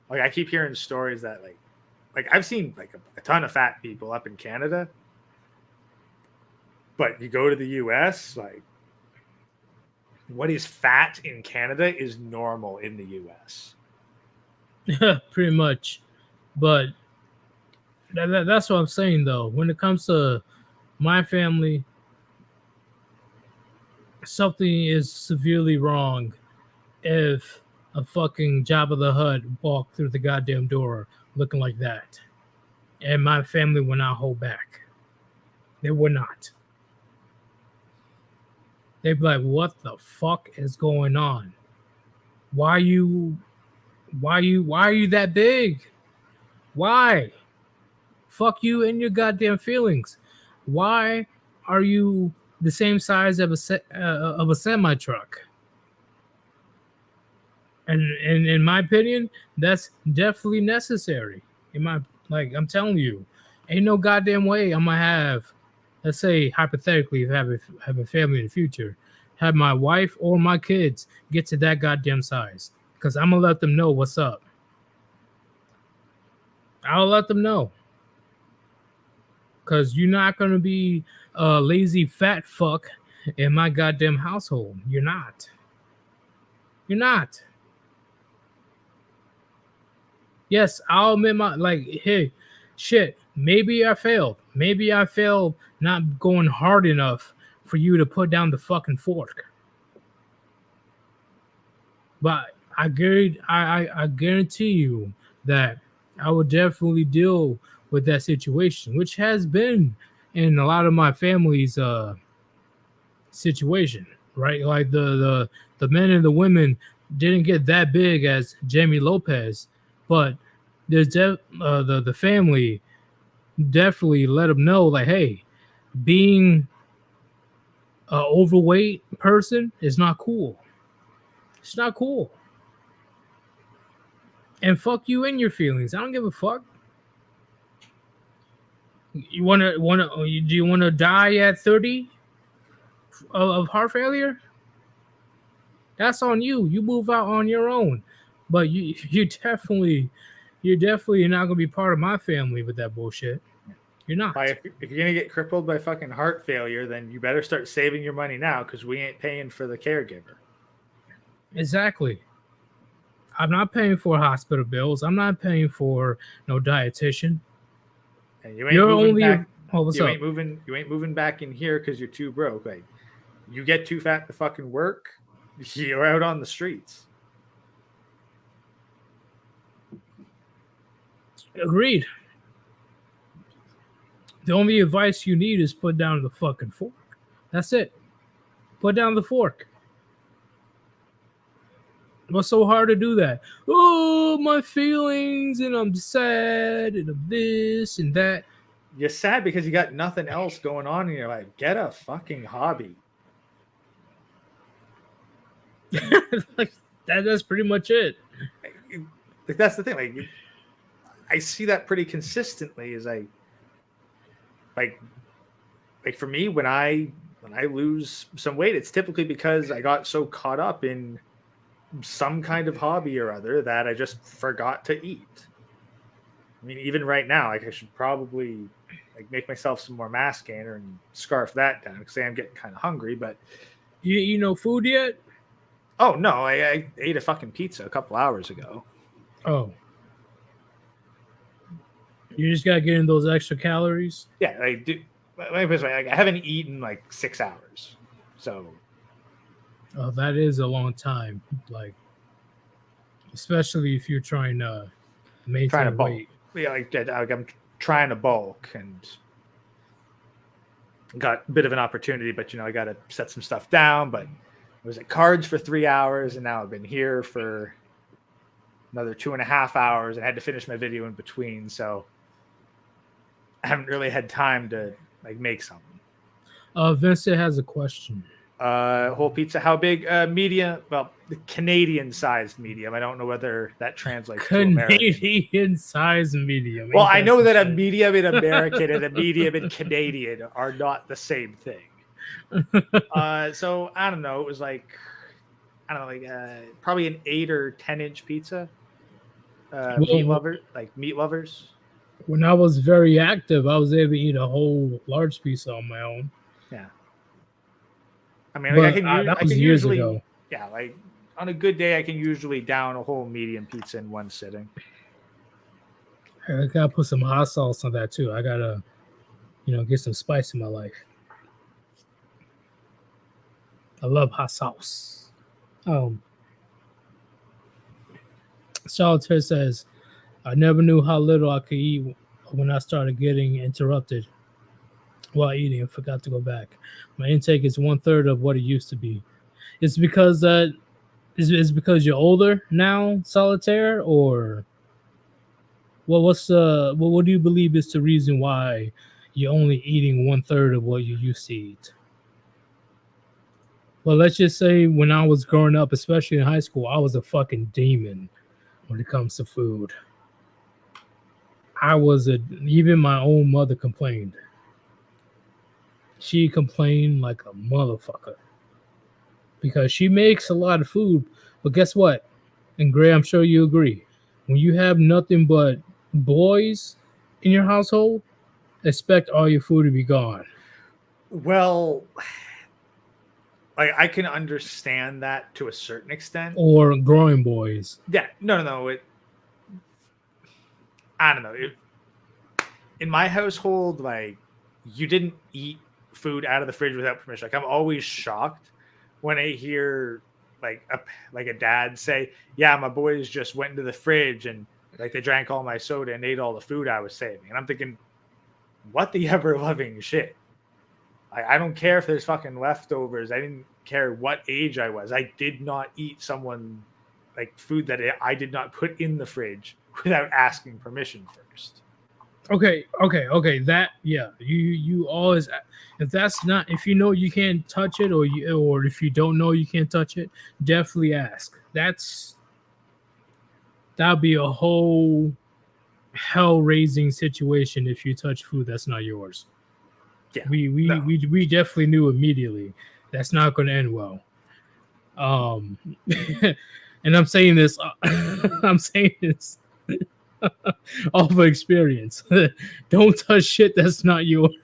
Like I keep hearing stories that like I've seen like a ton of fat people up in Canada, but you go to the US, like what is fat in Canada is normal in the US. Pretty much. But that's what I'm saying, though. When it comes to my family, something is severely wrong if a fucking Jabba the Hutt walked through the goddamn door looking like that. And my family will not hold back. They would not. They'd be like, "What the fuck is going on? Why are you that big? Why? Fuck you and your goddamn feelings. Why are you the same size of a semi truck?" And in my opinion, that's definitely necessary. I'm telling you, ain't no goddamn way I'm gonna have, let's say hypothetically, if I have a family in the future, have my wife or my kids get to that goddamn size. Because I'm gonna let them know what's up. I'll let them know. Because you're not gonna be a lazy fat fuck in my goddamn household. You're not. You're not. Yes, I'll admit hey, shit, maybe I failed. Maybe I failed not going hard enough for you to put down the fucking fork. But I guarantee you that I would definitely deal with that situation, which has been in a lot of my family's situation, right? Like the men and the women didn't get that big as Jamie Lopez, but there's the family definitely let them know, like, hey, being an overweight person is not cool. It's not cool. And fuck you and your feelings. I don't give a fuck. Do you want to die at 30 of heart failure? That's on you. You move out on your own. But you're definitely not gonna be part of my family with that bullshit. You're not. If you're gonna get crippled by fucking heart failure, then you better start saving your money now, because we ain't paying for the caregiver. Exactly. I'm not paying for hospital bills. I'm not paying for no dietitian. And you ain't you ain't moving back in here because you're too broke. Like, you get too fat to fucking work, you're out on the streets. Agreed. The only advice you need is put down the fucking fork. That's it. Put down the fork. What's so hard to do that? Oh, my feelings, and I'm sad, and I'm this and that. You're sad because you got nothing else going on in your life. Get a fucking hobby. That's pretty much it. Like, that's the thing. Like, I see that pretty consistently. Is like for me, when I lose some weight, it's typically because I got so caught up in some kind of hobby or other that I just forgot to eat. I mean, even right now, like, I should probably make myself some more mass gainer and scarf that down, because I am getting kind of hungry. But you eat no food yet? Oh no, I ate a fucking pizza a couple hours ago. Oh, you just gotta get in those extra calories. Yeah, I do. I haven't eaten like 6 hours, so. Oh, that is a long time. Like, especially if you're trying to maintain weight. Yeah, I'm trying to bulk and got a bit of an opportunity, but I got to set some stuff down. But I was at Cards for 3 hours, and now I've been here for another 2.5 hours, and I had to finish my video in between, so I haven't really had time to make something. Vincent has a question. Whole pizza, how big? Medium. Well, the Canadian-sized medium. I don't know whether that translates to American. Canadian-sized medium. Well, I know that a medium in American and a medium in Canadian are not the same thing. So I don't know. It was probably an 8 or 10-inch pizza. Meat lovers. When I was very active, I was able to eat a whole large pizza on my own. Yeah. I mean, that was years ago. Yeah, on a good day, I can usually down a whole medium pizza in one sitting. I gotta put some hot sauce on that too. I gotta, get some spice in my life. I love hot sauce. Solitaire says, I never knew how little I could eat when I started getting interrupted while eating and forgot to go back. My intake is 1/3 of what it used to be. It's because because you're older now, Solitaire, or what do you believe is the reason why you're only eating 1/3 of what you used to eat? Well, let's just say when I was growing up, especially in high school, I was a fucking demon when it comes to food. Even my own mother complained. She complained like a motherfucker because she makes a lot of food, but guess what? And Gray, I'm sure you agree. When you have nothing but boys in your household, expect all your food to be gone. Well, like I can understand that to a certain extent. Or growing boys. Yeah, no. I don't know. In my household, like you didn't eat food out of the fridge without permission. Like I'm always shocked when I hear like a dad say, "Yeah, my boys just went into the fridge and like they drank all my soda and ate all the food I was saving." And I'm thinking, what the ever loving shit. I don't care if there's fucking leftovers. I didn't care what age I was. I did not eat someone like food that I did not put in the fridge without asking permission first. Okay. That you always, if you know you can't touch it, or if you don't know you can't touch it, definitely ask. That'll be a whole hell-raising situation if you touch food that's not yours. Yeah, we definitely knew immediately that's not going to end well. And I'm saying this off of experience. Don't touch shit that's not yours.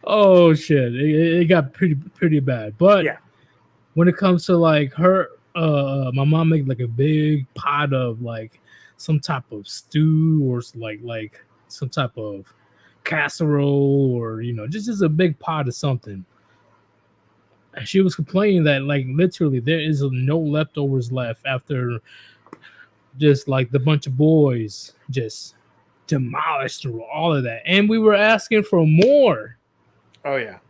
Oh shit, it got pretty bad. But yeah, when it comes to like her, my mom made like a big pot of like some type of stew or like some type of casserole, or just a big pot of something. And she was complaining that like literally there is no leftovers left after just like the bunch of boys just demolished through all of that, and we were asking for more. Oh yeah.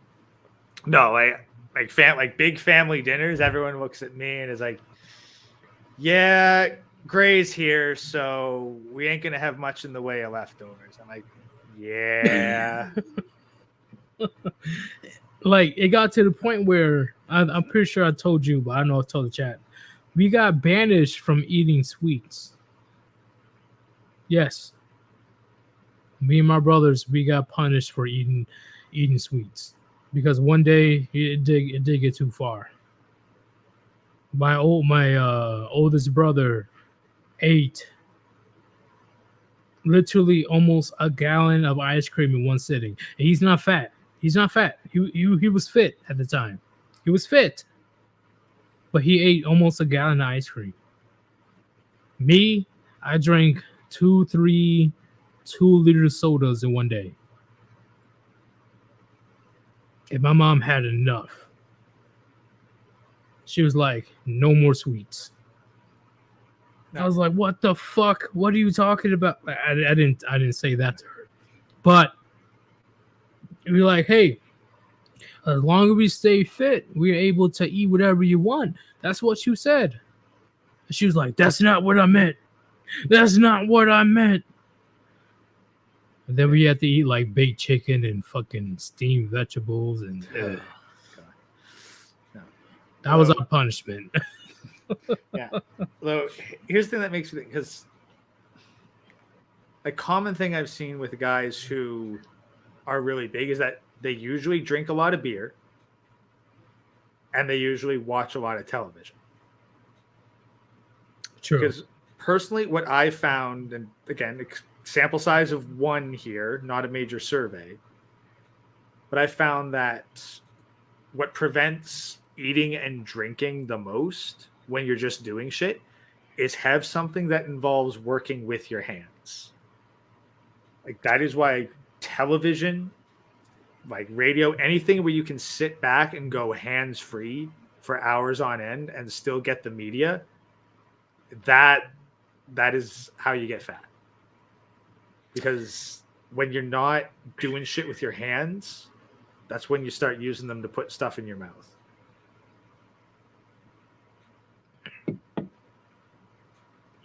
No, like big family dinners, everyone looks at me and is like, "Yeah, Gray's here, so we ain't gonna have much in the way of leftovers." I'm like, yeah. Like it got to the point where I'm pretty sure I told you, but I don't know if I told the chat. We got banished from eating sweets. Yes. Me and my brothers, we got punished for eating sweets because one day it did get too far. My oldest brother ate literally almost a gallon of ice cream in one sitting. And he's not fat. He was fit at the time. He was fit. But he ate almost a gallon of ice cream. Me, I drank 2-3 2-liter sodas in one day. And my mom had enough. She was like, "No more sweets." No. I was like, "What the fuck? What are you talking about?" I didn't say that to her. But we're like, "Hey, as long as we stay fit, we're able to eat whatever you want." That's what you said. And she was like, "That's not what I meant. That's not what I meant." And then we had to eat like baked chicken and fucking steamed vegetables, and that was our punishment. Yeah. So here's the thing that makes me think, because a common thing I've seen with guys who are really big is that they usually drink a lot of beer and they usually watch a lot of television. True. Because personally, what I found, and again, sample size of 1 here, not a major survey, but I found that what prevents eating and drinking the most when you're just doing shit is have something that involves working with your hands. Like that is why television, like radio, anything where you can sit back and go hands-free for hours on end and still get the media, that is how you get fat. Because when you're not doing shit with your hands, that's when you start using them to put stuff in your mouth.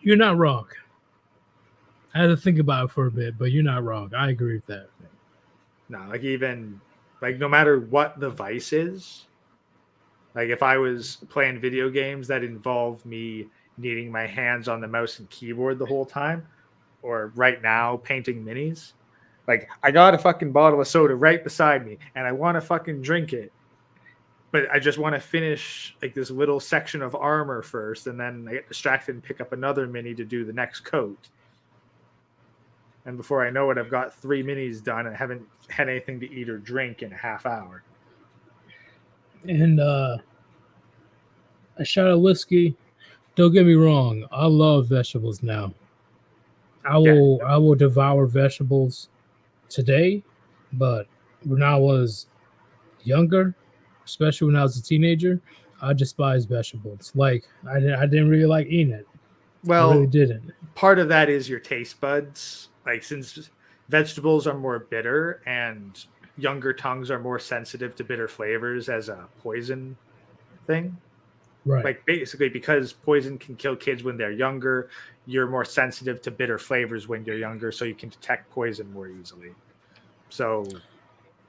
You're not wrong. I had to think about it for a bit, but you're not wrong. I agree with that. No, like no matter what the vice is, like if I was playing video games that involve me needing my hands on the mouse and keyboard the whole time, or right now painting minis, like I got a fucking bottle of soda right beside me and I want to fucking drink it, but I just want to finish like this little section of armor first, and then I get distracted and pick up another mini to do the next coat. And before I know it, I've got 3 minis done and I haven't had anything to eat or drink in a half hour. And a shot of whiskey. Don't get me wrong, I love vegetables now. I will devour vegetables today, but when I was younger, especially when I was a teenager, I despised vegetables. Like I didn't really like eating it. Well, I really didn't. Part of that is your taste buds. Like, since vegetables are more bitter and younger tongues are more sensitive to bitter flavors as a poison thing. Right. Like, basically, because poison can kill kids when they're younger, you're more sensitive to bitter flavors when you're younger, so you can detect poison more easily. So,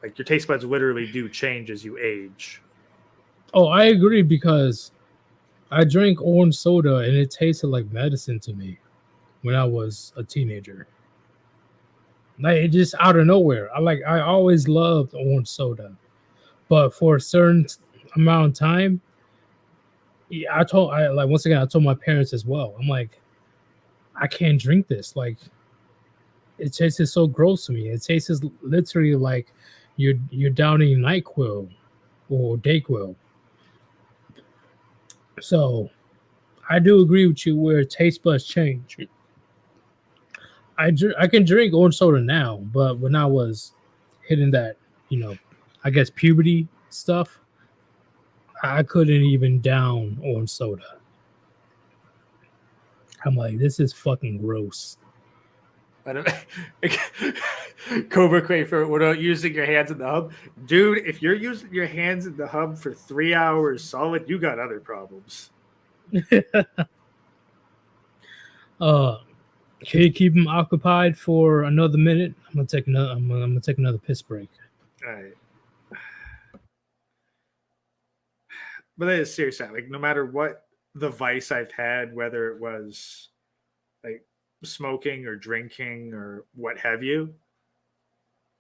like, your taste buds literally do change as you age. Oh, I agree, because I drank orange soda and it tasted like medicine to me when I was a teenager. Like, it just out of nowhere. I always loved orange soda, but for a certain amount of time, I told my parents as well. I'm like, I can't drink this. Like, it tastes so gross to me. It tastes literally like you're downing NyQuil or Dayquil. So I do agree with you where taste buds change. I can drink orange soda now, but when I was hitting that, I guess puberty stuff, I couldn't even down orange soda. I'm like, this is fucking gross. I don't Cobra Quafer, without using your hands in the hub. Dude, if you're using your hands in the hub for 3 hours solid, you got other problems. Can you keep him occupied for another minute? I'm gonna take another piss break. All right. But that is seriously, like, no matter what the vice I've had, whether it was like smoking or drinking or what have you,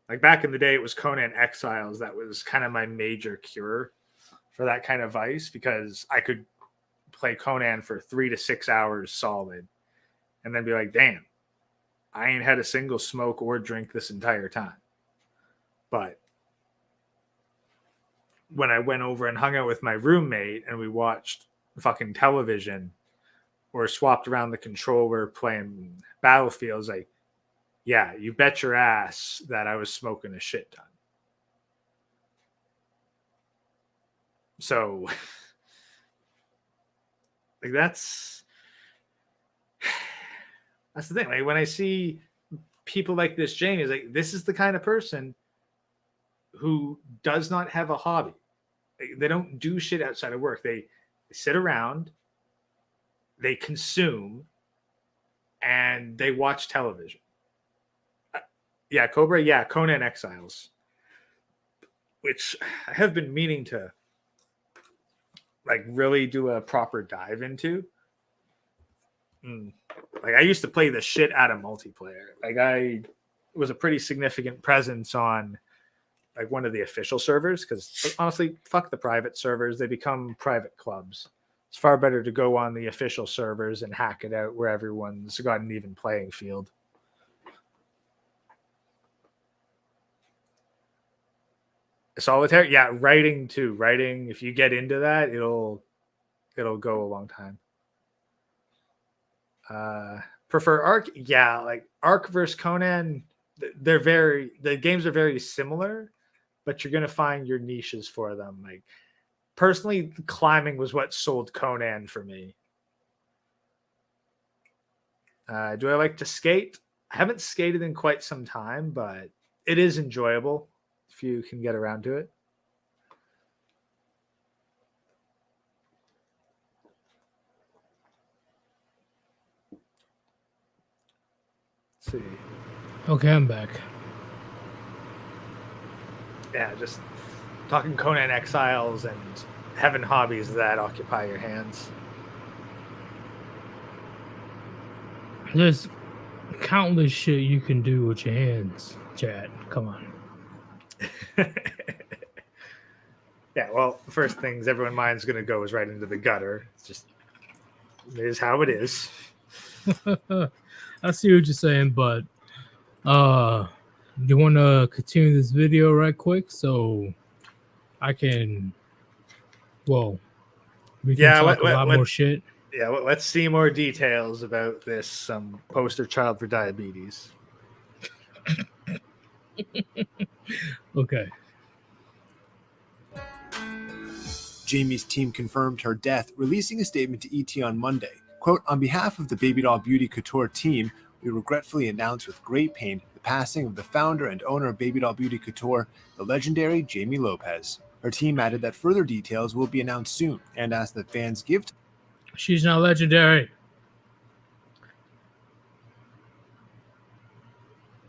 like back in the day, it was Conan Exiles that was kind of my major cure for that kind of vice, because I could play Conan for 3 to 6 hours solid and then be like, damn, I ain't had a single smoke or drink this entire time. But when I went over and hung out with my roommate and we watched fucking television or swapped around the controller playing Battlefield, like, yeah, you bet your ass that I was smoking a shit ton. So, like, that's the thing. Like, when I see people like this, Jamie is like, this is the kind of person who does not have a hobby. They don't do shit outside of work. They sit around, they consume, and they watch television. Yeah, Cobra. Yeah, Conan Exiles, which I have been meaning to like really do a proper dive into. Like, I used to play the shit out of multiplayer. Like, I was a pretty significant presence on like one of the official servers, because honestly, fuck the private servers. They become private clubs. It's far better to go on the official servers and hack it out where everyone's got an even playing field. Solitaire, yeah, writing too. Writing, if you get into that, it'll go a long time. Prefer Ark? Yeah, like Ark versus Conan, the games are very similar, but you're gonna find your niches for them. Like, personally, climbing was what sold Conan for me. Do I like to skate? I haven't skated in quite some time, but it is enjoyable if you can get around to it. Let's see. Okay, I'm back. Yeah, just talking Conan Exiles and having hobbies that occupy your hands. There's countless shit you can do with your hands, Chad. Come on. Yeah, well, the first things everyone's mind's going to go is right into the gutter. It is how it is. I see what you're saying, but you want to continue this video right quick so I can, well, we can talk a lot more shit. Yeah, let's see more details about this poster child for diabetes. Okay. Jamie's team confirmed her death, releasing a statement to ET on Monday. Quote, on behalf of the Baby Doll Beauty Couture team, we regretfully announce with great pain the passing of the founder and owner of Baby Doll Beauty Couture, the legendary Jamie Lopez. Her team added that further details will be announced soon and asked that fans give. She's not legendary.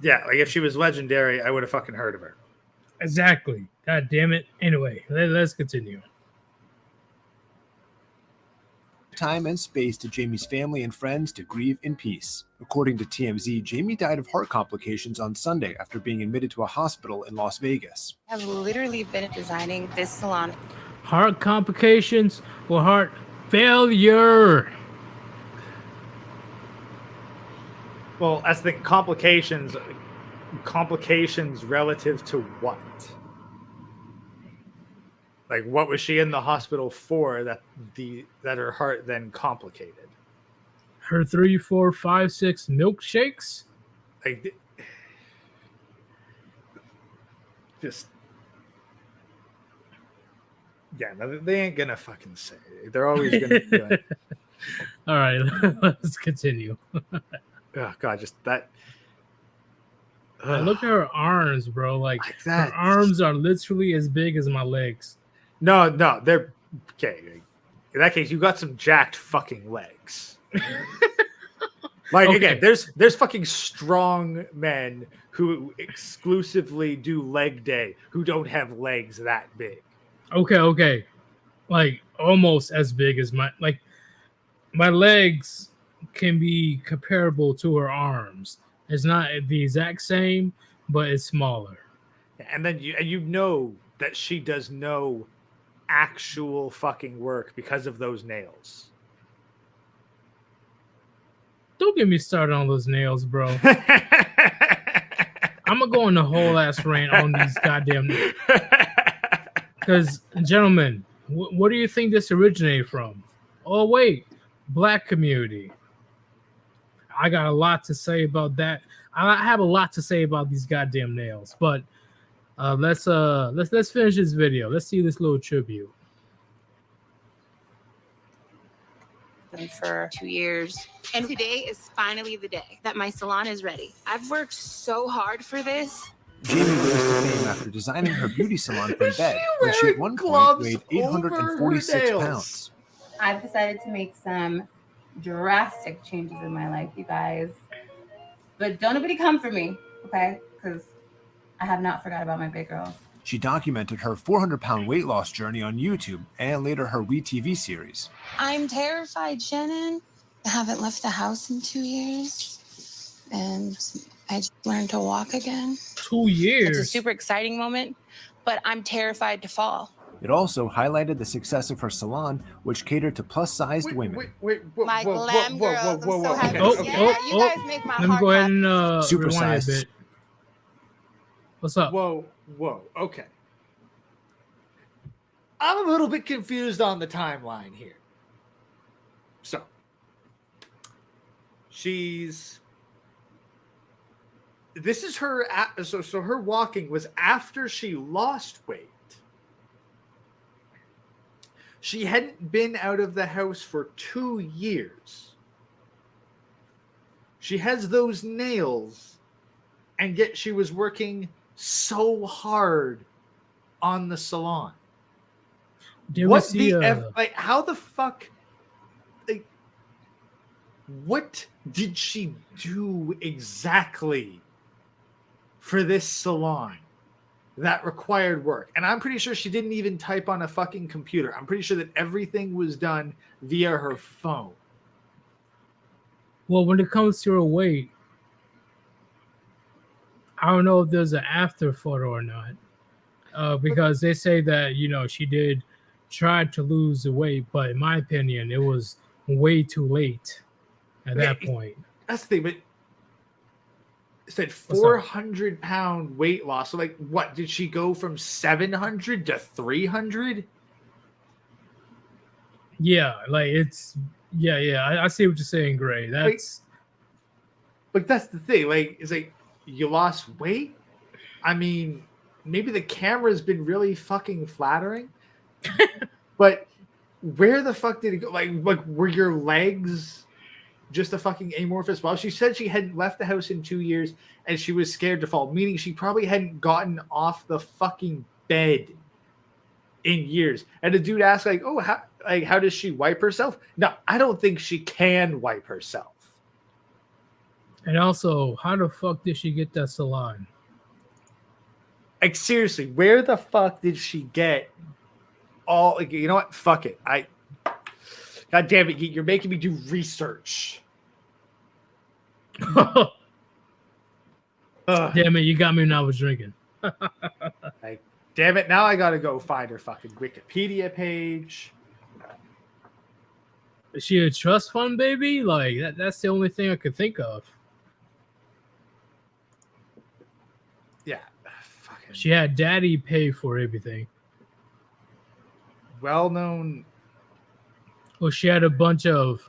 Yeah, like if she was legendary, I would have fucking heard of her. Exactly. God damn it. Anyway, let's continue. Time and space to Jamie's family and friends to grieve in peace. According to TMZ, Jamie died of heart complications on Sunday after being admitted to a hospital in Las Vegas. I've literally been designing this salon. Heart complications or heart failure? Well, that's the complications relative to what? Like, what was she in the hospital for that her heart then complicated? Her 3, 4, 5, 6 milkshakes? Like, just yeah, no, they ain't gonna fucking say it. They're always gonna be like, all right, let's continue. oh god, just that. Look at her arms, bro. Like that. Her arms are literally as big as my legs. No, they're okay. In that case, you got some jacked fucking legs. Like Okay. again, there's fucking strong men who exclusively do leg day who don't have legs that big. Okay. Like almost as big as my legs can be comparable to her arms. It's not the exact same, but it's smaller. And then you know that she does no actual fucking work because of those nails. Don't get me started on those nails, bro. I'm gonna go on the whole ass rant on these goddamn nails. Because, gentlemen, what do you think this originated from? Oh, wait, Black community. I got a lot to say about that. I have a lot to say about these goddamn nails, but let's finish this video. Let's see this little tribute. For 2 years. And today is finally the day that my salon is ready. I've worked so hard for this. Jamie rose to fame after designing her beauty salon from bed when she at one point gloves weighed over her 846 nails. pounds. I've decided to make some drastic changes in my life, you guys. But don't nobody come for me, okay? Because I have not forgot about my big girls. She documented her 400-pound weight loss journey on YouTube and later her WeTV series. I'm terrified, Shannon. I haven't left the house in 2 years. And I just learned to walk again. 2 years. It's a super exciting moment, but I'm terrified to fall. It also highlighted the success of her salon, which catered to plus-sized women. My glam girls. I'm so happy. Okay. Yeah, you guys make my Let me heart go ahead happy. and Super rewind a sized. bit. What's up? Whoa, okay. I'm a little bit confused on the timeline here. So, this is her, so her walking was after she lost weight. She hadn't been out of the house for 2 years. She has those nails, and yet she was working so hard on the salon. Did we see like how the fuck, like, what did she do exactly for this salon that required work? And I'm pretty sure she didn't even type on a fucking computer. I'm pretty sure that everything was done via her phone. well, when it comes to her weight, I don't know if there's an after photo or not. because they say that she did try to lose the weight, but in my opinion, it was way too late at that point. That's the thing, but it said What's up? 400-pound weight loss. So, like, what did she go from 700 to 300? Yeah, like it's I see what you're saying, Gray. That's Like that's the thing. Like, it's like you lost weight. I mean, maybe the camera's been really fucking flattering, but where the fuck did it go? Like were your legs just a fucking amorphous ball? She said she hadn't left the house in 2 years and she was scared to fall, meaning she probably hadn't gotten off the fucking bed in years. And the dude asked, like, oh, how does she wipe herself? No, I don't think she can wipe herself. and also, how the fuck did she get that salon? Like, seriously, where the fuck did she get all, like, you know what? Fuck it. God damn it, you're making me do research. Ugh. Damn it, you got me when I was drinking. Like, damn it, now I gotta go find her fucking Wikipedia page. Is she a trust fund baby? Like that's the only thing I could think of. Yeah. Fucking She had daddy pay for everything. well-known. Well, she had a bunch of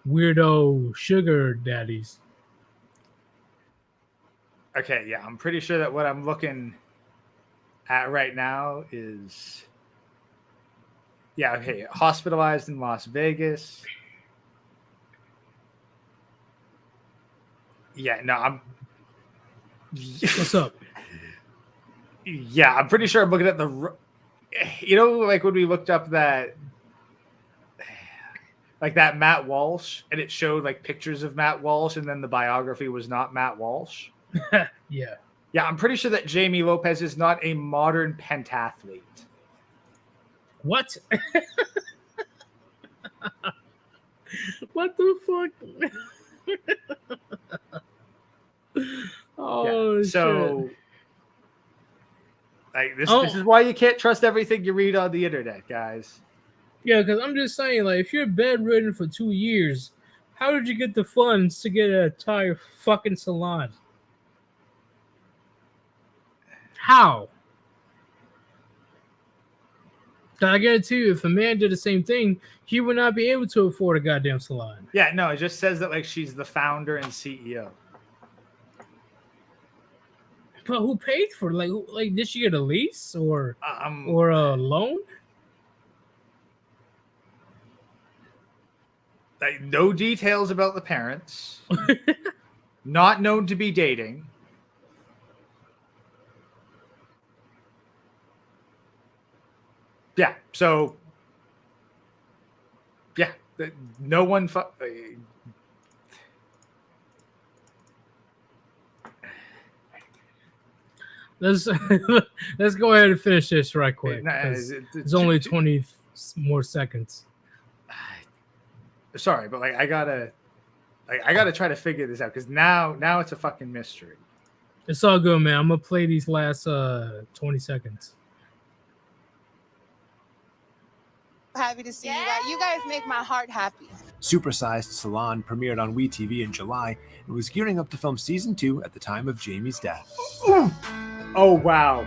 weirdo sugar daddies. Okay, yeah, I'm pretty sure that what I'm looking at right now is, yeah, okay, hospitalized in Las Vegas. Yeah, no, I'm. What's up? Yeah, I'm pretty sure I'm looking at the. Like when we looked up that, like that Matt Walsh, and it showed like pictures of Matt Walsh, and then the biography was not Matt Walsh. Yeah. Yeah, I'm pretty sure that Jamie Lopez is not a modern pentathlete. What? What the fuck? Oh, so shit. like this Oh. is why you can't trust everything you read on the internet, guys. Yeah, because I'm just saying, like, if you're bedridden for 2 years, how did you get the funds to get an entire fucking salon? How? I guarantee you, if a man did the same thing, he would not be able to afford a goddamn salon. Yeah, no, it just says that like she's the founder and CEO. But who paid for it? Like, did she get a lease or Um, a loan? like, no details about the parents. Not known to be dating. Yeah, so yeah, no one. Let's let's go ahead and finish this right quick. Nah, 'Cause It's only 20 more seconds. Sorry, but like I gotta try to figure this out because now it's a fucking mystery. It's all good, man. I'm gonna play these last 20 seconds. Happy to see you guys. You guys make my heart happy. Supersized Salon premiered on WeTV in July and was gearing up to film season 2 at the time of Jamie's death. Oh wow!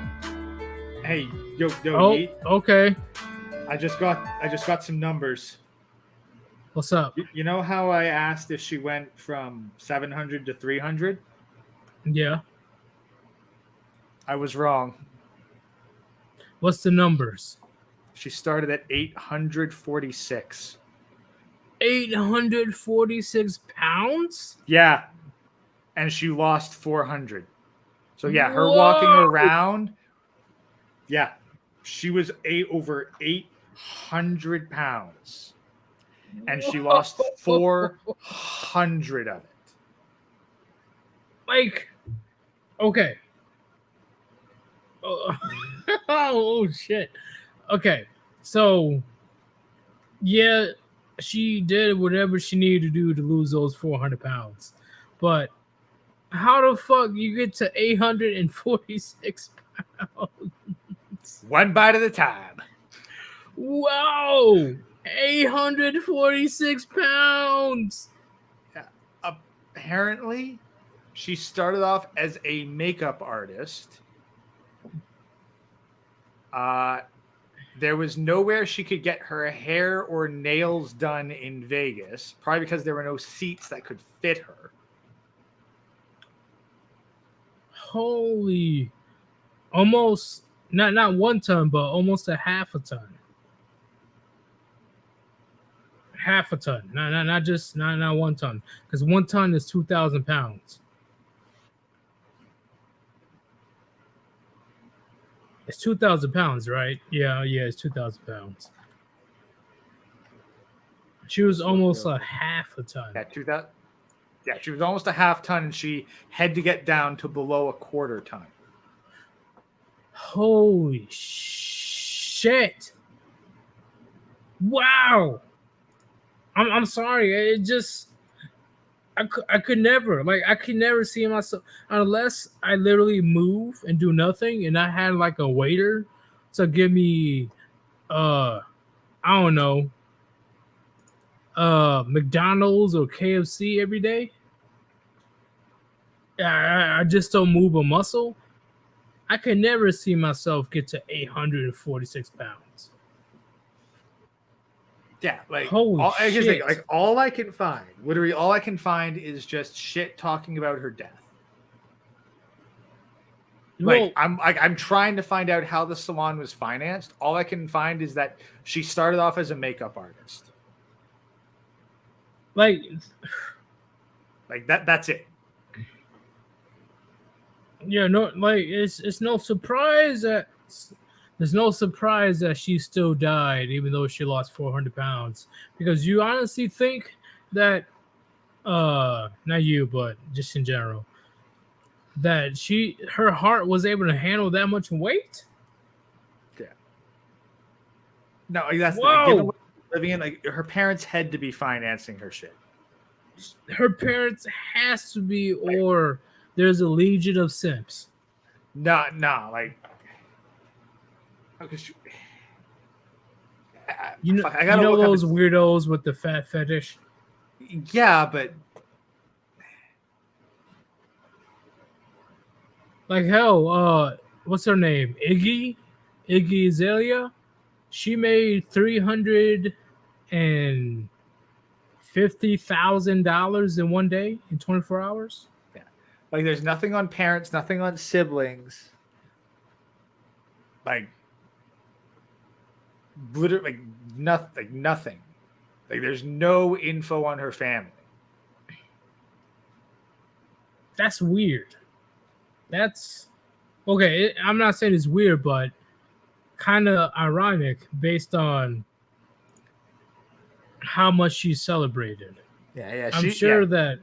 Hey, yo, Oh, Yeet, okay. I just got some numbers. What's up? You know how I asked if she went from 700 to 300? Yeah. I was wrong. What's the numbers? She started at 846. 846 pounds? Yeah. And she lost 400. So yeah, her Whoa! walking around, yeah, she was over 800 pounds. And she lost 400 of it. Like, okay. Oh, oh shit. Okay, so yeah, she did whatever she needed to do to lose those 400 pounds. But how the fuck you get to 846 pounds? One bite at a time. Wow, 846 pounds. Apparently, she started off as a makeup artist. There was nowhere she could get her hair or nails done in Vegas, probably because there were no seats that could fit her. Holy, almost not 1 ton, but almost a half a ton. Half a ton, not 1 ton, because 1 ton is 2,000 pounds. It's 2,000 pounds, right? Yeah, it's 2,000 pounds. She was almost a half a ton. Yeah, 2,000. Yeah, she was almost a half ton, and she had to get down to below a quarter ton. Holy shit! Wow. I'm sorry. It just I could never see myself unless I literally move and do nothing, and I had like a waiter to give me I don't know, McDonald's or KFC every day. I just don't move a muscle. I could never see myself get to 846 pounds. Yeah, like Holy shit. Like all I can find, literally all I can find is just shit talking about her death. Well, I'm trying to find out how the salon was financed. All I can find is that she started off as a makeup artist. like that's it. Yeah, no, like it's no surprise that there's no surprise that she still died, even though she lost 400 pounds. Because you honestly think that, not you, but just in general, that her heart was able to handle that much weight? Yeah. No, that's Whoa. given what she's living in. Like her parents had to be financing her shit. Her parents has to be, or there's a legion of simps. No, like. You know those weirdos with the fat fetish? Yeah, but like hell, what's her name? Iggy Azalea. She made $350,000 in one day in 24 hours. Yeah, like there's nothing on parents, nothing on siblings. Like literally nothing. Like there's no info on her family. That's weird. That's okay. I'm not saying it's weird, but kind of ironic based on how much she celebrated. Yeah. I'm sure that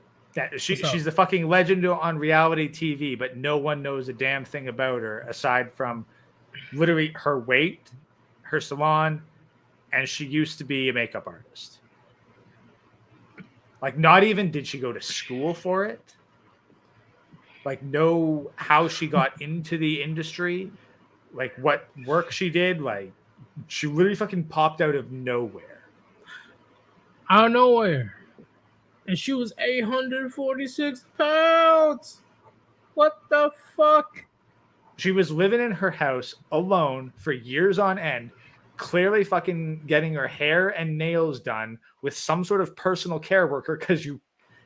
she's a fucking legend on reality TV, but no one knows a damn thing about her aside from literally her weight, her salon, and she used to be a makeup artist. Like, not even did she go to school for it. Like, know how she got into the industry, like what work she did. Like, she literally fucking popped out of nowhere. Out of nowhere. And she was 846 pounds. What the fuck? She was living in her house alone for years on end, clearly fucking getting her hair and nails done with some sort of personal care worker because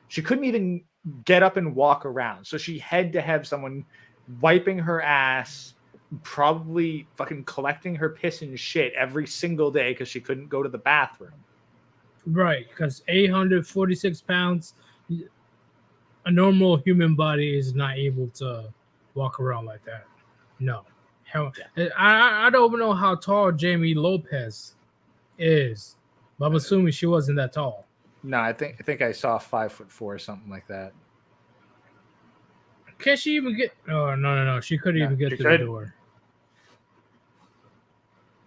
she couldn't even get up and walk around. So she had to have someone wiping her ass, probably fucking collecting her piss and shit every single day because she couldn't go to the bathroom. Right, because 846 pounds, a normal human body is not able to walk around like that. No. Hell, I don't even know how tall Jamie Lopez is, but I'm assuming she wasn't that tall. No, I think I saw 5'4" or something like that. Can she even get? Oh no! She couldn't even get through the door.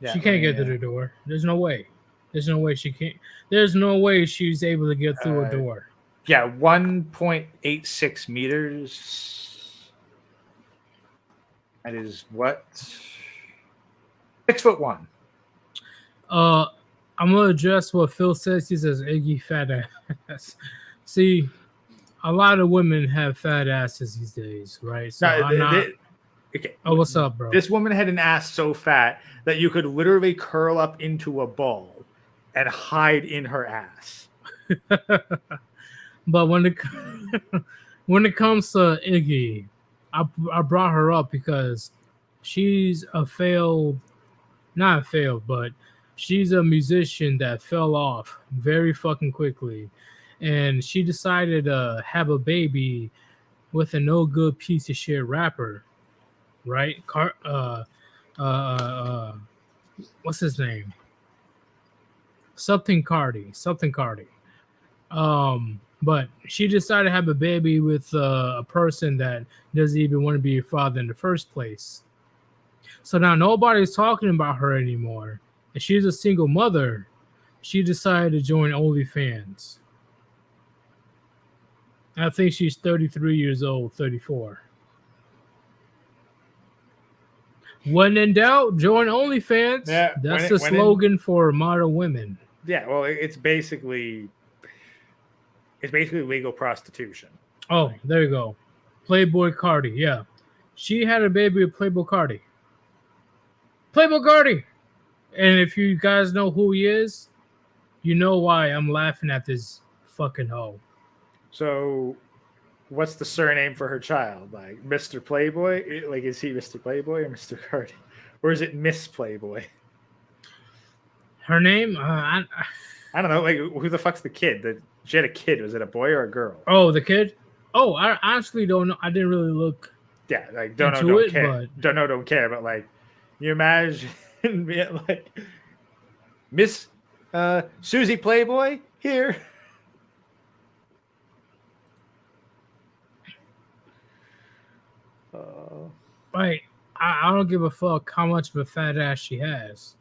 Yeah, she can't get through the door. There's no way. There's no way she can't. There's no way she's able to get through a door. Yeah, 1.86 meters. That is what? 6'1". I'm gonna address what Phil says. He says Iggy fat ass. See, a lot of women have fat asses these days, right? So No, I'm not. Okay. Oh, what's up, bro? This woman had an ass so fat that you could literally curl up into a ball and hide in her ass. But when it when it comes to Iggy, I brought her up because she's not failed, but she's a musician that fell off very fucking quickly, and she decided to have a baby with a no good piece of shit rapper, right? What's his name? Something Cardi. But she decided to have a baby with a person that doesn't even want to be a father in the first place. So now nobody's talking about her anymore. And she's a single mother. She decided to join OnlyFans. I think she's 33 years old, 34. When in doubt, join OnlyFans. Yeah, that's the slogan for modern women. Yeah, well, it's basically legal prostitution. Oh, there you go. Playboy Cardi, yeah. She had a baby with Playboy Cardi. And if you guys know who he is, you know why I'm laughing at this fucking hoe. So, what's the surname for her child? Like Mr. Playboy? Like, is he Mr. Playboy or Mr. Cardi? Or is it Miss Playboy? Her name? I don't know. Like, who the fuck's the kid? She had a kid. Was it a boy or a girl? Oh, the kid? Oh, I honestly don't know. I didn't really look. Yeah, like don't care. But... Don't care. But like, you imagine being like Miss Susie Playboy here. Like, I don't give a fuck how much of a fat ass she has.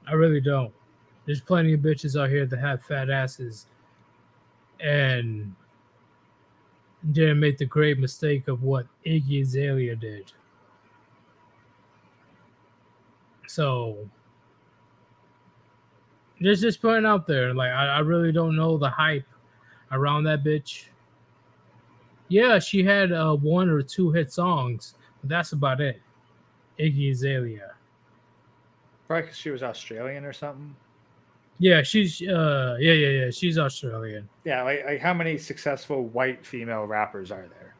I really don't. There's plenty of bitches out here that have fat asses and didn't make the great mistake of what Iggy Azalea did. So just putting out there, like I really don't know the hype around that bitch. Yeah, she had 1 or 2 hit songs, but that's about it. Iggy Azalea. Probably because she was Australian or something. Yeah, she's she's Australian. Yeah, like how many successful white female rappers are there?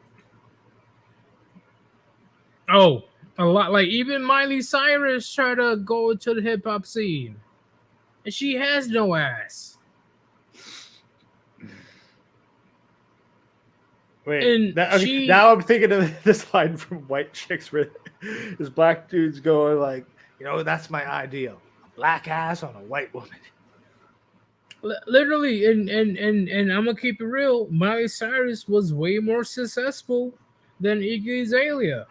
Oh, a lot. Like even Miley Cyrus tried to go into the hip hop scene, and she has no ass. Wait, now I'm thinking of this line from White Chicks where this black dude's going like, that's my ideal. A black ass on a white woman. Literally, and I'm gonna keep it real. Miley Cyrus was way more successful than Iggy Azalea.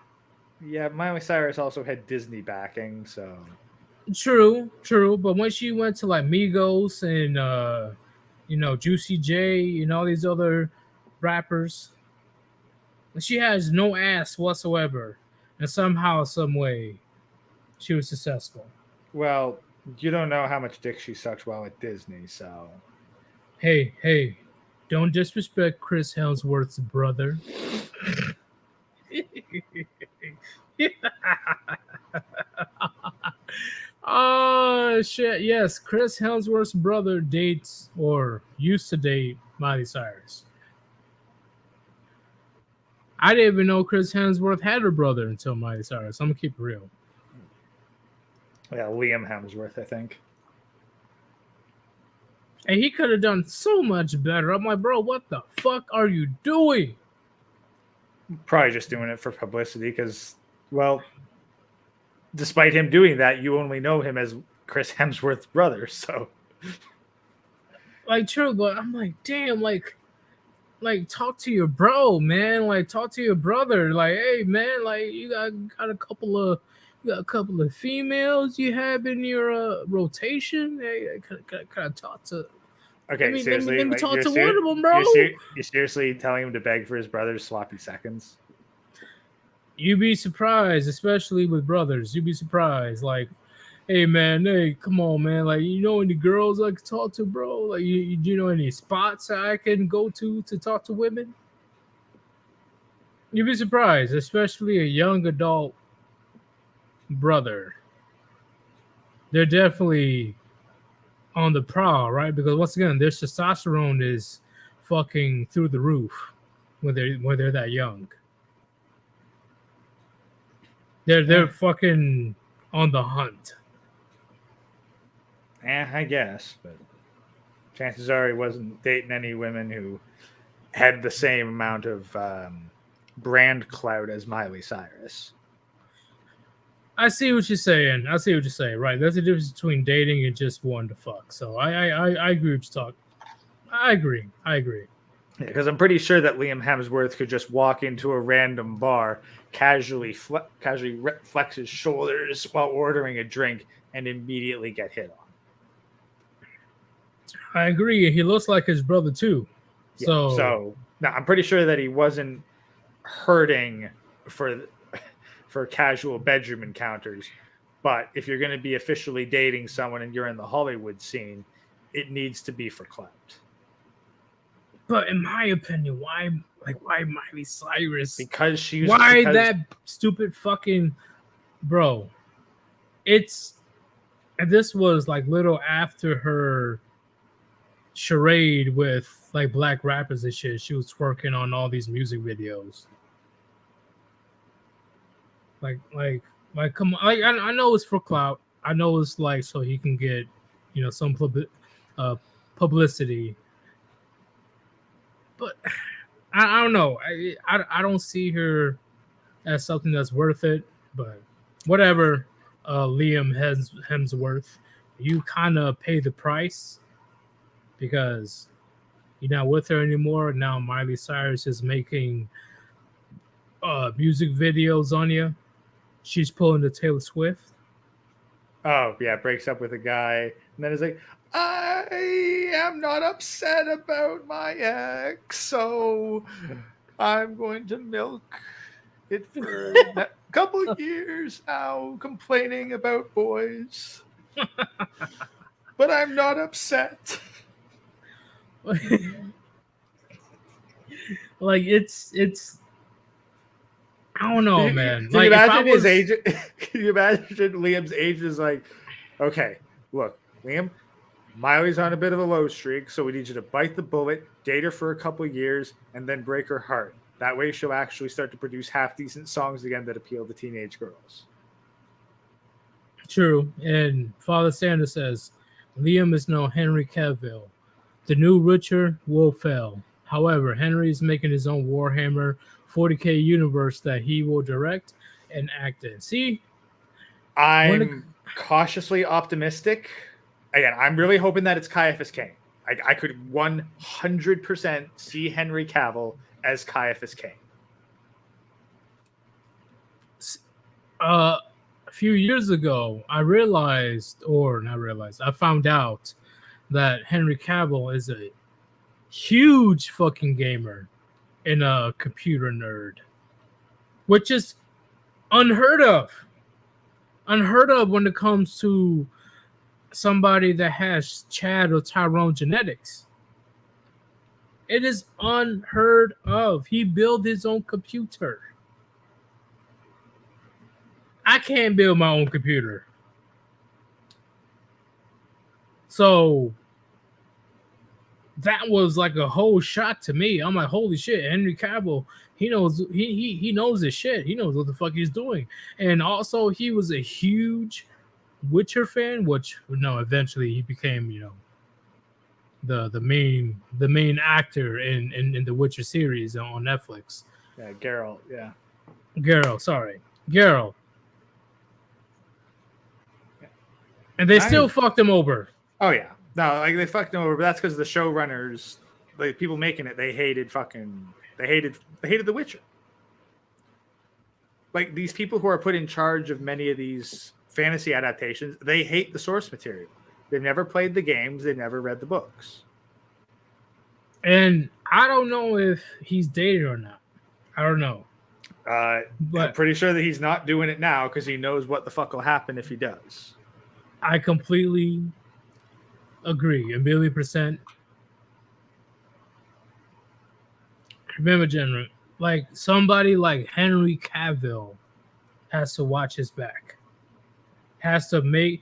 Yeah, Miley Cyrus also had Disney backing, so true. But when she went to like Migos and Juicy J and all these other rappers, she has no ass whatsoever, and somehow, some way, she was successful. Well, you don't know how much dick she sucks while at Disney, so. Hey, don't disrespect Chris Hemsworth's brother. Oh, shit. Yes, Chris Hemsworth's brother dates or used to date Miley Cyrus. I didn't even know Chris Hemsworth had a brother until Miley Cyrus. I'm going to keep it real. Yeah, Liam Hemsworth, I think. And he could have done so much better. I'm like, bro, what the fuck are you doing? Probably just doing it for publicity because, well, despite him doing that, you only know him as Chris Hemsworth's brother, so. Like, true, but I'm like, damn, like, talk to your bro, man. Like, talk to your brother. Like, hey, man, like, you got a couple of females you have in your rotation. Hey, can I talk to? Okay, seriously, let me talk to one of them, bro. You're seriously telling him to beg for his brother's sloppy seconds? You'd be surprised, especially with brothers. You'd be surprised. Like, Hey man, hey, come on, man. Like, you know any girls I can talk to, bro? Like, you know any spots I can go to talk to women? You'd be surprised, especially a young adult brother. They're definitely on the prowl, right? Because once again, their testosterone is fucking through the roof when they're that young. They're fucking on the hunt. I guess, but chances are he wasn't dating any women who had the same amount of brand clout as Miley Cyrus. I see what you're saying. Right? There's a difference between dating and just wanting to fuck. So I agree with you talk. I agree. Because I'm pretty sure that Liam Hemsworth could just walk into a random bar, casually flex his shoulders while ordering a drink, and immediately get hit on. I agree. He looks like his brother too. Yeah, So so no, I'm pretty sure that he wasn't hurting for casual bedroom encounters. But if you're going to be officially dating someone and you're in the Hollywood scene, it needs to be for clout. but in my opinion, why Miley Cyrus? Because she's That stupid fucking bro? And this was like little after her charade with like black rappers and shit. She was twerking on all these music videos. Like, come on! Like, I know it's for clout. I know it's like so he can get, some publicity. But I don't know. I don't see her as something that's worth it. But whatever, Liam Hemsworth, you kind of pay the price because you're not with her anymore. Now Miley Cyrus is making music videos on you. She's pulling the Taylor Swift. Oh, yeah, breaks up with a guy. And then it's like, I am not upset about my ex, so I'm going to milk it for a couple of years now, complaining about boys. But I'm not upset. Like, it's I don't know, man. Can you imagine his age? Can you imagine Liam's age is like, okay, look, Liam, Miley's on a bit of a low streak, so we need you to bite the bullet, date her for a couple of years, and then break her heart. That way she'll actually start to produce half-decent songs again that appeal to teenage girls. True. And Father Sanders says, Liam is no Henry Cavill. The new Witcher will fail. However, Henry is making his own Warhammer 40K universe that he will direct and act in. See? I'm cautiously optimistic. Again, I'm really hoping that it's Caiaphas Cain. I could 100% see Henry Cavill as Caiaphas Cain. A few years ago, I found out that Henry Cavill is a huge fucking gamer and a computer nerd, which is unheard of when it comes to somebody that has Chad or Tyrone genetics. It is unheard of. He built his own computer. I can't build my own computer. So that was like a whole shock to me. I'm like, holy shit, Henry Cavill, he knows he knows his shit. He knows what the fuck he's doing. And also he was a huge Witcher fan, which eventually he became, the main actor in the Witcher series on Netflix. Yeah, Geralt, yeah. Geralt. And they still fucked him over. Oh yeah. No, like they fucked him over, but that's because the showrunners, like people making it, they hated The Witcher. Like these people who are put in charge of many of these fantasy adaptations, they hate the source material. They've never played the games, they've never read the books. And I don't know if he's dated or not. I don't know. But I'm pretty sure that he's not doing it now because he knows what the fuck will happen if he does. I completely agree, a million percent. Remember, General, like somebody like Henry Cavill has to watch his back. Has to make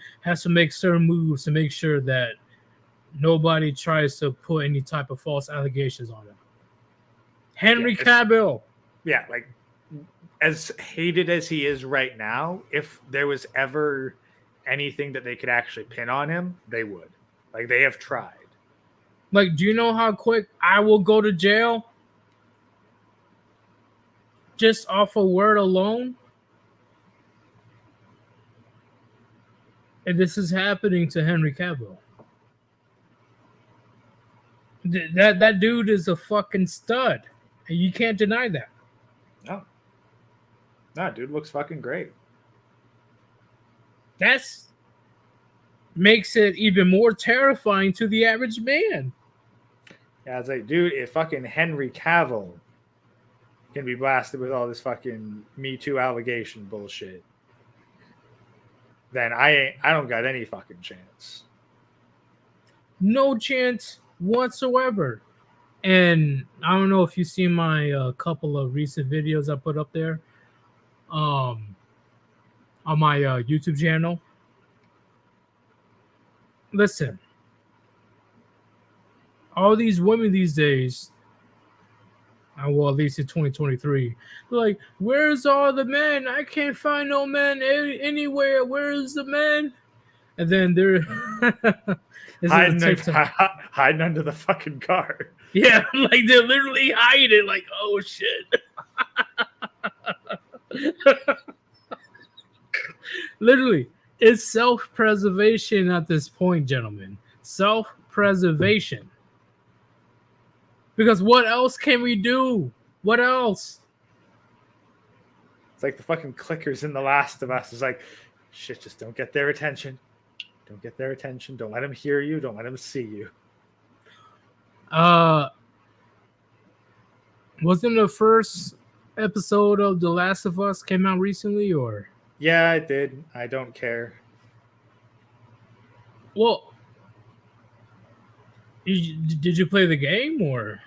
certain moves to make sure that nobody tries to put any type of false allegations on him. Henry Cavill. Yeah, like as hated as he is right now, if there was ever anything that they could actually pin on him, they would. Like they have tried. Like, do you know how quick I will go to jail just off a word alone? And this is happening to Henry Cavill. That dude is a fucking stud. And you can't deny that. No, dude looks fucking great. That's makes it even more terrifying to the average man. Yeah, it's like, dude, if fucking Henry Cavill can be blasted with all this fucking Me Too allegation bullshit, then I don't got any fucking chance. No chance whatsoever. And I don't know if you've seen my couple of recent videos I put up there on my YouTube channel. Listen, all these women these days, well, at least in 2023, they're like, where's all the men? I can't find no men anywhere. Where's the men? And then they're hiding under the fucking car. Yeah, like they're literally hiding, like, oh shit. Literally, it's self-preservation at this point, gentlemen. Self-preservation. Because what else can we do? What else? It's like the fucking clickers in The Last of Us. It's like, shit, just don't get their attention. Don't get their attention. Don't let them hear you. Don't let them see you. Wasn't the first episode of The Last of Us came out recently, or? Yeah, I did. I don't care. Well, did you play the game, or?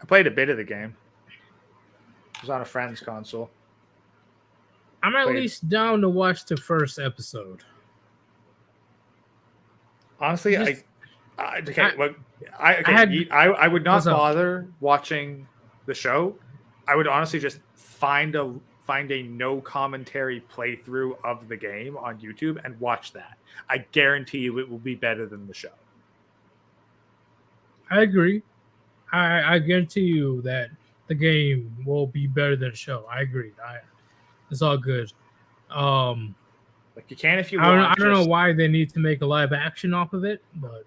I played a bit of the game. It was on a friend's console. I'm at least down to watch the first episode. Honestly, I would not bother watching the show. I would honestly just find a no commentary playthrough of the game on YouTube and watch that. I guarantee you it will be better than the show. I agree. I guarantee you that the game will be better than the show. I agree. It's all good. Like you can if you want. I don't know why they need to make a live action off of it, but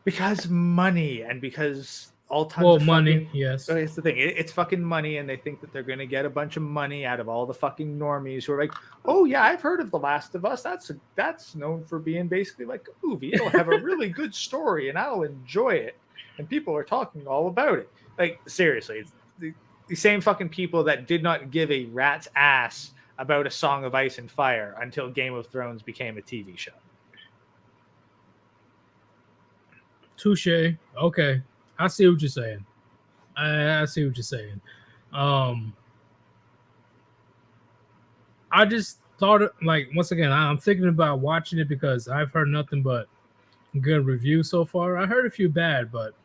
because money and because all tons of money. Fucking, yes, so it's the thing. It's fucking money, and they think that they're gonna get a bunch of money out of all the fucking normies who are like, oh yeah, I've heard of The Last of Us. That's known for being basically like a movie. It'll have a really good story, and I'll enjoy it. And people are talking all about it. Like seriously, it's the same fucking people that did not give a rat's ass about A Song of Ice and Fire until Game of Thrones became a TV show. Touche. Okay. I see what you're saying. I see what you're saying. I just thought, like, once again, I'm thinking about watching it because I've heard nothing but good reviews so far. I heard a few bad, but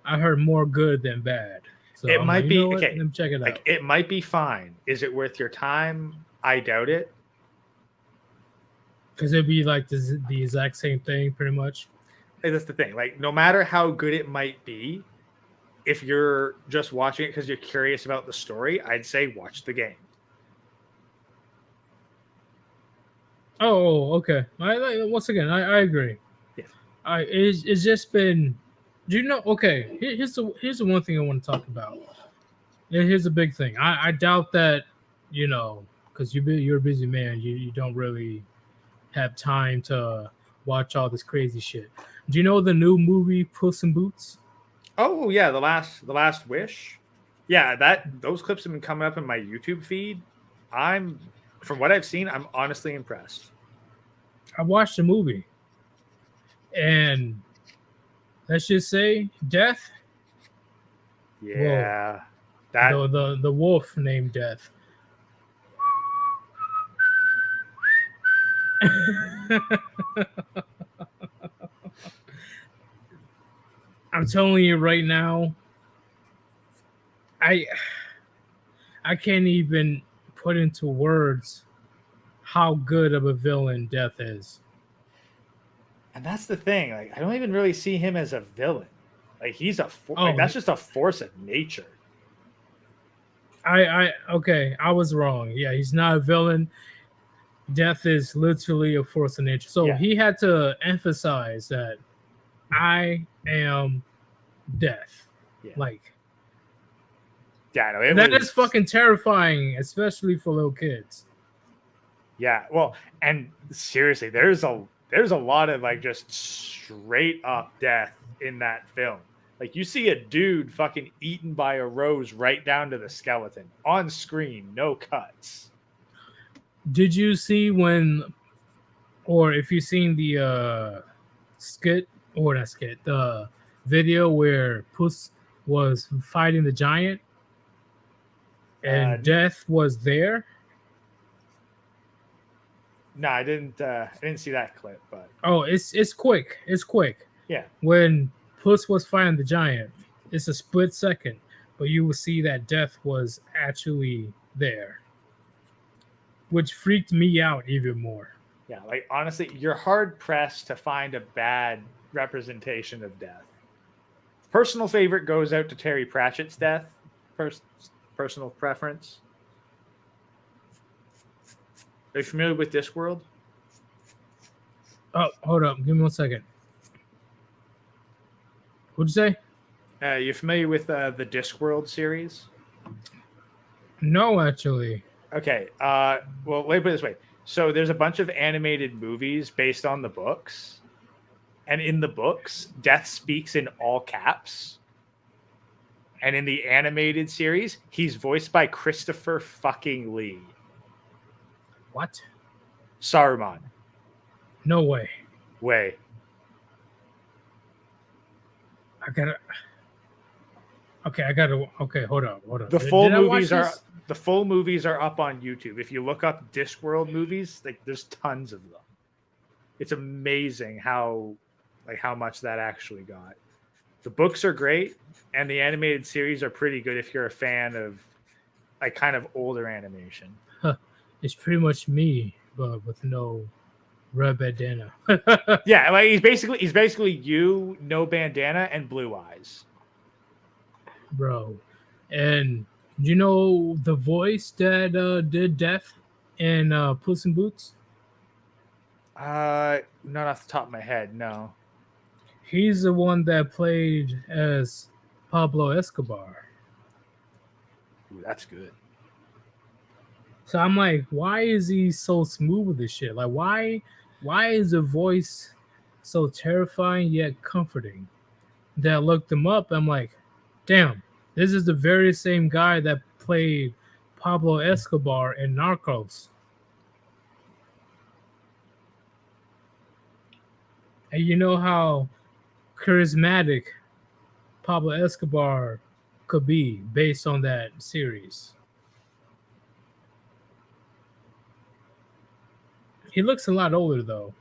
I heard more good than bad. So it might be okay. Let me check it out. It might be fine. Is it worth your time? I doubt it. Because it'd be like the exact same thing, pretty much. And that's the thing. Like, no matter how good it might be, if you're just watching it because you're curious about the story, I'd say watch the game. Oh, okay. Once again, I agree. Yeah. It's just been. Do you know? Okay, here's the one thing I want to talk about. Here's a big thing. I doubt that, because you're a busy man. You don't really have time to watch all this crazy shit. Do you know the new movie Puss in Boots? Oh yeah, the last Wish. Yeah, those clips have been coming up in my YouTube feed. From what I've seen, I'm honestly impressed. I watched the movie, and let's just say Death, Yeah. That the wolf named Death. I'm telling you right now, I can't even put into words how good of a villain Death is. and that's the thing. Like, I don't even really see him as a villain. Like, he's a Oh, like, that's just a force of nature. Okay, I was wrong. Yeah, he's not a villain. Death is literally a force of nature. So Yeah. he had to emphasize that I am Death. Yeah. Like, Yeah, no, that is fucking terrifying, especially for little kids. Yeah, well, and seriously, there's a lot of like just straight up death in that film. Like, you see a dude fucking eaten by a rose right down to the skeleton on screen, no cuts. Did you see when, or if you've seen the skit, or not skit, the video where Puss was fighting the giant and Death was there? No, I didn't see that clip, but Oh, it's quick. It's quick. yeah. When Puss was fighting the giant, it's a split second, but you will see that Death was actually there, which freaked me out even more. Yeah, like honestly, you're hard pressed to find a bad representation of death. Personal favorite goes out to Terry Pratchett's death. Personal preference. Are you familiar with Discworld? Oh, hold up. Give me 1 second. What'd you say? You familiar with the Discworld series? No, actually. Okay. Well, let me put it this way. So there's a bunch of animated movies based on the books. And in the books, Death speaks in all caps. And in the animated series, he's voiced by Christopher fucking Lee. What? Saruman. No way. Way. I gotta. Okay, hold on. The full movies are up on YouTube. If you look up Discworld movies, like there's tons of them. It's amazing how much that actually got. The books are great, and the animated series are pretty good if you're a fan of like kind of older animation. It's pretty much me, but with no red bandana. Yeah, like he's basically you, no bandana, and blue eyes. Bro. And you know the voice that did Death in Puss in Boots? Not off the top of my head, no. He's the one that played as Pablo Escobar. Ooh, that's good. So I'm like, why is he so smooth with this shit? Like, why is the voice so terrifying yet comforting? That I looked him up. I'm like, damn, this is the very same guy that played Pablo Escobar in Narcos. And you know how charismatic Pablo Escobar could be based on that series. He looks a lot older though.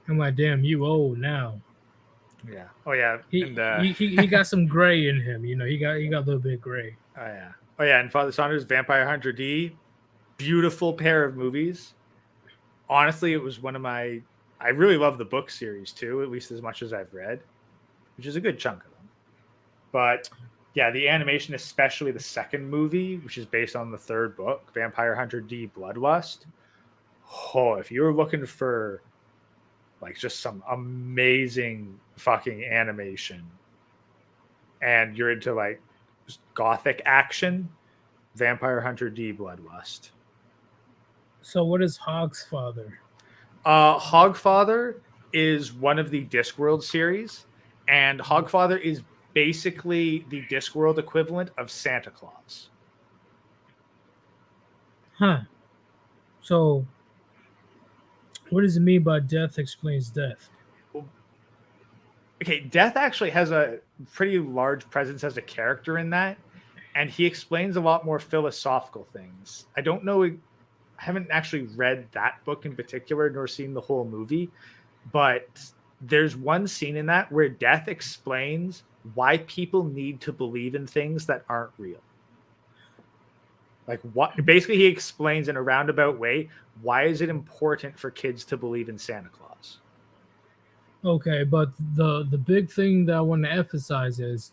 I'm like, damn, you old now. Yeah. Oh yeah. He got some gray in him. You know, he got a little bit gray. Oh yeah. Oh yeah. And Father Saunders, Vampire Hunter D, beautiful pair of movies. Honestly, it was one of my. I really love the book series too, at least as much as I've read, which is a good chunk of them. But yeah, the animation, especially the second movie, which is based on the third book, Vampire Hunter D Bloodlust. Oh, if you're looking for like just some amazing fucking animation and you're into like just gothic action, Vampire Hunter D Bloodlust. So what is Hogfather? Hogfather is one of the Discworld series, and Hogfather is basically the Discworld equivalent of Santa Claus. Huh. So What does it mean by death explains death? Okay, Death actually has a pretty large presence as a character in that, and he explains a lot more philosophical things. I don't know, I haven't actually read that book in particular, nor seen the whole movie, but there's one scene in that where Death explains why people need to believe in things that aren't real. Like, what basically he explains in a roundabout way, why is it important for kids to believe in Santa Claus? Okay, but the big thing that I want to emphasize is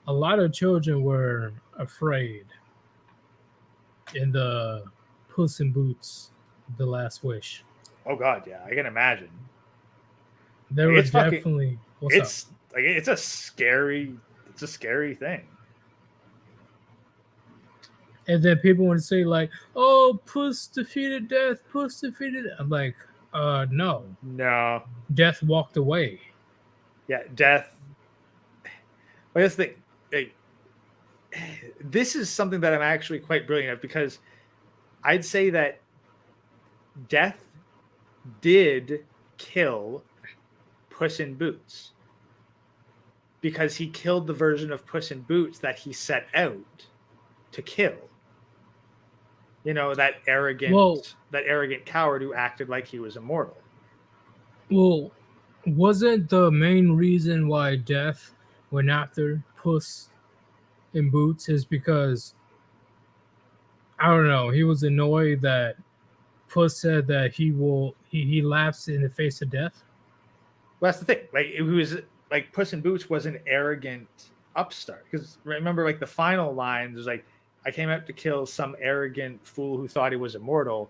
a lot of children were afraid in the Puss in Boots, The Last Wish. Oh God, yeah, I can imagine. There Like, was it's fucking- definitely what's up? It's a scary thing. And then people want to say like, "Oh, Puss defeated death. Puss defeated." I'm like, no. No, Death walked away. yeah, Death. Well, that's the thing. This is something that I'm actually quite brilliant at, because I'd say that Death did kill Puss in Boots, because he killed the version of Puss in Boots that he set out to kill. You know, that arrogant coward who acted like he was immortal. Well, wasn't the main reason why Death went after Puss in Boots is because, I don't know, he was annoyed that Puss said that he laughs in the face of death? Well, that's the thing. Like, it was like Puss in Boots was an arrogant upstart. Because remember, like, the final lines was like, I came out to kill some arrogant fool who thought he was immortal.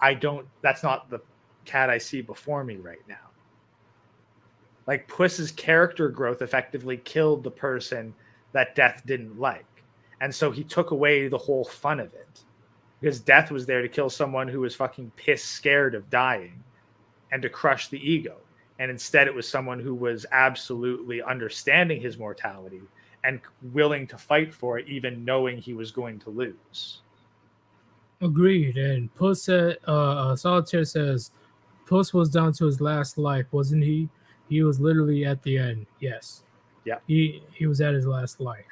That's not the cat I see before me right now. Like, Puss's character growth effectively killed the person that Death didn't like. And so he took away the whole fun of it. Because Death was there to kill someone who was fucking pissed scared of dying and to crush the ego. And instead it was someone who was absolutely understanding his mortality and willing to fight for it, even knowing he was going to lose. Agreed. And Puss said, Solitaire says, Puss was down to his last life, wasn't he? He was literally at the end. Yes. Yeah. He was at his last life.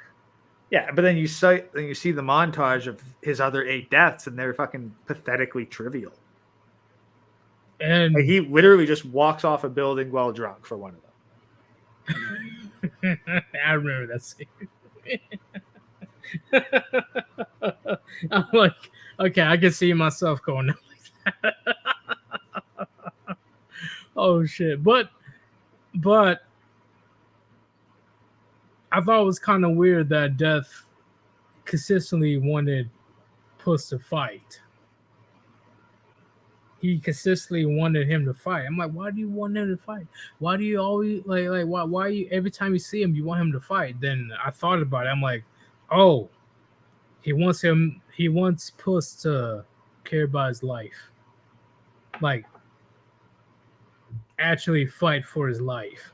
Yeah, but then you see the montage of his other 8 deaths, and they're fucking pathetically trivial. And like, he literally just walks off a building while drunk for one of them. I remember that scene. I'm like, okay, I can see myself going like that. Oh shit. But I thought it was kind of weird that Death consistently wanted Puss to fight. He consistently wanted him to fight. I'm like, why do you want him to fight? Why do you always like why you every time you see him you want him to fight? Then I thought about it. I'm like, oh, he wants Puss to care about his life. Like actually fight for his life.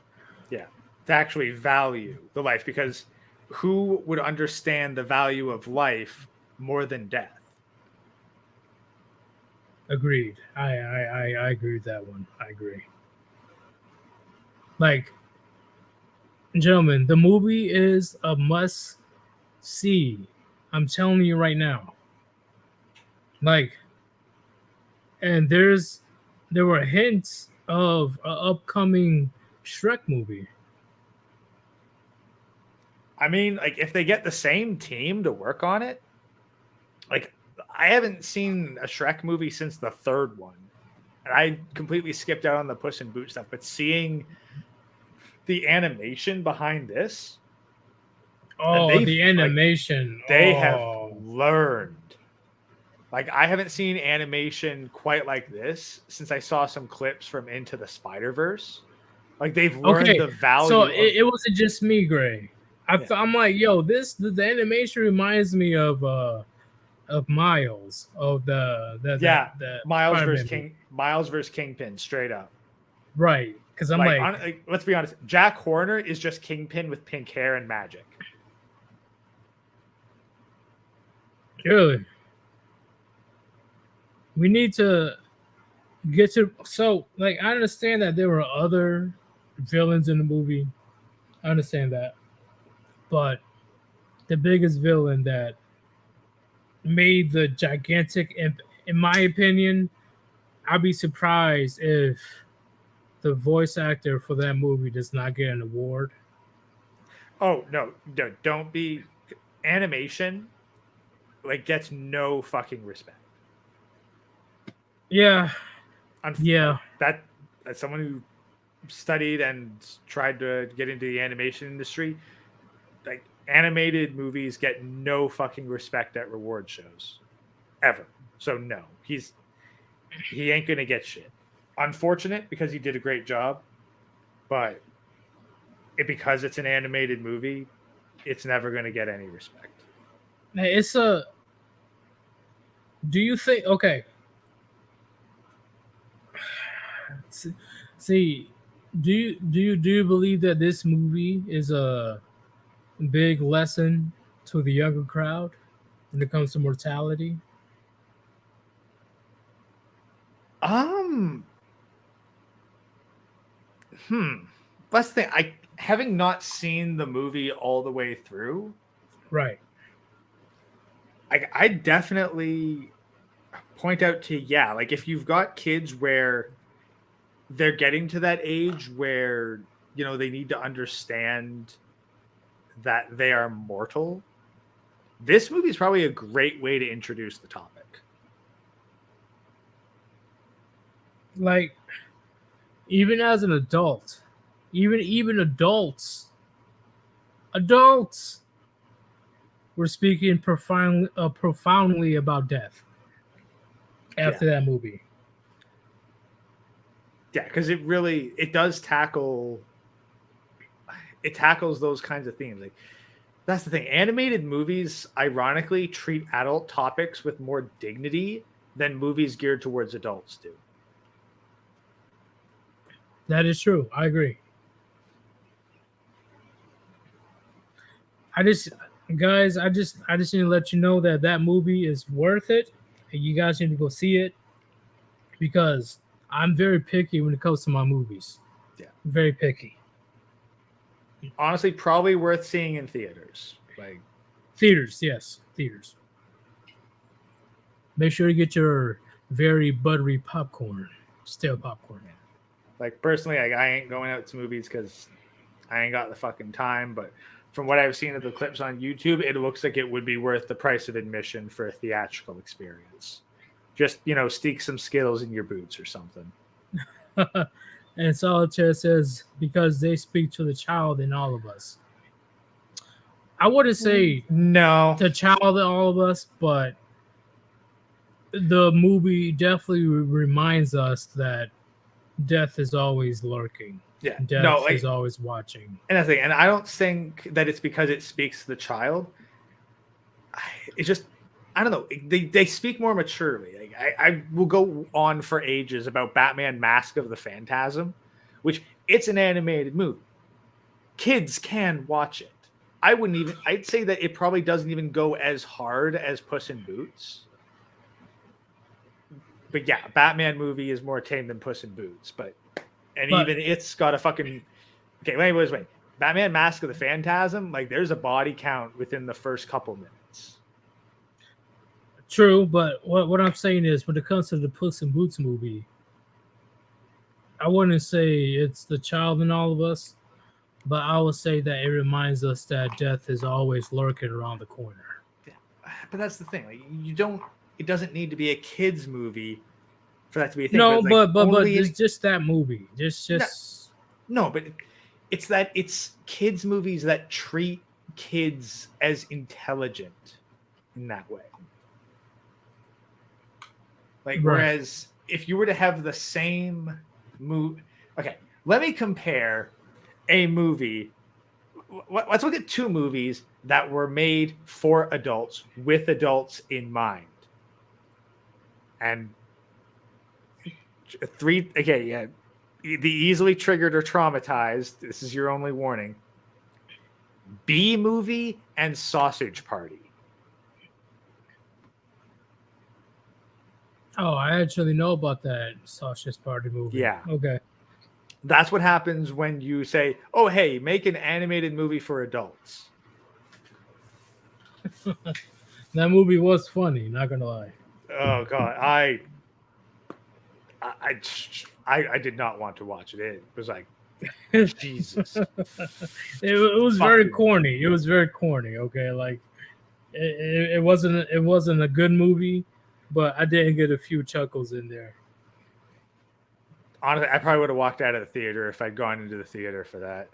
Yeah. To actually value the life, because who would understand the value of life more than death? Agreed. I agree with that one. I agree. Like, gentlemen, the movie is a must see. I'm telling you right now. Like, and there were hints of an upcoming Shrek movie. I mean, like, if they get the same team to work on it, like, I haven't seen a Shrek movie since the 3rd one. And I completely skipped out on the Puss in Boots stuff, but seeing the animation behind this. Oh, the animation. Like, they have learned. Like, I haven't seen animation quite like this since I saw some clips from Into the Spider-Verse. Like, they've learned the value. So it wasn't just me, Gray. I'm like, yo, the animation reminds me of Miles, of the Miles versus Kingpin, straight up. Right, because I'm like, let's be honest, Jack Horner is just Kingpin with pink hair and magic. Really, we need to get to so like I understand that there were other villains in the movie. I understand that. But the biggest villain that made the gigantic in my opinion, I'd be surprised if the voice actor for that movie does not get an award. Oh no, don't be animation like gets no fucking respect. Yeah. Yeah. That as someone who studied and tried to get into the animation industry, like animated movies get no fucking respect at reward shows ever. So no, he ain't gonna get shit. Unfortunate because he did a great job, but because it's an animated movie, it's never gonna get any respect. It's a. Do you think? Okay. See, do you believe that this movie is a big lesson to the younger crowd when it comes to mortality? That's the thing. I having not seen the movie all the way through. Right. I definitely point out to like if you've got kids where they're getting to that age where they need to understand that they are mortal, this movie is probably a great way to introduce the topic. Like, even as an adult, even adults were speaking profoundly about death after that movie. Yeah, because it does tackles those kinds of themes. Like, that's the thing. Animated movies, ironically, treat adult topics with more dignity than movies geared towards adults do. That is true. I agree. I just need to let you know that movie is worth it, and you guys need to go see it because I'm very picky when it comes to my movies. Yeah, very picky. Honestly, probably worth seeing in theaters. Like theaters, yes, theaters. Make sure you get your very buttery popcorn, stale popcorn. Like personally, I ain't going out to movies because I ain't got the fucking time. But from what I've seen of the clips on YouTube, it looks like it would be worth the price of admission for a theatrical experience. Just stick some Skittles in your boots or something. And Solitaire says because they speak to the child in all of us. I wouldn't say no the child in all of us, but the movie definitely reminds us that death is always lurking. Yeah, death is always watching. And that's the thing. And I don't think that it's because it speaks to the child. It's just, I don't know. They speak more maturely. Like, I will go on for ages about Batman: Mask of the Phantasm, which it's an animated movie. Kids can watch it. I'd say that it probably doesn't even go as hard as Puss in Boots. But yeah, Batman movie is more tame than Puss in Boots. But even it's got a fucking... Okay, wait. Batman: Mask of the Phantasm, like there's a body count within the first couple minutes. True, but what I'm saying is when it comes to the Puss in Boots movie, I wouldn't say it's the child in all of us, but I would say that it reminds us that death is always lurking around the corner. Yeah, but that's the thing. Like, it doesn't need to be a kids movie for that to be a thing. No, but it's just that movie. No, but it's kids movies that treat kids as intelligent in that way. Like, whereas if you were to have the same movie, okay, let me compare a movie. Let's look at two movies that were made for adults with adults in mind. And the easily triggered or traumatized. This is your only warning. Bee Movie and Sausage Party. Oh, I actually know about that Sausage Party movie. Yeah. Okay. That's what happens when you say, "Oh, hey, make an animated movie for adults." That movie was funny, not gonna lie. Oh God, I did not want to watch it. It was like, Jesus. It was Fuck very you. corny. It was very corny. Okay, like it wasn't a good movie, but I didn't get a few chuckles in there. Honestly, I probably would have walked out of the theater if I'd gone into the theater for that.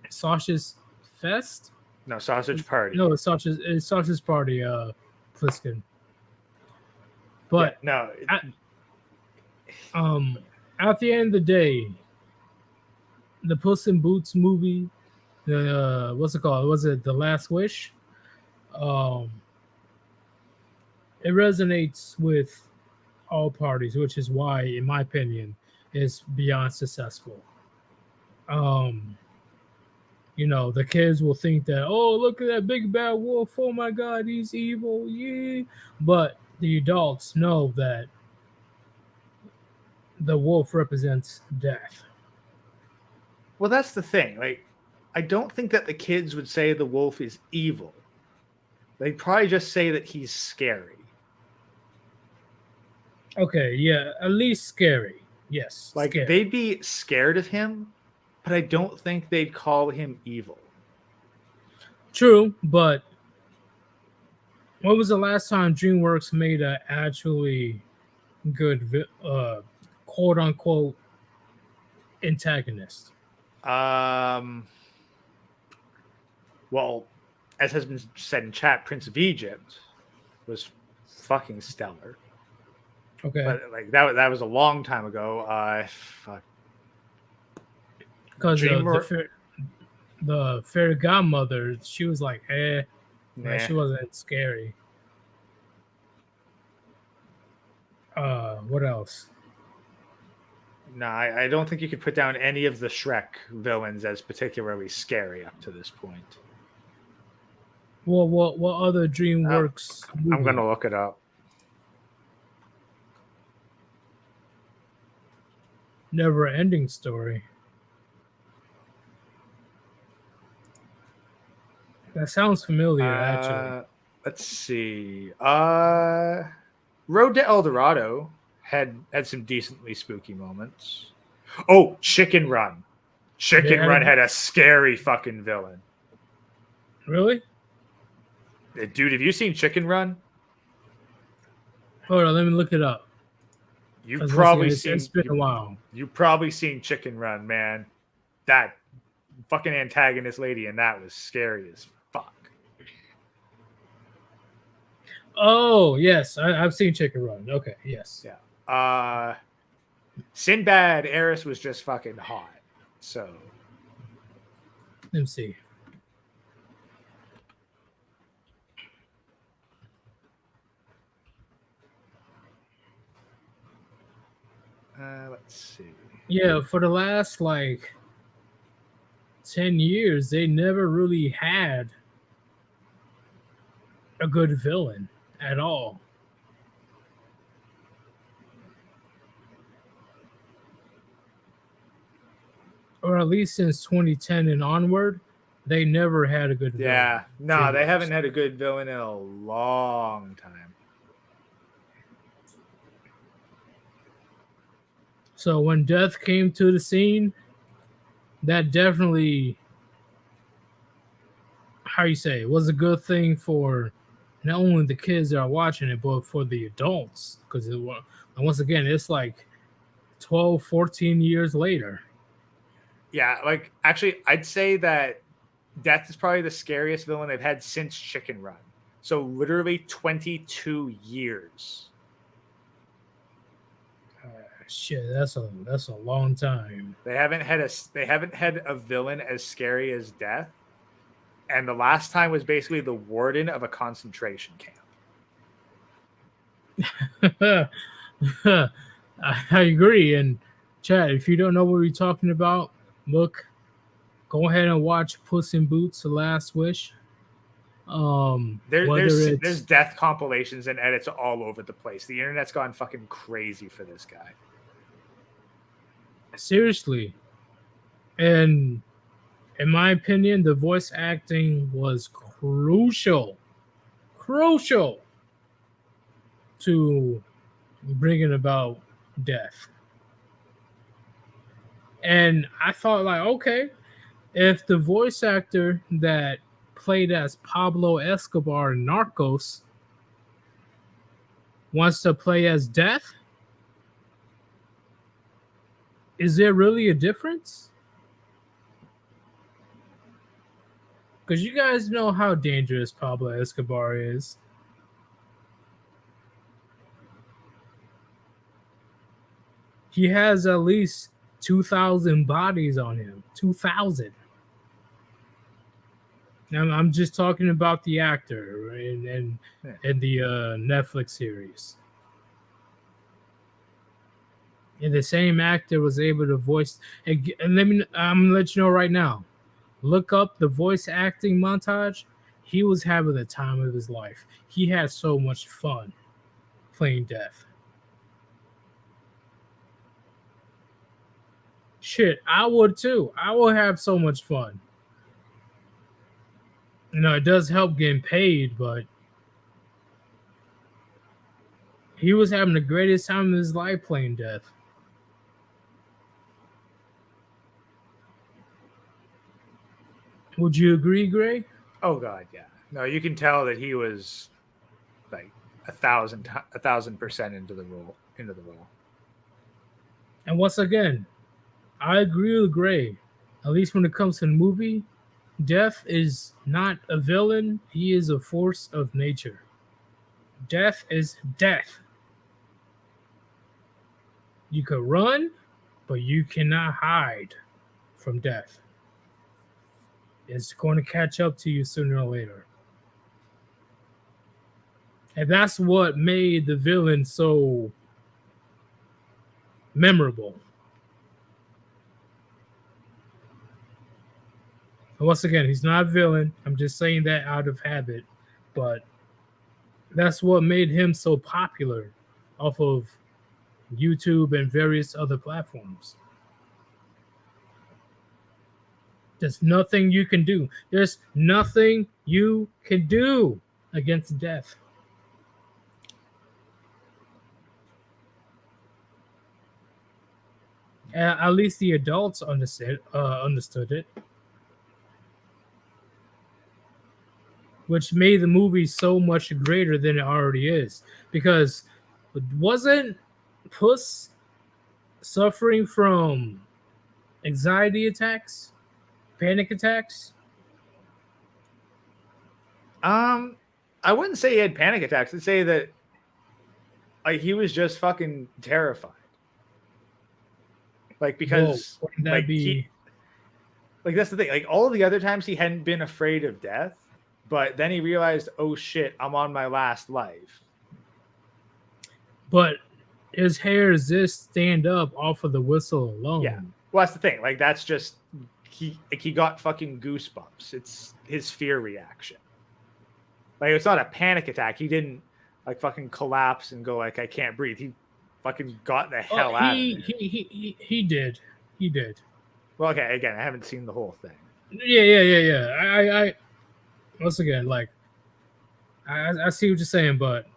Sausage Fest? No, Sausage Party. No, it's Sausage Party. Pliskin. But Yeah, no, at the end of the day, the Puss in Boots movie, the what's it called? Was it The Last Wish? It resonates with all parties, which is why, in my opinion, it's beyond successful. You know, the kids will think that, oh, look at that big bad wolf, oh my god, he's evil, yeah. But the adults know that the wolf represents death. well, that's the thing. Like, I don't think that the kids would say the wolf is evil. They'd probably just say that he's scary. Okay, yeah, at least scary. Yes. Like, scary. they'd be scared of him, but I don't think they'd call him evil. True, but when was the last time DreamWorks made an actually good, quote unquote, antagonist? Well, as has been said in chat, Prince of Egypt was fucking stellar. Okay. But like that was a long time ago. Fuck. Because DreamWorks- the fairy godmother, she was like, like, Nah. she wasn't scary. What else? No, I don't think you could put down any of the Shrek villains as particularly scary up to this point. Well, what other DreamWorks? I'm gonna look it up. Never ending story. That sounds familiar, actually. Let's see. Road to El Dorado had some decently spooky moments. Oh, Chicken Run. Chicken Yeah. Run had a scary fucking villain. Really? Dude, have you seen Chicken Run? Hold on, let me look it up. You've 'Cause probably listen, it's been a while. You've probably seen Chicken Run, man. That fucking antagonist lady in that was scary as fuck. Oh, yes, I've seen Chicken Run. Okay, yes. Yeah. Sinbad Eris was just fucking hot. So Let me see. let's see. Yeah, for the last like 10 years, they never really had a good villain at all. Or at least since 2010 and onward, they never had a good villain. Yeah. No, they DreamWorks. haven't had a good villain in a long time. So when death came to the scene, that definitely, how you say, was a good thing for not only the kids that are watching it, but for the adults. Because once again, it's like 12, 14 years later. Yeah, like actually, I'd say that Death is probably the scariest villain they've had since Chicken Run. So literally 22 years. Shit, that's a long time. They haven't had a villain as scary as Death. And the last time was basically the warden of a concentration camp. I agree. And Chad, if you don't know what we're talking about, look, go ahead and watch Puss in Boots: The Last Wish. There's Whether there's it's death compilations and edits all over the place. The internet's gone fucking crazy for this guy. seriously, and in my opinion, the voice acting was crucial to bringing about death. And I thought, like, okay, if the voice actor that played as Pablo Escobar in Narcos wants to play as Death, is there really a difference? Because you guys know how dangerous Pablo Escobar is. He has at least 2,000 bodies on him. 2,000. I'm just talking about the actor and the Netflix series. And the same actor was able to voice. And I'm gonna let you know right now. Look up the voice acting montage. He was having the time of his life. He had so much fun playing Death. Shit, I would too. I would have so much fun. You know, it does help getting paid, but he was having the greatest time of his life playing Death. Would you agree, Gray? Oh god, yeah. No, you can tell that he was like 1,000% into the role. And once again, I agree with Gray. At least when it comes to the movie, Death is not a villain. He is a force of nature. Death is death. You could run, but you cannot hide from death. It's going to catch up to you sooner or later. And that's what made the villain so memorable. And once again, he's not a villain. I'm just saying that out of habit. But that's what made him so popular off of YouTube and various other platforms. There's nothing you can do. There's nothing you can do against death. At least the adults understood it. Which made the movie so much greater than it already is. Because wasn't Puss suffering from anxiety attacks? Panic attacks? I wouldn't say he had panic attacks. I'd say that like he was just fucking terrified. Like because Whoa, wouldn't that like be... like that's the thing. Like all the other times he hadn't been afraid of death, but then he realized, oh shit, I'm on my last life. But his hair just stand up off of the whistle alone. Yeah. Well, that's the thing. Like that's just he got fucking goosebumps. It's his fear reaction. Like it's not a panic attack. He didn't like fucking collapse and go like I can't breathe. He fucking got the hell out of it. He did. He did. Well, okay, again, I haven't seen the whole thing. Yeah. I once again, like I see what you're saying, but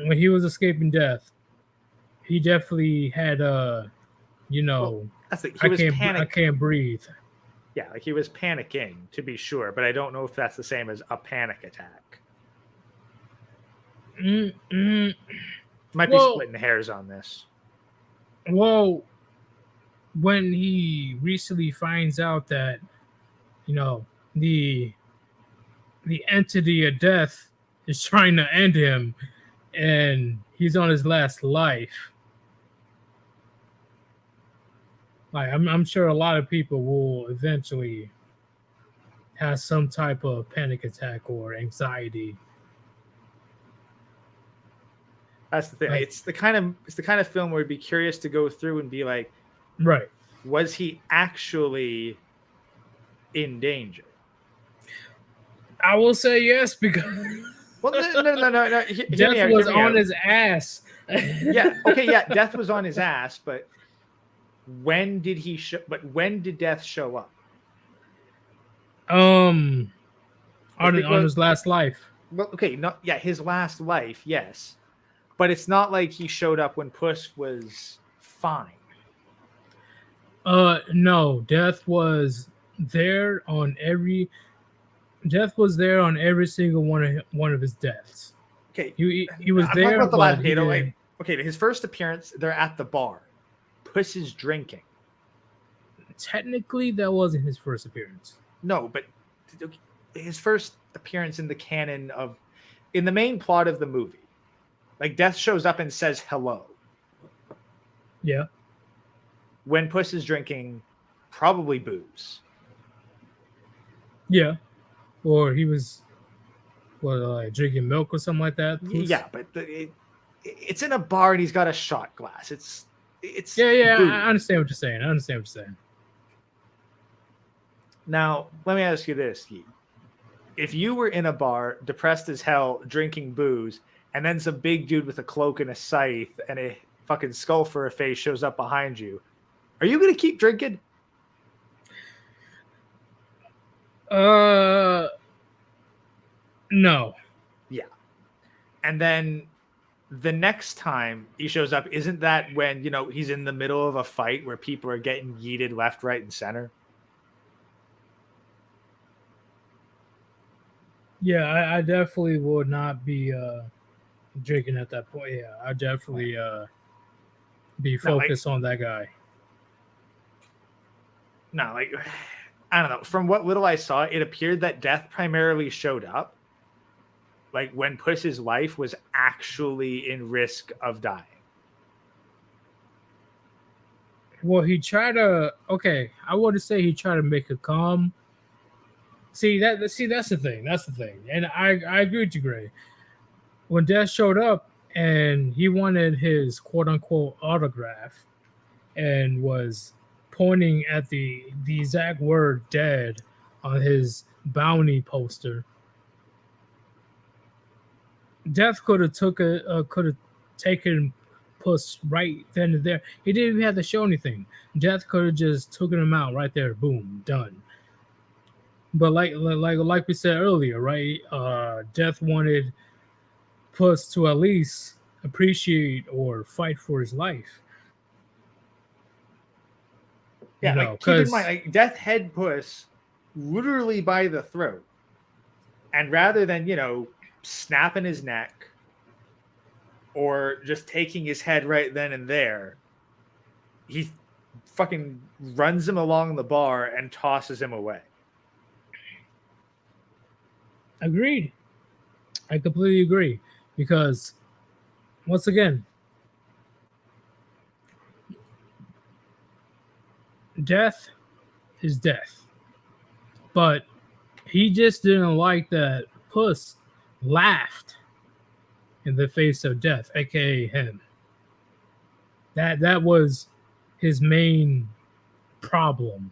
when he was escaping death, he definitely had Well, that's the, I can't breathe. Yeah, like he was panicking to be sure, but I don't know if that's the same as a panic attack. Might be splitting hairs on this. Well, when he recently finds out that, you know, the entity of death is trying to end him and he's on his last life. Like I'm sure a lot of people will eventually have some type of panic attack or anxiety. That's the thing. Like, It's the kind of film where it'd be curious to go through and be like, right. Was he actually in danger? I will say yes because Well, no. Hear me Death out, was hear me on out. his ass. Yeah. Okay. Yeah. Death was on his ass, but when did he show? But when did Death show up? On Because his last life. well, okay, not yeah, his last life, yes, but it's not like he showed up when Puss was fine. No, Death was there on every single one of his deaths. Okay, He was I'm there, talking about the but last he day. didn't- Like, okay, his first appearance, they're at the bar. Puss is drinking. technically that wasn't his first appearance. No, but his first appearance in the main plot of the movie. Like Death shows up and says hello. Yeah. When Puss is drinking, probably booze. Yeah. Or he was drinking milk or something like that. Yeah, but it's in a bar and he's got a shot glass. It's Yeah, booze. I understand what you're saying. Now, let me ask you this, Yi. If you were in a bar, depressed as hell, drinking booze, and then some big dude with a cloak and a scythe and a fucking skull for a face shows up behind you, are you going to keep drinking? No. Yeah. And then the next time he shows up, isn't that when, he's in the middle of a fight where people are getting yeeted left, right, and center? Yeah, I definitely would not be drinking at that point. Yeah, I definitely be focused on that guy. No, like, I don't know. From what little I saw, it appeared that Death primarily showed up like when Puss's life was actually in risk of dying. Well, he tried to. Okay, I wouldn't say he tried to make it calm. See that's the thing. That's the thing, and I agree with you, Gray. When Death showed up and he wanted his quote unquote autograph, and was pointing at the exact word "dead" on his bounty poster, Death could have taken Puss right then and there. He didn't even have to show anything. Death could have just taken him out right there. Boom, done. But like we said earlier, right? Death wanted Puss to at least appreciate or fight for his life. Yeah, keep in mind, like, Death had Puss literally by the throat, and rather than snapping his neck or just taking his head right then and there, he fucking runs him along the bar and tosses him away. Agreed. I completely agree, because once again, Death is Death, but he just didn't like that Puss laughed in the face of Death, aka him. That was his main problem.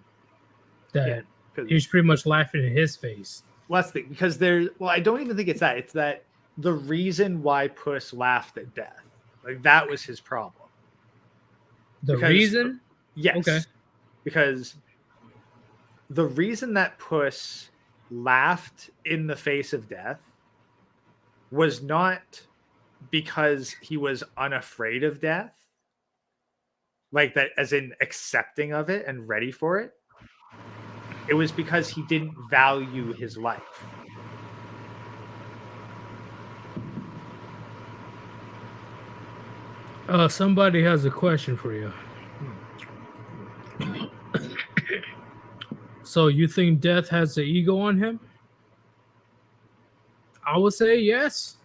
That he's pretty much laughing in his face. Well, that's the thing, because I don't even think it's that. It's that the reason why Puss laughed at Death, like, that was his problem. Reason? Yes. Okay. Because the reason that Puss laughed in the face of Death was not because he was unafraid of death, like that, as in accepting of it and ready for it. It was because he didn't value his life. Somebody has a question for you. So you think Death has the ego on him? I would say yes.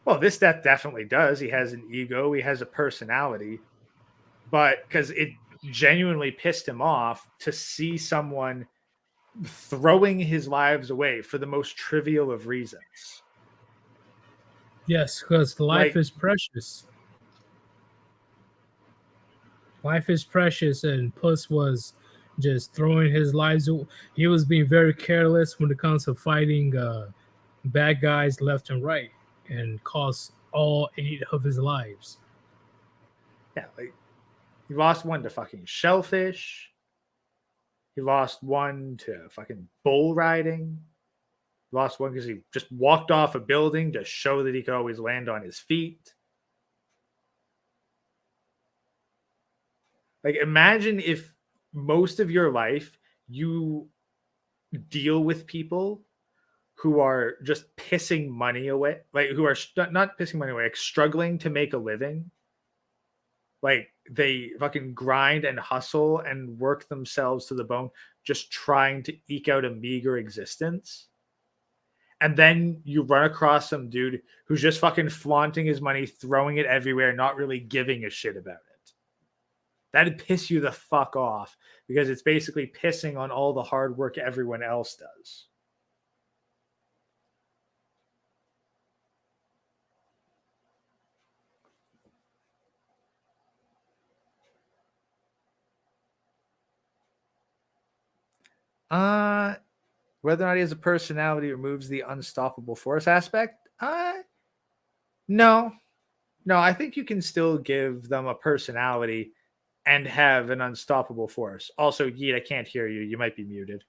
Well, this Death definitely does. He has an ego. He has a personality. But because it genuinely pissed him off to see someone throwing his lives away for the most trivial of reasons. Yes, because life is precious. Life is precious, and Puss was just throwing his lives. He was being very careless when it comes to fighting bad guys left and right, and cost all 8 of his lives. Yeah, like he lost one to fucking shellfish. He lost one to fucking bull riding. He lost one because he just walked off a building to show that he could always land on his feet. Like, imagine if most of your life you deal with people who are just pissing money away, like who are not pissing money away, like struggling to make a living. Like, they fucking grind and hustle and work themselves to the bone, just trying to eke out a meager existence. And then you run across some dude who's just fucking flaunting his money, throwing it everywhere, not really giving a shit about it. That'd piss you the fuck off, because it's basically pissing on all the hard work everyone else does. Whether or not he has a personality removes the unstoppable force aspect. No. I think you can still give them a personality and have an unstoppable force. Also, Yeet, I can't hear you. You might be muted.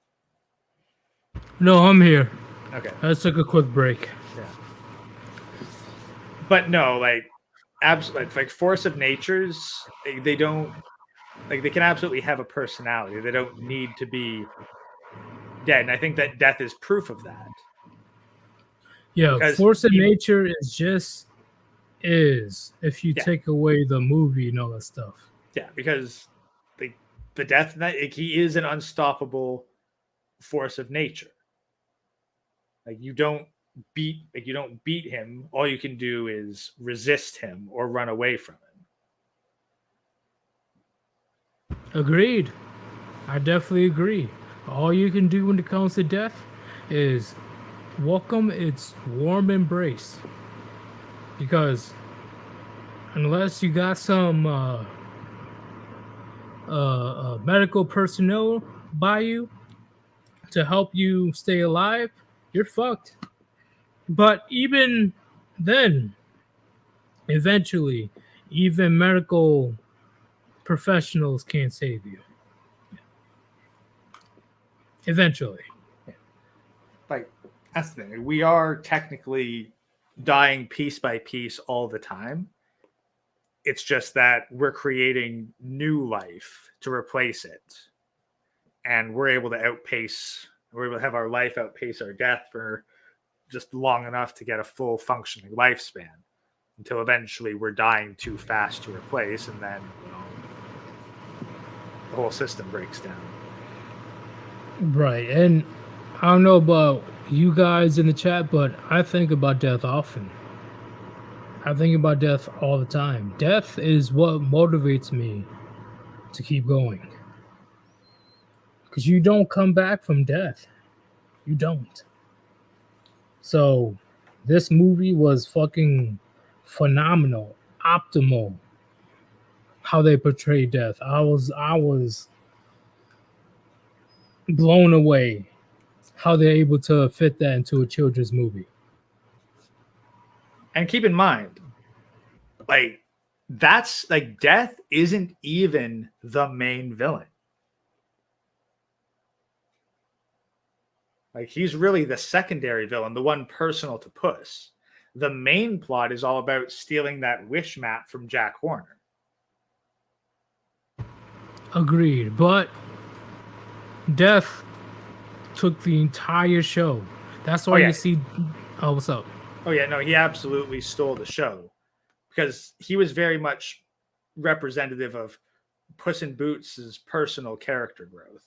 No, I'm here. Okay. Let's take a quick break. Yeah. But no, like, like force of natures, they don't, like, they can absolutely have a personality. They don't need to be dead. And I think that death is proof of that. Yeah, Because force of nature is if you take away the movie and all that stuff. Yeah, because the death, he is an unstoppable force of nature. Like, you don't beat him. All you can do is resist him or run away from him. Agreed. I definitely agree. All you can do when it comes to death is welcome its warm embrace. Because unless you got some medical personnel by you to help you stay alive, you're fucked. But even then, eventually, even medical professionals can't save you. Eventually. Like, that's the thing. We are technically dying piece by piece all the time. It's just that we're creating new life to replace it. And we're able to have our life outpace our death for just long enough to get a full functioning lifespan, until eventually we're dying too fast to replace, and then the whole system breaks down. Right. And I don't know about you guys in the chat, but I think about death often. I think about death all the time. Death is what motivates me to keep going. Because you don't come back from death. You don't. So this movie was fucking phenomenal, optimal, how they portrayed death. I was blown away how they're able to fit that into a children's movie. And keep in mind, like, that's like, death isn't even the main villain. Like, he's really the secondary villain, the one personal to Puss. The main plot is all about stealing that wish map from Jack Horner. Agreed, but death took the entire show. That's why you see. Oh, what's up? Oh yeah, no, he absolutely stole the show, because he was very much representative of Puss in Boots' personal character growth.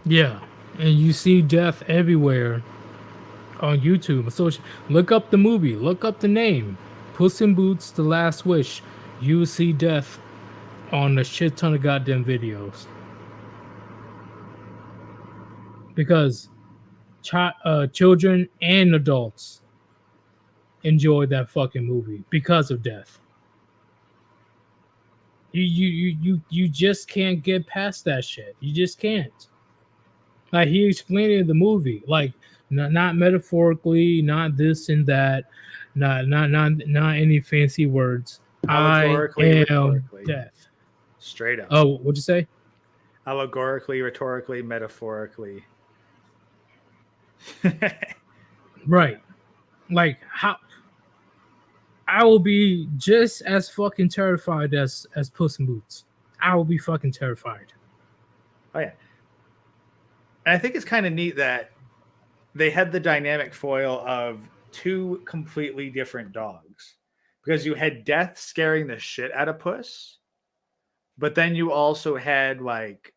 Yeah, and you see death everywhere on YouTube. So look up the movie, look up the name, Puss in Boots: The Last Wish. You will see death on a shit ton of goddamn videos. Because children and adults enjoy that fucking movie because of death. You just can't get past that shit. You just can't. Like he explained it in the movie, like not metaphorically, not this and that, not any fancy words. I Allegorically, am rhetorically. death. Straight up. Oh, what'd you say? Allegorically, rhetorically, metaphorically. Right. Like how I will be just as fucking terrified as Puss in Boots. I will be fucking terrified. Oh yeah. And I think it's kind of neat that they had the dynamic foil of two completely different dogs. Because you had Death scaring the shit out of Puss, but then you also had like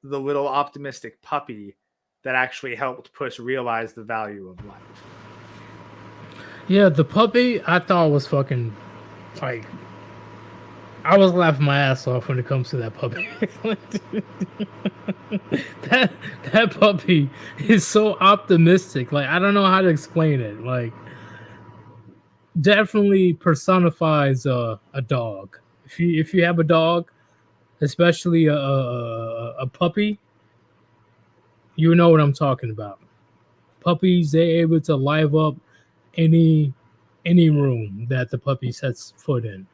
the little optimistic puppy that actually helped Puss realize the value of life. Yeah, the puppy I thought was fucking like I was laughing my ass off when it comes to that puppy. that puppy is so optimistic. Like I don't know how to explain it. Like definitely personifies a dog. If you have a dog, especially a puppy, you know what I'm talking about. Puppies, they're able to live up any room that the puppy sets foot in.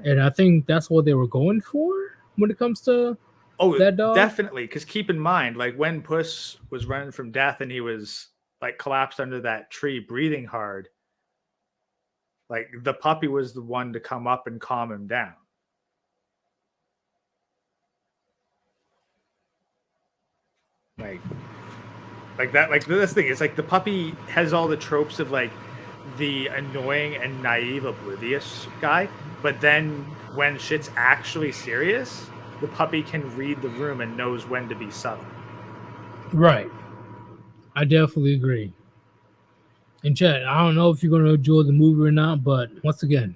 And I think that's what they were going for when it comes to that dog. Definitely, because keep in mind, like when Puss was running from death and he was like collapsed under that tree breathing hard, like the puppy was the one to come up and calm him down. Like that, like this thing, it's like the puppy has all the tropes of like the annoying and naive, oblivious guy, but then when shit's actually serious, the puppy can read the room and knows when to be subtle. Right. I definitely agree. And Chad, I don't know if you're going to enjoy the movie or not, but once again,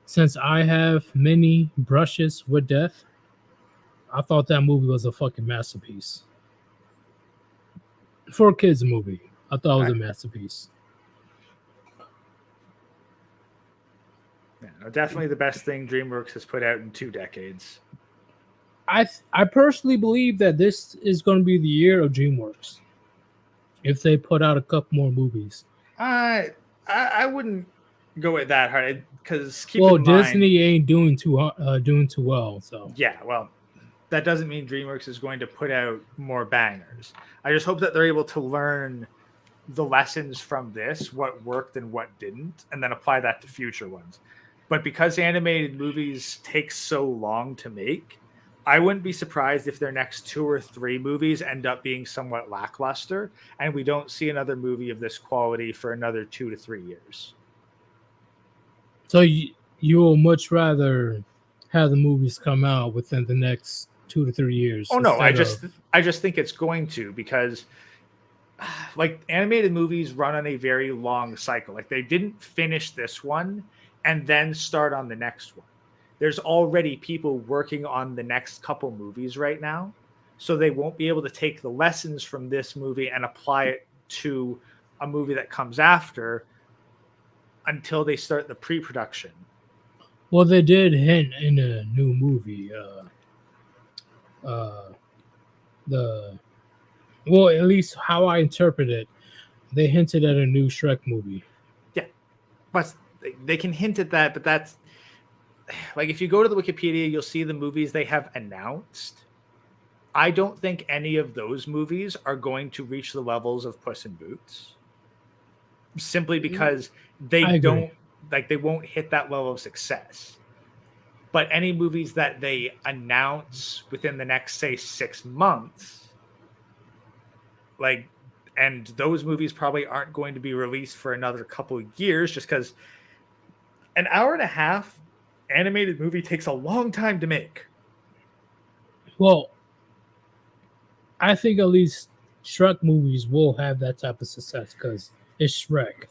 since I have many brushes with death, I thought that movie was a fucking masterpiece. For a kids movie, I thought it was a masterpiece. Yeah, definitely the best thing DreamWorks has put out in 2 decades. I personally believe that this is going to be the year of DreamWorks. If they put out a couple more movies, I wouldn't go it that hard because keep in mind, Disney ain't doing too well. So yeah, well, that doesn't mean DreamWorks is going to put out more bangers. I just hope that they're able to learn the lessons from this, what worked and what didn't, and then apply that to future ones. But because animated movies take so long to make, I wouldn't be surprised if their next 2 or 3 movies end up being somewhat lackluster, and we don't see another movie of this quality for another 2 to 3 years. So you will much rather have the movies come out within the next 2 to 3 years? Oh no, I just think it's going to, because like animated movies run on a very long cycle. Like they didn't finish this one and then start on the next one. There's already people working on the next couple movies right now, so they won't be able to take the lessons from this movie and apply it to a movie that comes after until they start the pre-production. Well, they did hint in a new movie. Well, at least how I interpret it, they hinted at a new Shrek movie. Yeah, but they can hint at that, but that's like if you go to the Wikipedia, you'll see the movies they have announced. I don't think any of those movies are going to reach the levels of Puss in Boots, simply because they won't hit that level of success. But any movies that they announce within the next, say, 6 months, and those movies probably aren't going to be released for another couple of years, just because an hour and a half animated movie takes a long time to make. Well, I think at least Shrek movies will have that type of success because it's Shrek.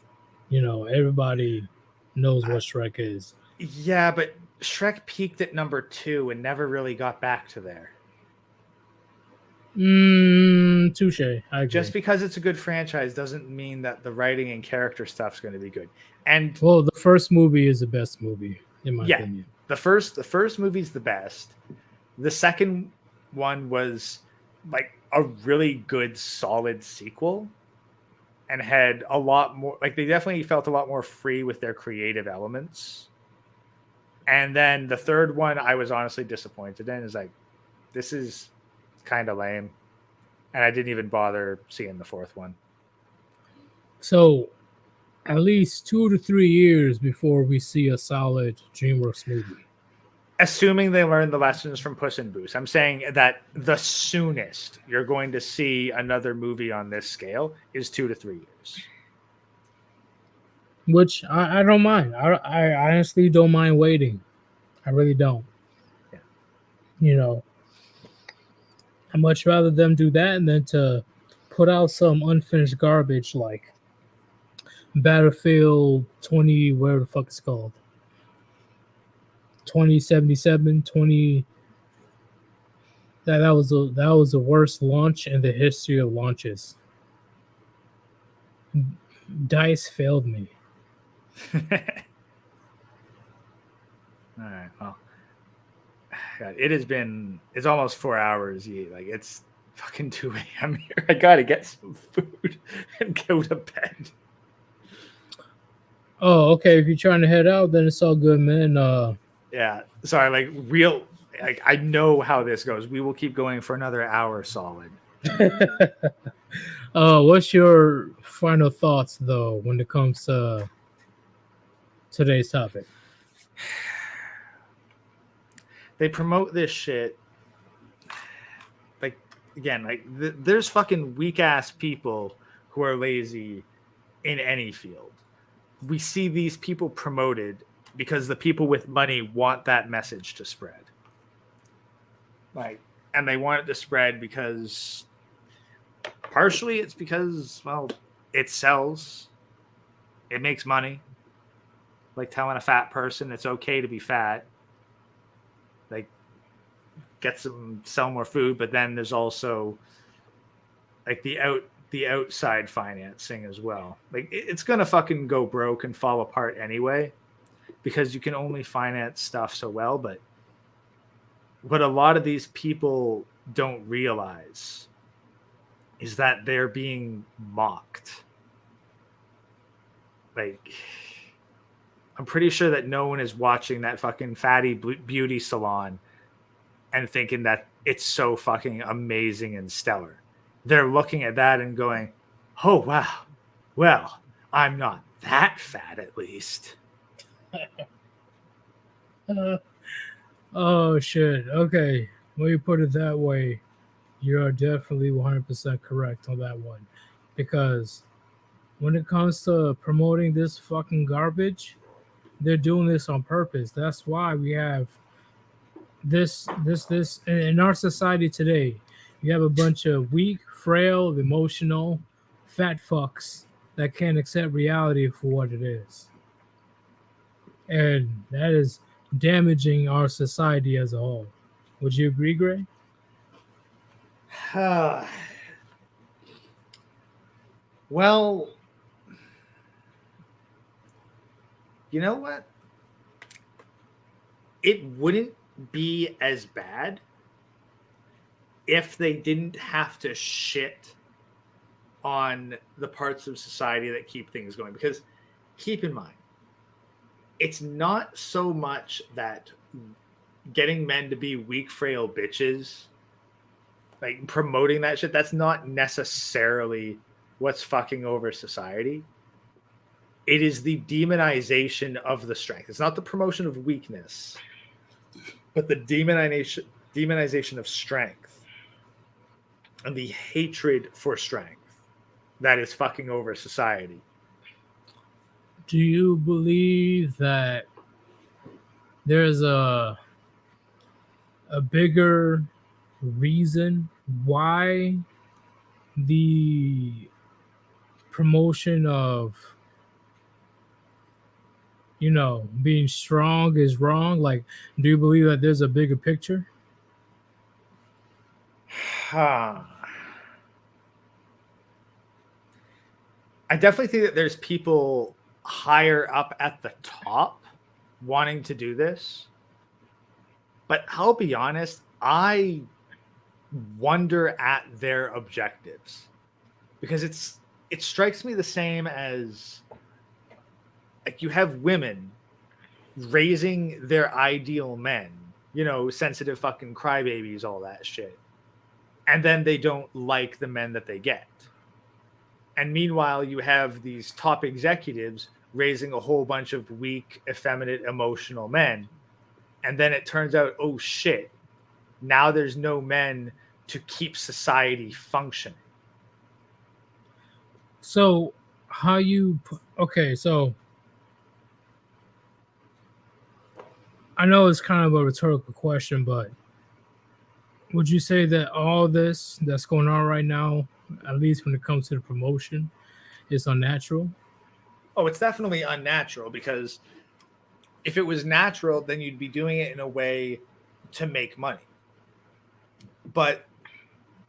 You know, everybody knows what Shrek is. Yeah, but Shrek peaked at number 2 and never really got back to there. Touche. I agree. Just because it's a good franchise doesn't mean that the writing and character stuff's going to be good. And well, the first movie is the best movie, in my opinion. the first movie's the best. The second one was like a really good, solid sequel, and had a lot more. Like they definitely felt a lot more free with their creative elements. And then the third one, I was honestly disappointed in. Is like, this is kind of lame, and I didn't even bother seeing the fourth one. So, at least 2 to 3 years before we see a solid DreamWorks movie. Assuming they learn the lessons from Puss in Boots, I'm saying that the soonest you're going to see another movie on this scale is 2 to 3 years. Which I don't mind. I honestly don't mind waiting. I really don't. Yeah. You know, I'd much rather them do that than to put out some unfinished garbage like Battlefield 20, whatever the fuck it's called. 2077, 20. That was the worst launch in the history of launches. DICE failed me. All right. Well, God, it's almost 4 hours. Like it's fucking 2 a.m. here. I gotta get some food and go to bed. Oh, okay. If you're trying to head out, then it's all good, man. Yeah. Sorry. Like I know how this goes. We will keep going for another hour solid. What's your final thoughts though when it comes to today's topic? They promote this shit. Like again, like there's fucking weak ass people who are lazy in any field. We see these people promoted because the people with money want that message to spread. Like, and they want it to spread because partially it's because, well, it sells. It makes money. Like telling a fat person it's okay to be fat. Like, sell more food, but then there's also like the outside financing as well. Like it's gonna fucking go broke and fall apart anyway, because you can only finance stuff so well. But what a lot of these people don't realize is that they're being mocked. Like, I'm pretty sure that no one is watching that fucking fatty beauty salon and thinking that it's so fucking amazing and stellar. They're looking at that and going, oh, wow. Well, I'm not that fat, at least. Oh, shit. Okay. When you put it that way, you're definitely 100% correct on that one. Because when it comes to promoting this fucking garbage, they're doing this on purpose. That's why we have this in our society today. You have a bunch of weak, frail, emotional, fat fucks that can't accept reality for what it is. And that is damaging our society as a whole. Would you agree, Gray? Well, you know what? It wouldn't be as bad if they didn't have to shit on the parts of society that keep things going. Because keep in mind, it's not so much that getting men to be weak, frail bitches, like promoting that shit, that's not necessarily what's fucking over society. It is the demonization of the strength. It's not the promotion of weakness, but the demonization of strength and the hatred for strength that is fucking over society. Do you believe that there's a bigger reason why the promotion of, you know, being strong is wrong? Like, do you believe that there's a bigger picture? I definitely think that there's people higher up at the top wanting to do this. But I'll be honest, I wonder at their objectives because it strikes me the same as like you have women raising their ideal men, you know, sensitive fucking crybabies, all that shit. And then they don't like the men that they get. And meanwhile, you have these top executives raising a whole bunch of weak, effeminate, emotional men. And then it turns out, oh shit, now there's no men to keep society functioning. So, how you. Okay, so. I know it's kind of a rhetorical question, but would you say that all this that's going on right now, at least when it comes to the promotion, is unnatural? Oh, it's definitely unnatural because if it was natural, then you'd be doing it in a way to make money. But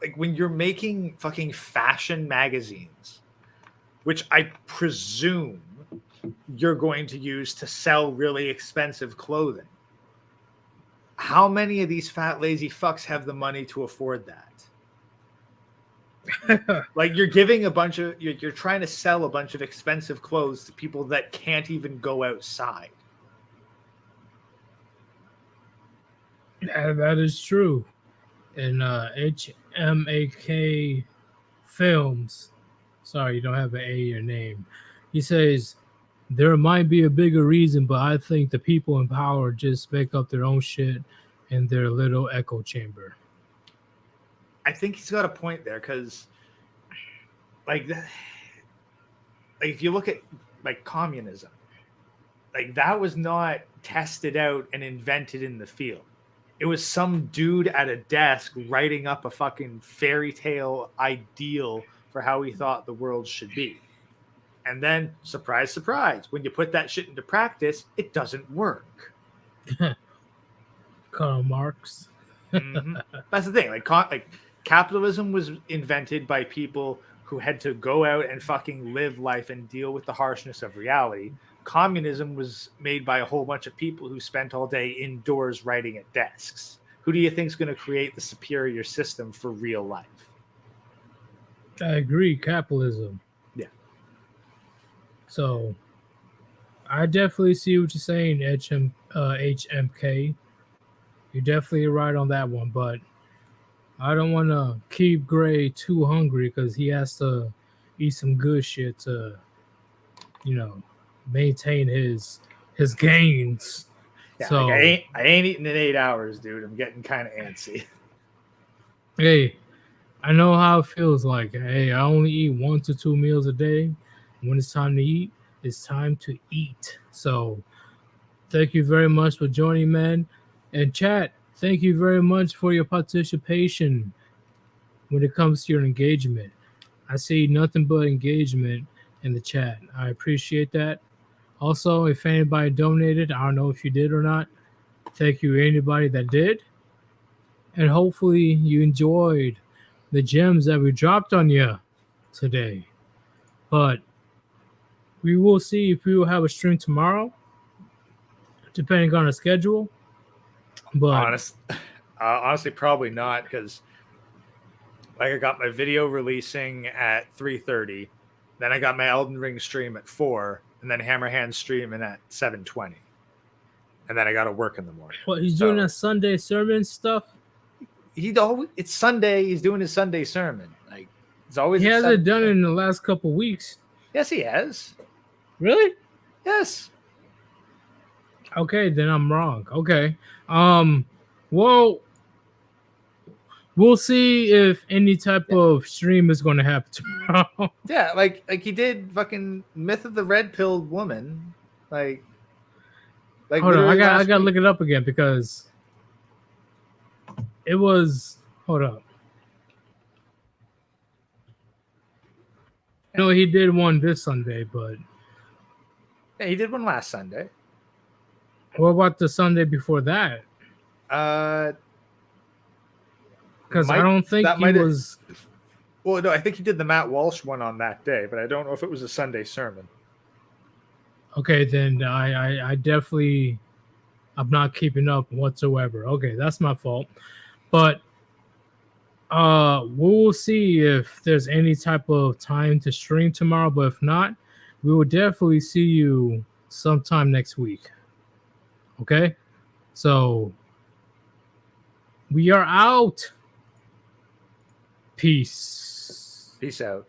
like when you're making fucking fashion magazines, which I presume you're going to use to sell really expensive clothing, how many of these fat lazy fucks have the money to afford that? Like you're giving a bunch of you're trying to sell a bunch of expensive clothes to people that can't even go outside. Yeah, that is true. In HMAK Films, sorry, you don't have an A in your name. He says there might be a bigger reason, but I think the people in power just make up their own shit in their little echo chamber. I think he's got a point there because, like if you look at like communism, like that was not tested out and invented in the field. It was some dude at a desk writing up a fucking fairy tale ideal for how he thought the world should be. And then, surprise, surprise, when you put that shit into practice, it doesn't work. Karl Marx. Mm-hmm. That's the thing. Like capitalism was invented by people who had to go out and fucking live life and deal with the harshness of reality. Communism was made by a whole bunch of people who spent all day indoors writing at desks. Who do you think is going to create the superior system for real life? I agree, capitalism. Yeah. So, I definitely see what you're saying, HMK. You're definitely right on that one, but I don't want to keep Gray too hungry because he has to eat some good shit to, you know, maintain his gains. Yeah, so like I ain't eating in 8 hours, dude. I'm getting kind of antsy. Hey, I know how it feels like. Hey, I only eat 1 to 2 meals a day. When it's time to eat, it's time to eat. So thank you very much for joining, man. And chat, thank you very much for your participation when it comes to your engagement. I see nothing but engagement in the chat. I appreciate that. Also, if anybody donated, I don't know if you did or not. Thank you, anybody that did. And hopefully you enjoyed the gems that we dropped on you today. But we will see if we will have a stream tomorrow, depending on our schedule. But honestly, probably not, because like I got my video releasing at 3:30, then I got my Elden Ring stream at 4, and then Hammerhand streaming at 7:20, and then I got to work in the morning. What he's doing that Sunday sermon stuff? It's Sunday. He's doing his Sunday sermon. Like it's always. He hasn't done it in the last couple of weeks. Yes, he has. Really? Yes. Okay, then I'm wrong. Okay. Well, we'll see if any type of stream is going to happen tomorrow. Yeah, like he did fucking Myth of the Red-Pilled Woman. Like hold on, I got to look it up again because it was. Hold up. No, he did one this Sunday, but yeah, he did one last Sunday. What about the Sunday before that? Because I don't think he was. Well, no, I think he did the Matt Walsh one on that day, but I don't know if it was a Sunday sermon. Okay, then I definitely I'm not keeping up whatsoever. Okay, that's my fault. But we'll see if there's any type of time to stream tomorrow. But if not, we will definitely see you sometime next week. Okay? So we are out. Peace. Peace out.